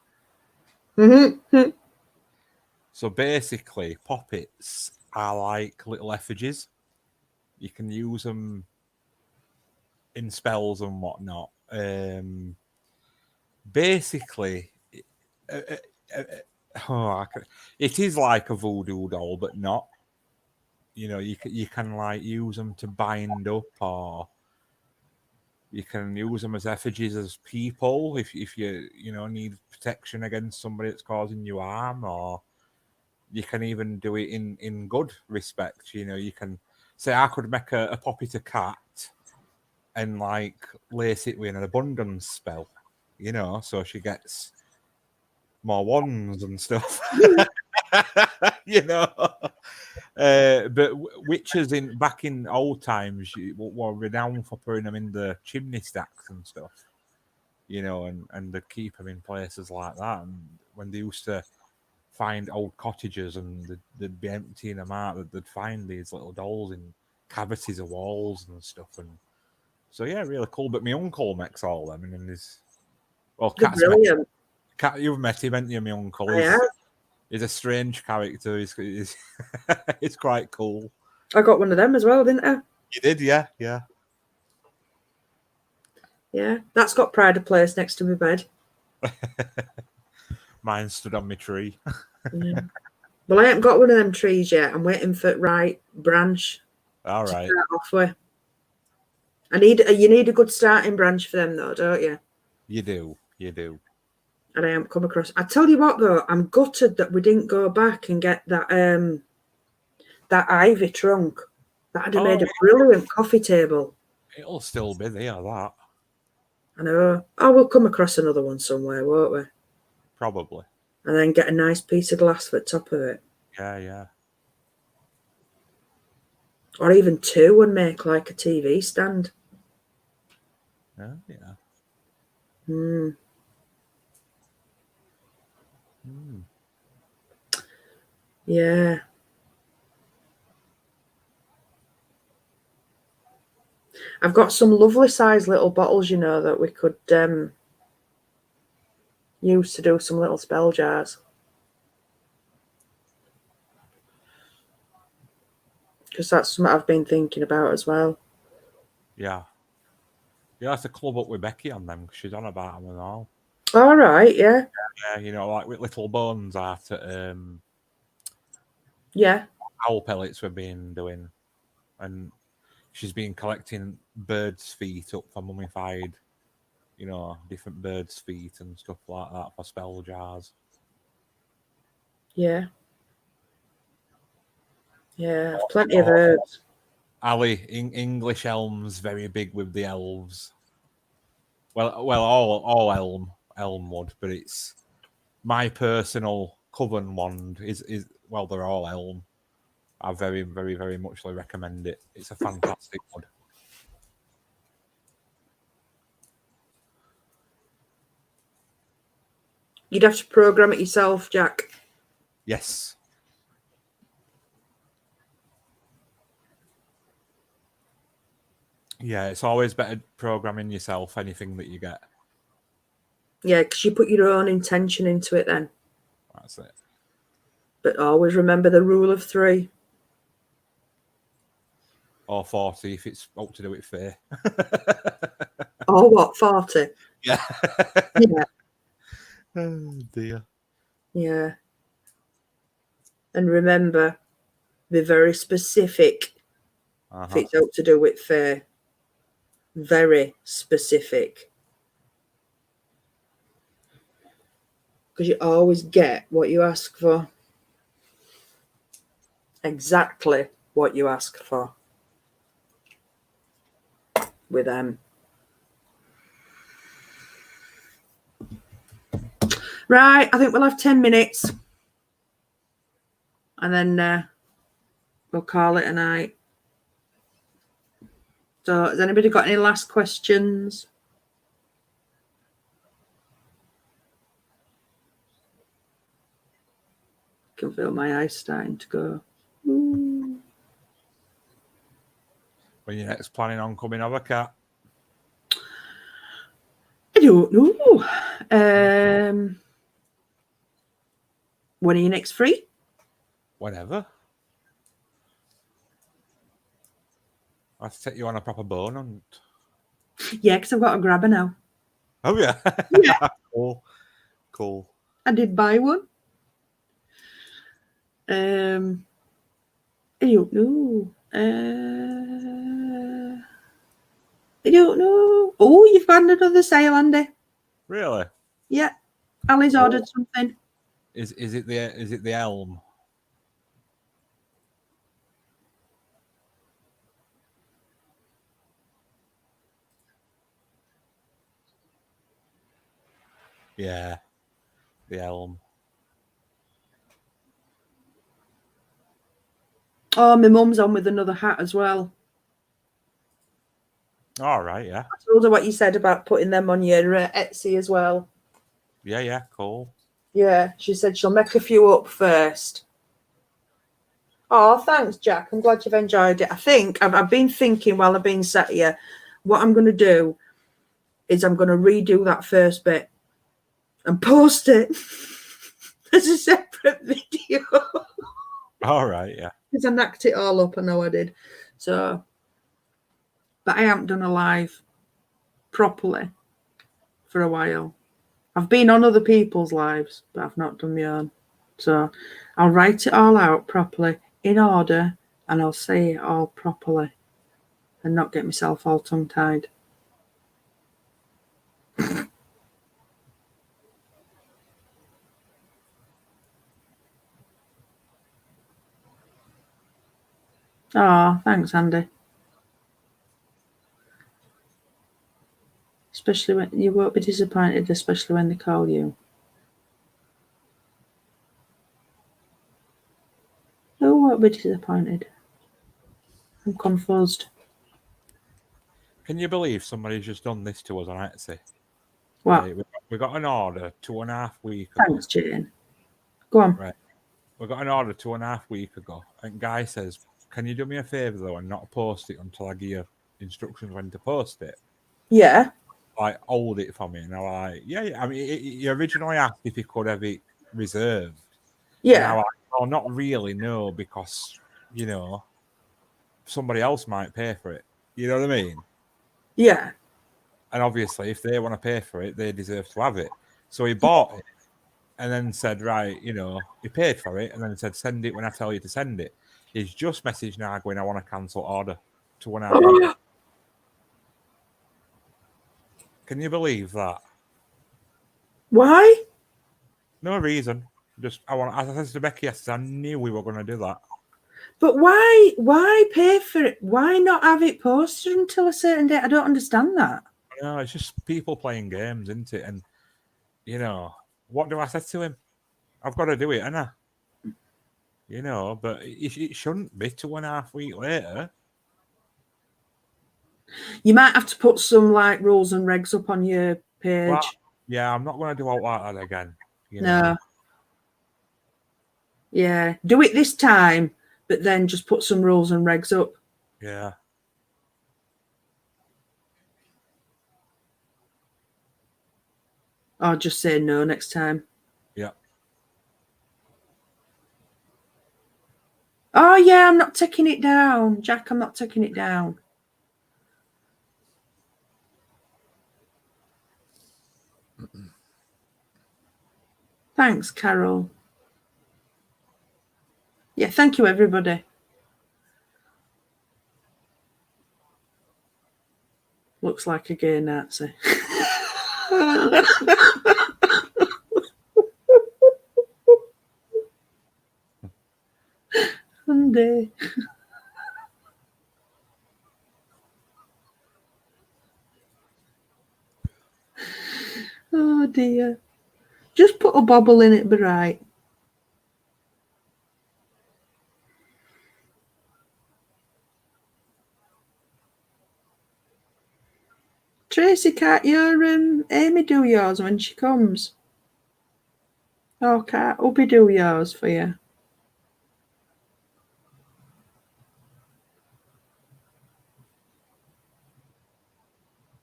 So basically, poppets are like little effigies. You can use them in spells and whatnot. Basically, it is like a voodoo doll, but not. You know, you can like use them to bind up, or you can use them as effigies as people if you need protection against somebody that's causing you harm, or you can even do it in good respect. You know, you can say I could make a poppet a cat and like lace it with an abundance spell, you know, so she gets more wands and stuff. You know. But witches back in old times were renowned for putting them in the chimney stacks and stuff, you know, and they'd keep them in places like that. And when they used to find old cottages and they'd be emptying them out, they'd find these little dolls in cavities of walls and stuff. And so yeah, really cool. But my uncle makes all them, and he's brilliant. You've met him, haven't you? My uncle. He's a strange character. He's it's quite cool. I got one of them as well, didn't I? You did, yeah. Yeah, that's got pride of place next to my bed. Mine stood on my tree. Yeah. Well, I haven't got one of them trees yet. I'm waiting for the right branch. All right. To start off with. You need a good starting branch for them, though, don't you? You do. And I haven't come across. I tell you what, though, I'm gutted that we didn't go back and get that ivy trunk. That'd have made a brilliant coffee table. It'll still be there, that. I know. Oh, we'll come across another one somewhere, won't we? Probably. And then get a nice piece of glass for the top of it. Yeah. Or even two and make like a TV stand. Yeah. Yeah. I've got some lovely sized little bottles, you know, that we could use to do some little spell jars. Because that's something I've been thinking about as well. Yeah. You have to club up with Becky on them because she's on about them and all. All right, yeah. Yeah, you know, like with Little Bones art at yeah. Owl pellets we've been doing. And she's been collecting birds' feet up for mummified, you know, different birds' feet and stuff like that for spell jars. Yeah. Yeah, plenty of herbs. Ali, English elms, very big with the elves. Well, all elmwood, but it's my personal coven wand is well, they're all elm. I very, very, very muchly recommend it. It's a fantastic wood. You'd have to program it yourself, Jack. Yes. Yeah, it's always better programming yourself anything that you get. Yeah, because you put your own intention into it then. That's it. But always remember the rule of 3. Or 40 if it's up to do it fair. Or what, 40? Yeah. Yeah. Oh dear. Yeah. And remember, be very specific if it's out to do it fair. Very specific. Because you always get what you ask for. Exactly what you ask for. With them. Right, I think we'll have 10 minutes. And then we'll call it a night. So, has anybody got any last questions? I can feel my eyes starting to go. Ooh. When you're next planning on coming over, Cat? I don't know. When are you next free? Whenever. I have to take you on a proper bone hunt. Yeah, because I've got a grabber now. Oh, yeah. Yeah. Cool. I did buy one. I don't know. I don't know. Oh, you've got another sale, Andy. Really? Yeah. Ali's ordered something. Is it the elm? Yeah. The elm. Oh, my mum's on with another hat as well. All right, yeah. I told her what you said about putting them on your Etsy as well. Yeah, cool. Yeah, she said she'll make a few up first. Oh, thanks, Jack. I'm glad you've enjoyed it. I think I've been thinking while I've been sat here, what I'm going to do is I'm going to redo that first bit and post it as a separate video. All right, yeah. Because I knocked it all up, I know I did. So, but I haven't done a live properly for a while. I've been on other people's lives, but I've not done my own. So I'll write it all out properly in order and I'll say it all properly and not get myself all tongue-tied. Oh, thanks, Andy. Especially when you won't be disappointed, especially when they call you. Who won't be disappointed? I'm confused. Can you believe somebody's just done this to us on Etsy? What? Right, we got an order 2.5 weeks ago. Thanks, Jane. Go on. Right. We got an order 2.5 weeks ago. And Guy says, can you do me a favour, though, and not post it until I give you instructions when to post it? Yeah. Like, hold it for me. And I'm like, yeah. I mean, he originally asked if he could have it reserved. Yeah. And I'm like, oh, not really, no, because, somebody else might pay for it. You know what I mean? Yeah. And obviously, if they want to pay for it, they deserve to have it. So he bought it and then said, right, he paid for it and then said, send it when I tell you to send it. He's just messaged now going, I want to cancel order 2.5 weeks. Can you believe that? Why? No reason. Just, as I said to Becky yesterday, I knew we were going to do that. But why pay for it? Why not have it posted until a certain date? I don't understand that. No, it's just people playing games, isn't it? And, what do I say to him? I've got to do it, ain't I? But it shouldn't be 2.5 weeks later. You might have to put some rules and regs up on your page. Well, yeah, I'm not going to do all that again. You know? No. Yeah. Do it this time, but then just put some rules and regs up. Yeah. Or just say no next time. Yeah. Oh, yeah, I'm not taking it down. Jack, I'm not taking it down. Thanks, Carol. Yeah, thank you, everybody. Looks like a gay Nazi. Sunday. Oh, dear. Just put a bobble in it, be right. Tracy, can't your Amy do yours when she comes? Oh, can't Ubby do yours for you?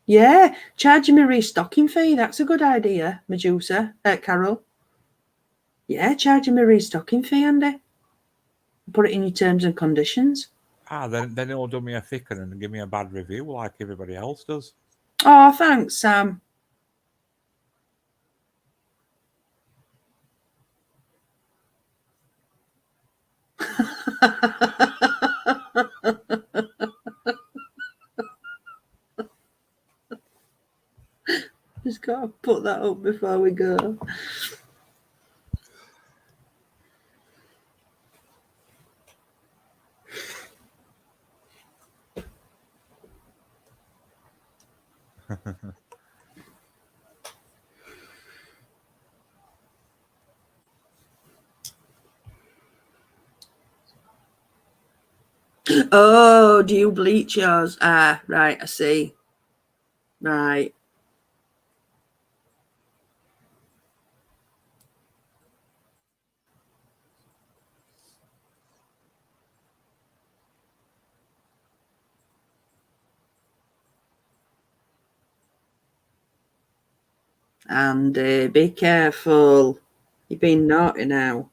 Yeah, charging me restocking fee. That's a good idea, Medusa. Carol. Yeah, charging me restocking fee, Andy. Put it in your terms and conditions. Then it'll do me a thicken and give me a bad review like everybody else does. Oh, thanks, Sam. Just gotta put that up before we go. Oh, do you bleach yours? Ah, right, I see. Right. And be careful. You've been naughty now.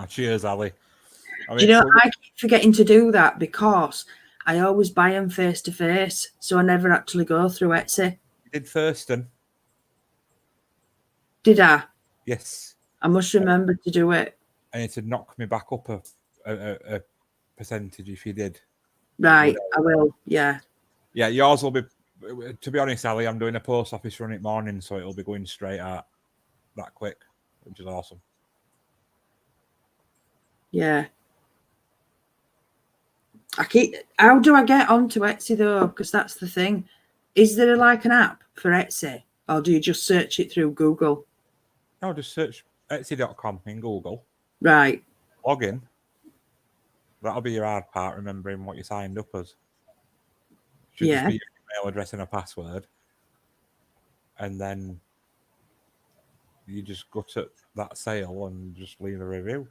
Cheers, Ali. Do you know, I keep forgetting to do that because I always buy them face to face, so I never actually go through Etsy. You did Thurston. Did I? Yes. I must remember to do it. And it'd knock me back up a percentage if you did. Right, I will. Yeah. Yeah, yours will be. To be honest, Ali, I'm doing a post office run at morning, so it'll be going straight out that quick, which is awesome. Yeah. How do I get onto Etsy though? Because that's the thing. Is there like an app for Etsy, or do you just search it through Google? No, just search Etsy.com in Google. Right. Log in. That'll be your hard part, remembering what you signed up as. Should just be your email address and a password. And then you just go to that sale and just leave a review.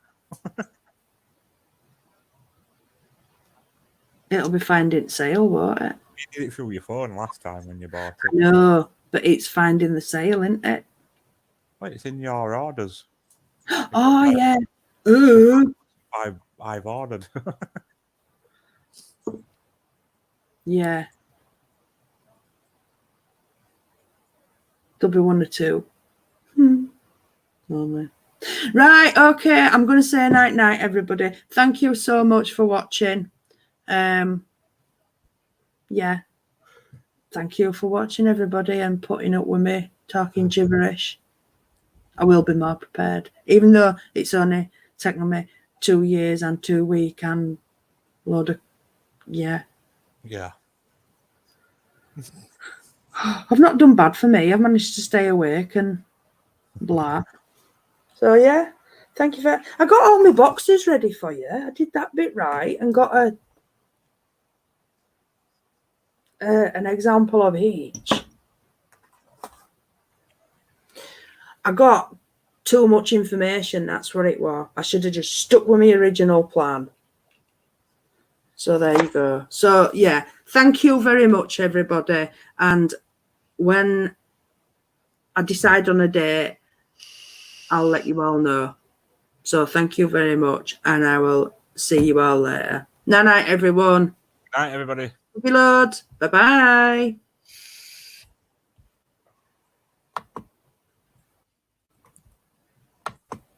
It'll be finding sale, won't it? You did it through your phone last time when you bought it. No, but it's finding the sale, isn't it? Well, it's in your orders. Oh, yeah. Ooh. I've ordered. Yeah. There'll be one or two. Normally. Right, okay. I'm going to say night-night, everybody. Thank you so much for watching. Yeah. Thank you for watching, everybody, and putting up with me talking gibberish. I will be more prepared, even though it's only taken me 2 years and 2 weeks and a load of, yeah. I've not done bad for me. I've managed to stay awake and blah. So, yeah, thank you I got all my boxes ready for you. I did that bit right and got a an example of each. I got too much information, that's what it was. I should have just stuck with my original plan. So there you go. So yeah, thank you very much, everybody. And when I decide on a date, I'll let you all know. So thank you very much, and I will see you all later. Night, everyone. Night, everybody. Love you loads. Bye-bye.